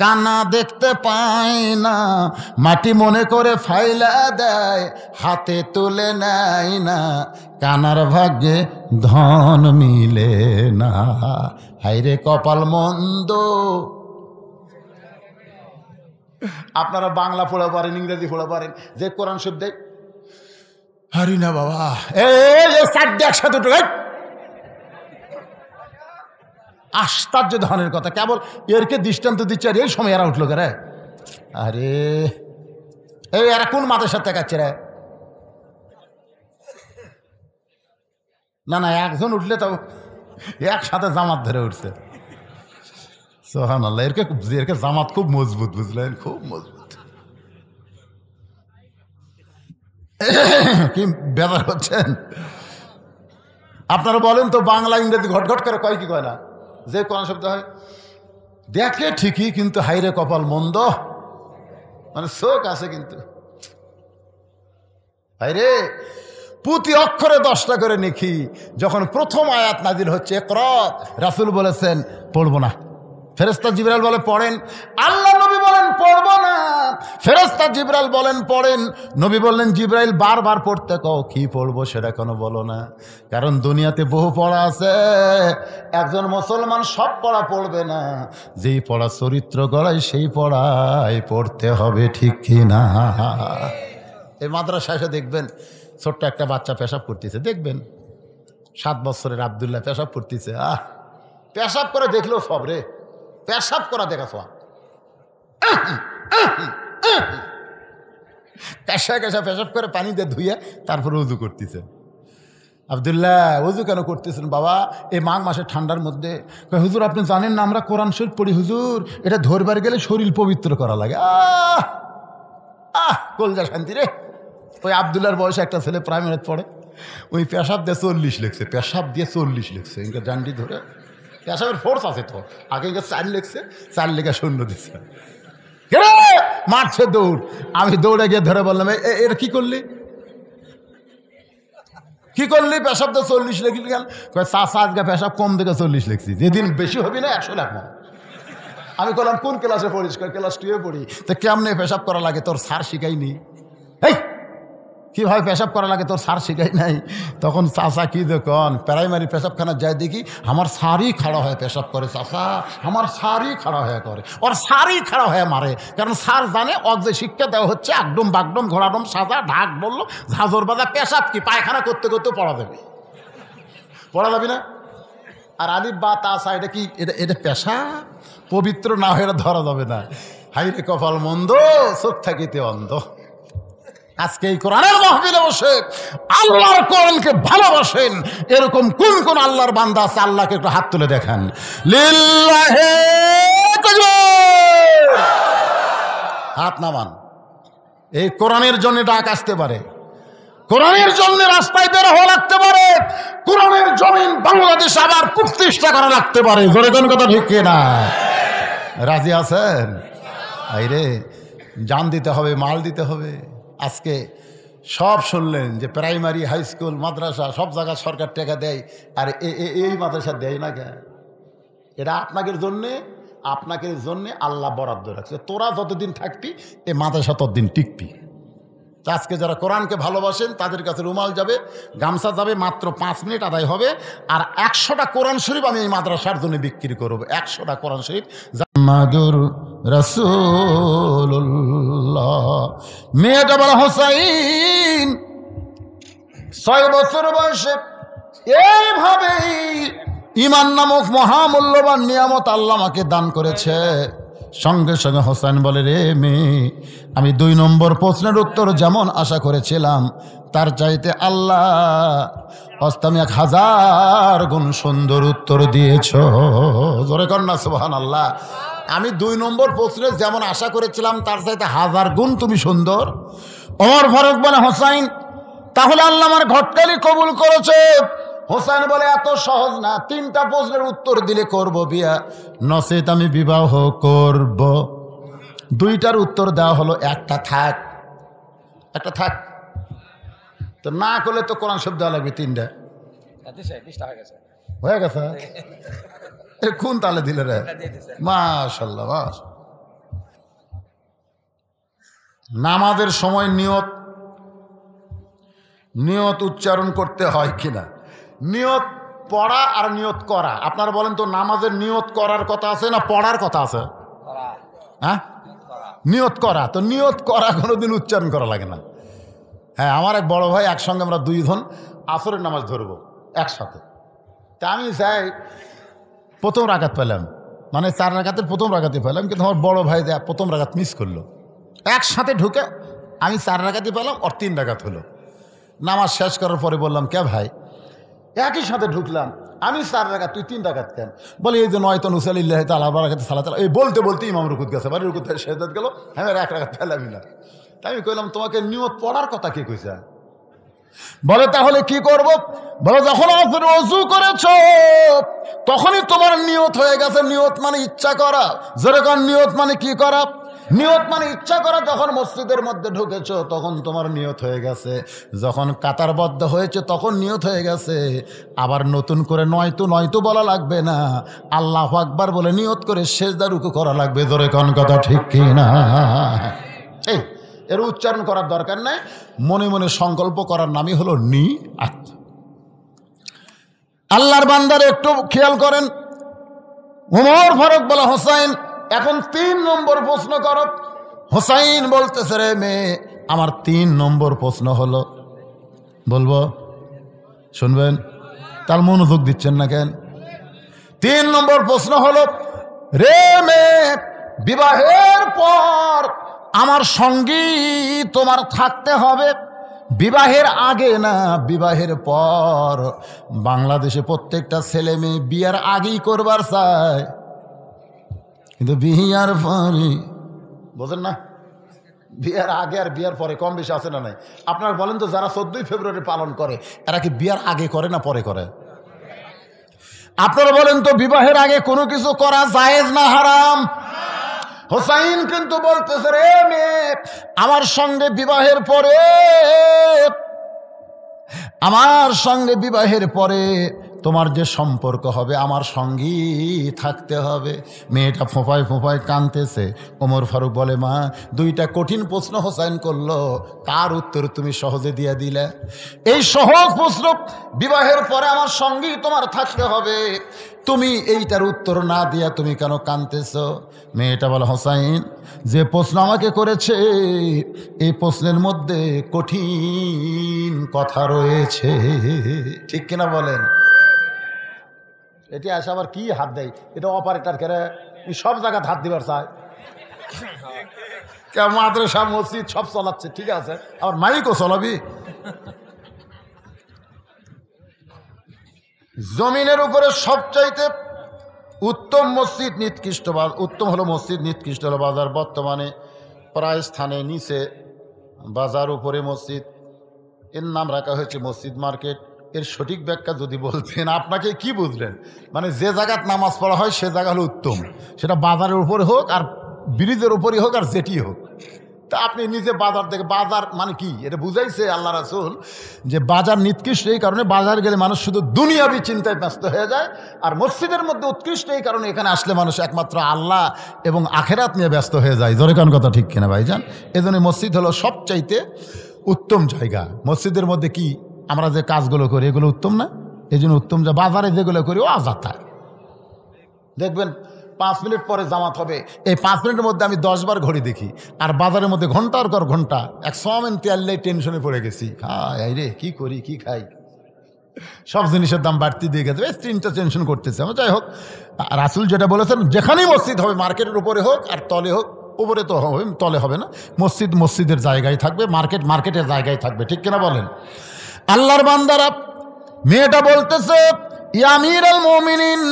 কানা দেখতে পায় না, মাটি মনে করে ফাইলা দেয়, হাতে তুলে নেয় না, কানার ভাগ্যে ধন মিলে না। হাইরে কপাল মন্দ। আপনারা বাংলা পড়া পারেন, ইংরেজি পড়া পারেন, যে কোরআন শব্দ হারি না বাবা, একসাথে আশ্চর্য ধরনের কথা, কেবল এরকে দৃষ্টান্ত দিচ্ছে। আর এই সময় এরা উঠলো রে, আরে এই এরা কোন মাদের সাথে কাচ্ছে রে? না না, একজন উঠলে তো একসাথে জামাত ধরে উঠছে। সুবহানাল্লাহ, এরকে জামাত খুব মজবুত, বুঝলেন, খুব মজবুত। কি বেজার হচ্ছেন আপনারা? বলেন তো, বাংলা ইংরেজি ঘটঘট করে কয় কি কয় না? যে কোন শব্দ হয় দেখে ঠিকই, কিন্তু হাইরে কপাল মন্দ, মানে চোখ আছে কিন্তু হাইরে। প্রতি অক্ষরে 10টা করে নেকি। যখন প্রথম আয়াত নাজিল হচ্ছে ইকরা, রাসূল বলেছেন পড়বো না। ফেরেশতা জিবরাইল বলে পড়েন, আল্লাহ নবী বলেন পড়বো না। ফেরেশতা জিবরাইল বলেন পড়েন, নবী বললেন জিবরাইল বারবার পড়তে কও, কি পড়বো সেটা কেন বলো না? কারণ দুনিয়াতে বহু পড়া আছে, একজন মুসলমান সব পড়া পড়বে না। যেই পড়া চরিত্র গড়ায় সেই পড়াই পড়তে হবে, ঠিক কি না? এই মাদ্রাসায় এসে দেখবেন ছোট্ট একটা বাচ্চা পেশাব করতেছে, দেখবেন 7 বছরের আব্দুল্লাহ পেশাব করতেছে। পেশাব করে দেখলেও সব রে, পেশাব করা দেখা সব, পেশাব করে পানি দিয়ে ধুয়ে তারপরে উজু করতেছে। আব্দুল্লাহ উজু কেন করতেছেন বাবা? এই মাঘ মাসে ঠান্ডার মধ্যে। হুজুর আপনি জানেন না আমরা কোরআন শরীফ পড়ি হুজুর, এটা ধরবার গেলে শরীর পবিত্র করা লাগে। কলজা শান্তি রে। ওই আব্দুল্লাহর বয়সে একটা ছেলে প্রাইমারি পড়ে, ওই পেশাব দিয়ে 40 লিখছে, পেশাব দিয়ে 40 লিখছে, ইনকা ডান্ডি ধরে। পেশাবের ফোর্স আছে তো, আগে 4 লিখছে, 4 লেখা শূন্য দিচ্ছে, মারছে দৌড়। আমি দৌড়ে গিয়ে ধরে বললাম, এটা কি করলি, কি করলি? পেশাব দিয়ে 40 লিখলি কেন? চাষা আজকে পেশাব কম দেখে 40 লিখছি, যেদিন বেশি হবি না 100 লেখবো। আমি বললাম কোন ক্লাসে পড়িস? ক্লাস 2-এ পড়ি। তো কেমনে পেশাব করা লাগে তোর স্যার শিখাইনি? এই কীভাবে পেশাব করা লাগে তোর স্যার শিখাই নাই? তখন চাষা কি দেখুন, প্রাইমারি পেশাবখানা যায় দেখি আমার স্যারই খাড়া হয়ে পেশাব করে। চাষা আমার স্যারই খাড়া হয়ে করে, ওর স্যারই খাড়া হয়ে মারে। কারণ স্যার জানে ওর যে শিক্ষা দেওয়া হচ্ছে একদম বাগডম ঘোড়াডম সাজা ঢাক বললো ঝাঁঝর বাজা, পেশাব কি পায়খানা করতে করতেও পড়া যাবে, পড়া যাবি না? আর আলিফ বা তাসা এটা কি? এটা পেশা পবিত্র না হয়ে ধরা যাবে না। হাইরে কপাল মন্দ, চোখ থাকিতে অন্ধ। আজকে এই কোরআনের মাহফিলে বসে আল্লাহর কোরআনকে ভালোবাসেন এরকম কোন কোন আল্লাহর বান্দা আছে? আল্লাহকে একটু হাত তুলে দেখান। লিল্লাহি তাকবীর, হাত নামান। এই কোরআনের জন্য ডাক আসতে পারে, কোরআনের জন্য রাস্তায় বের হওয়া লাগতে পারে, কোরআনের জমিন বাংলাদেশ আবার প্রতিষ্ঠা করা লাগতে পারে। জোরে কোন কথা ঠিক না? রাজি আছেন? আইরে জান দিতে হবে, মাল দিতে হবে। আজকে সব শুনলেন যে প্রাইমারি হাই স্কুল মাদ্রাসা সব জায়গায় সরকার টাকা দেয়, আর এই মাদ্রাসা দেয় না কেন? এটা আপনাকে জন্যে আল্লাহ বরাদ্দ রাখছে। তোরা যতদিন থাকবি এই মাদ্রাসা ততদিন টিকবি। তো আজকে যারা কোরআনকে ভালোবাসেন তাদের কাছে রুমাল যাবে, গামছা যাবে, মাত্র 5 মিনিট আদায় হবে। আর 100টা কোরআন শরীফ আমি এই মাদ্রাসার জন্য বিক্রি করবো। 100টা কোরআন শরীফ। মুহাম্মাদুর রাসূলুল্লাহ। মেয়েটা বলা হোসাইন 6 বছর বয়সে এইভাবেই ঈমান নামক মহামূল্যবান নিয়ামত আল্লাহ আমাকে দান করেছে। সঙ্গে সঙ্গে হোসেন বলে, রে মেয়ে, আমি 2 নম্বর প্রশ্নের উত্তর যেমন আশা করেছিলাম তার চাইতে আল্লাহ তুমি 1000 গুণ সুন্দর উত্তর দিয়েছ। জোরে কর না সুবহানাল্লাহ। আমি 2 নম্বর প্রশ্নের যেমন আশা করেছিলাম তার চাইতে 1000 গুণ তুমি সুন্দর। ওমর ফারুক বলে, হোসাইন তাহলে আল্লাহ আমার ঘটকালি কবুল করেছে। হোসেন বলে, এত সহজ না, 3টা প্রশ্নের উত্তর দিলে করব বিয়া, নচেত আমি বিবাহ করব। 2টার উত্তর দেওয়া হলো, একটা থাক। তো না করলে তো কোরআন শব্দ দেওয়া লাগবে 3টা। হয়ে গেছে? কোন তালে দিলে রে? মাশাআল্লাহ, মাশাআল্লাহ। নামাজের সময় নিয়ত উচ্চারণ করতে হয় কিনা? নিয়ত পড়া আর নিয়ত করা, আপনারা বলেন তো, নামাজের নিয়ত করার কথা আছে না পড়ার কথা আছে? হ্যাঁ, নিয়ত করা। তো নিয়ত করা কোনোদিন উচ্চারণ করা লাগে না। হ্যাঁ, আমার এক বড় ভাই, একসঙ্গে আমরা দুইজন আসরের নামাজ ধরবো একসাথে। তা আমি যাই, প্রথম রাকাত পেলাম, মানে 4 রাকাতের প্রথম রাকাতে পেলাম, কিন্তু আমার বড় ভাই প্রথম রাকাত মিস করলো। একসাথে ঢুকে আমি 4 রাকাতই পেলাম, ওর 3 রাকাত হলো। নামাজ শেষ করার পরে বললাম, কে ভাই, একই সাথে ঢুকলাম, আমি 4 রাকাত, তুই 3 রাকাত কেন? বলে এই যে নয়তো নুসালিল্লাহ তাআলা বারাকাতু সালাত, এই বলতে বলতে ইমাম রুকুত গেছে, বাড়ি রুকুত শেষদাত গেল, হ্যাঁ 1 রাকাত পেলামই না। তাই আমি কইলাম, তোমাকে নিয়ত পড়ার কথা কে কইছে? বলে তাহলে কি করব? বলে যখন ওযু করেছো তখনই তোমার নিয়ত হয়ে গেছে। নিয়ত মানে ইচ্ছা করা। যেরকম নিয়ত মানে কি করা? নিয়ত মানে ইচ্ছা করা। যখন মসজিদের মধ্যে ঢুকেছো তখন তোমার নিয়ত হয়ে গেছে। যখন কাতারবদ্ধ হয়েছে তখন নিয়ত হয়ে গেছে। আবার নতুন করে নয়তো বলা লাগবে না, আল্লাহু আকবার বলে নিয়ত করে সিজদা রুকু করা লাগবে। জোরে কোন কথা ঠিক কি না? এই এর উচ্চারণ করার দরকার নাই, মনে মনে সংকল্প করার নামই হলো নিয়াত। আল্লাহর বান্দার একটু খেয়াল করেন, ওমর ফারুক বলে, হোসাইন এখন 3 নম্বর প্রশ্ন করো। হোসাইন বলতেছে, রে মেয়ে, আমার 3 নম্বর প্রশ্ন হলো। বলবো? শুনবেন? তার মনোযোগ দিচ্ছেন না কেন? 3 নম্বর প্রশ্ন হলো, রে মেয়ে, বিবাহের পর আমার সঙ্গী তোমার থাকতে হবে। বিবাহের আগে না, বিবাহের পর। বাংলাদেশে প্রত্যেকটা ছেলে মেয়ে বিয়ার আগেই করবার চায়, কিন্তু বিয়ার পরে, বোঝেন না, বিয়ার আগে আর বিয়ার পরে কম বেশি আছে না নাই? আপনারা বলেন তো, যারা 14ই ফেব্রুয়ারি পালন করে এরা কি বিয়ার আগে করে না পরে করে? আপনারা বলেন তো, বিবাহের আগে কোনো কিছু করা জায়েজ না হারাম? হোসাইন কিন্তু বলতেছে, রে মেয়ে, আমার সঙ্গে বিবাহের পরে তোমার যে সম্পর্ক হবে, আমার সঙ্গী থাকতে হবে। মেয়েটা ফোঁপায় কাঁদতেছে। ওমর ফারুক বলে, মা, 2টা কঠিন প্রশ্ন হোসাইন করলো, তার উত্তর তুমি সহজে দিয়ে দিলে। এই সহজ প্রশ্ন, বিবাহের পরে আমার সঙ্গী তোমার থাকতে হবে, তুমি এইটার উত্তর না দিয়া তুমি কেন কাঁদতেছ? মেয়েটা বলে, হোসাইন, যে প্রশ্ন আমাকে করেছে এই প্রশ্নের মধ্যে কঠিন কথা রয়েছে। ঠিক কিনা বলেন? এটি আসে আবার কি হাত দেয়, এটা অপারেটর করে সব জায়গায় হাত দিবার চায়। মাদ্রাসা মসজিদ সব চলাচ্ছে, ঠিক আছে, আবার মাইকও চলাবি। জমিনের উপরে সবচাইতে উত্তম মসজিদ নিকৃষ্ট, উত্তম হলো মসজিদ, নিকৃষ্ট হলো বাজার। বর্তমানে প্রায় স্থানে নিচে বাজার, উপরে মসজিদ, এর নাম রাখা হয়েছে মসজিদ মার্কেট। এর সঠিক ব্যাখ্যা যদি বলতেন, আপনাকে কি বুঝলেন? মানে যে জায়গায় নামাজ পড়া হয় সে জায়গা হলো উত্তম, সেটা বাজারের উপরে হোক আর ব্রিজের উপরে হোক আর যেটি হোক। তা আপনি নিজে বাজার থেকে, বাজার মানে কি এটা বুঝাইছে আল্লাহ রাসূল, যে বাজার নিকৃষ্ট এই কারণে, বাজার গেলে মানুষ শুধু দুনিয়াবি চিন্তায় ব্যস্ত হয়ে যায়। আর মসজিদের মধ্যে উৎকৃষ্ট এই কারণে, এখানে আসলে মানুষ একমাত্র আল্লাহ এবং আখেরাত নিয়ে ব্যস্ত হয়ে যায়। জোরে কোন কথা ঠিক কিনা ভাইজান? এজন্য মসজিদ হলো সবচাইতে উত্তম জায়গা। মসজিদের মধ্যে কি আমরা যে কাজগুলো করি এগুলো উত্তম না? এই জন্য উত্তম, যা বাজারে যেগুলো করি ও আজাতা। দেখবেন 5 মিনিট পরে জামাত হবে, এই 5 মিনিটের মধ্যে আমি 10 বার ঘড়ি দেখি। আর বাজারের মধ্যে ঘন্টার পর ঘন্টা এক চাউমিন তেললেই টেনশনে পড়ে গেছি, হায় রে কি করি কি খাই, সব জিনিসের দাম বাড়তি দিয়ে গেছে, এই চিন্তা টেনশন করতেছে। আমার যাই হোক, রাসূল যেটা বলেছেন, যেখানেই মসজিদ হবে, মার্কেটের উপরে হোক আর তলে হোক, উপরে তো হবে, তলে হবে না, মসজিদ মসজিদের জায়গায় থাকবে, মার্কেট মার্কেটের জায়গায় থাকবে। ঠিক কিনা বলেন? আল্লাহর বান্দারা, মেয়েটা বলতেছে, ইয়া আমিরুল মুমিনিন,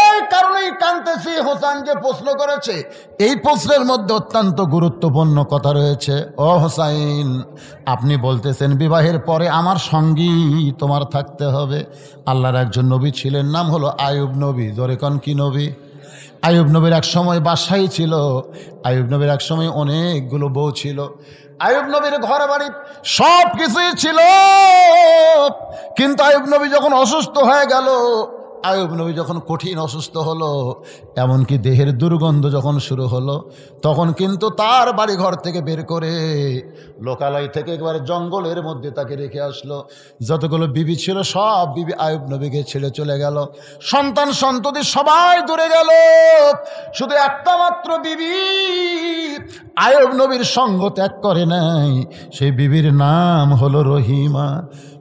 এই কারণেই কাঁদতেছি, হোসেন যে প্রশ্ন করেছে এই প্রশ্নের মধ্যে অত্যন্ত গুরুত্বপূর্ণ কথা রয়েছে। ও হোসাইন, আপনি বলতেছেন বিবাহের পরে আমার সঙ্গী তোমার থাকতে হবে। আল্লাহর একজন নবী ছিলেন, নাম হলো আইয়ুব নবী। জোরে কোন কি নবী? আইয়ুব নবীর এক সময় বাসাই ছিল। আইয়ুব নবীর এক সময় অনেকগুলো বউ ছিল। আইয়ুব নবীর ঘর বাড়ি সব কিছুই ছিল, কিন্তু আইয়ুব নবী যখন অসুস্থ হয়ে গেল, আয়ুব নবী যখন কঠিন অসুস্থ হলো, এমনকি দেহের দুর্গন্ধ যখন শুরু হলো, তখন কিন্তু তার বাড়ি ঘর থেকে বের করে লোকালয় থেকে একবারে জঙ্গলের মধ্যে তাকে রেখে আসলো। যতগুলো বিবি ছিল সব বিবি আয়ুব নবীকে ছেড়ে চলে গেল, সন্তান সন্ততি সবাই দূরে গেল, শুধু একটা মাত্র বিবি আয়ুব নবীর সঙ্গ ত্যাগ করে নাই। সেই বিবির নাম হলো রহিমা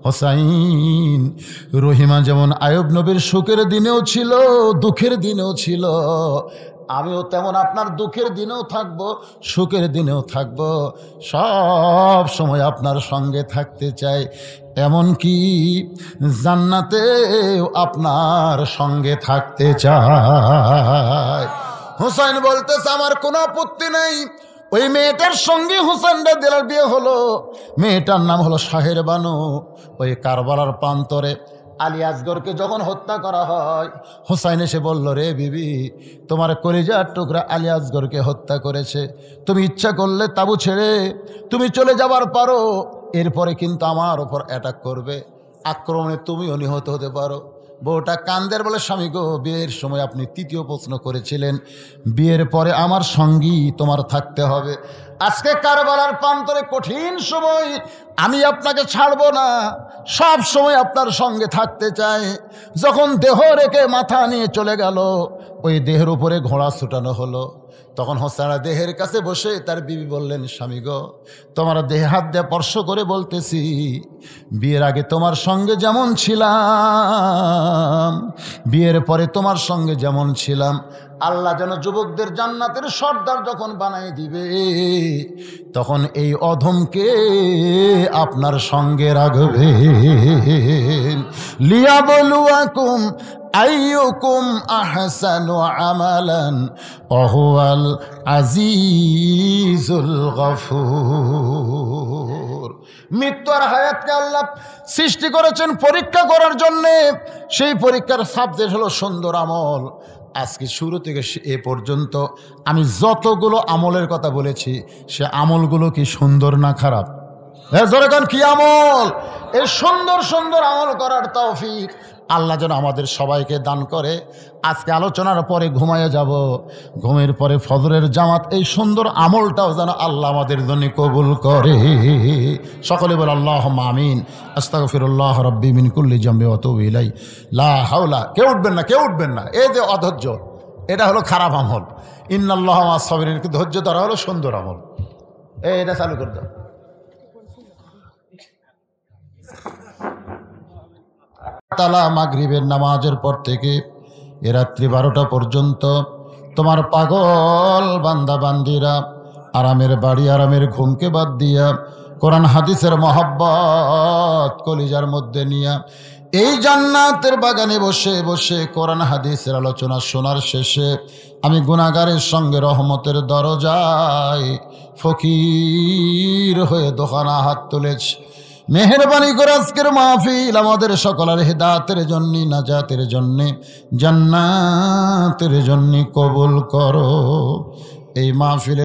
হোসাইন। রহিমা যেমন আয়ুব নবীর সুখের দিনেও ছিল, দুঃখের দিনেও ছিল, আমিও তেমন আপনার দুঃখের দিনেও থাকব, সুখের দিনেও থাকব, সব সময় আপনার সঙ্গে থাকতে চাই, এমনকি জান্নাতেও আপনার সঙ্গে থাকতে চাই। হুসাইন বলতেছে আমার কোনো আপত্তি নেই। ওই মেয়েটার সঙ্গে হুসাইনরা দিলার বিয়ে হলো। মেয়েটার নাম হলো শাহের বানু। ওই কারবালার প্রান্তরে আলী আসগরকে যখন হত্যা করা হয়, হুসাইন এসে বলল, রে বিবি, তোমার কলিজার টুকরা আলী আসগরকে হত্যা করেছে, তুমি ইচ্ছা করলে তাবু ছেড়ে তুমি চলে যাবার পারো, এরপরে কিন্তু আমার ওপর অ্যাটাক করবে, আক্রমণে তুমিও নিহত হতে পারো। বউটা কান্দের বলে, স্বামী গো, বিয়ের সময় আপনি তৃতীয় প্রশ্ন করেছিলেন, বিয়ের পরে আমার সঙ্গী তোমার থাকতে হবে। আজকে কারবালার প্রান্তরে কঠিন সময়, আমি আপনাকে ছাড়বো না, সব সময় আপনার সঙ্গে থাকতে চাই। যখন দেহ রেখে মাথা নিয়ে চলে গেল, ওই দেহের উপরে ঘোড়া ছুটানো হলো। তখন হোসেনা দেহের কাছে বসে তার বিবি বললেন, স্বামী গো, তোমার দেহে হাত দিয়ে স্পর্শ করে বলতেছি, বিয়ের আগে তোমার সঙ্গে যেমন ছিলাম, বিয়ের পরে তোমার সঙ্গে যেমন ছিলাম, আল্লাহ যেন যুবকদের জান্নাতের সর্দার যখন বানাই দিবে, তখন এই অধমকে আপনার সঙ্গে রাখবে। লিয়াবলুয়াকুম আইয়ুকুম আহসানু আমালান ওয়াহুয়াল আজিজুল গফুর। মৃত্যু আর হায়াতকে আল্লাহ সৃষ্টি করেছেন পরীক্ষা করার জন্যে। সেই পরীক্ষার সাবজেক্ট হলো সুন্দর আমল। আজকে শুরু থেকে এ পর্যন্ত আমি যতগুলো আমলের কথা বলেছি, সে আমলগুলো কি সুন্দর না খারাপ? যখন কি আমল, এই সুন্দর সুন্দর আমল করার তৌফিক আল্লাহ যেন আমাদের সবাইকে দান করে। আজকে আলোচনার পরে ঘুমাইয়া যাব, ঘুমের পরে ফজরের জামাত, এই সুন্দর আমলটাও যেন আল্লাহ আমাদের জন্য কবুল করে। সকলে বলে আল্লাহুম্মা আমিন। আস্তাগফিরুল্লাহ রাব্বি মিন কুল্লি যামবি ওয়া আতুবু ইলাইহি। লা হাওলা। কেউ উঠবেন না, কেউ উঠবেন না। এই যে অধৈর্য, এটা হলো খারাপ আমল। ইন্নাল্লাহা মা'আস সাবিরিন, ধৈর্য ধরা হলো সুন্দর আমল। এটা চালু করে দাও। তালা মাগরিবের নামাজের পর থেকে এ রাত্রি 12টা পর্যন্ত তোমার পাগল বান্দা বান্দিরা আরামের বাড়ি, আরামের ঘুমকে বাদ দিয়া কোরআন হাদিসের মহব্বত কলিজার মধ্যে নিয়া এই জান্নাতের বাগানে বসে বসে কোরআন হাদিসের আলোচনা শোনার শেষে আমি গুনাহগারের সঙ্গে রহমতের দরজায় ফকির হয়ে দোকানা হাত তুলেছি। মেহেরবানি করে আজকের মাহফিল আমাদের সকলের হেদায়েতের জন্য, নাজাতের জন্য, জান্নাতের জন্য কবুল করো। এই মাহফিলে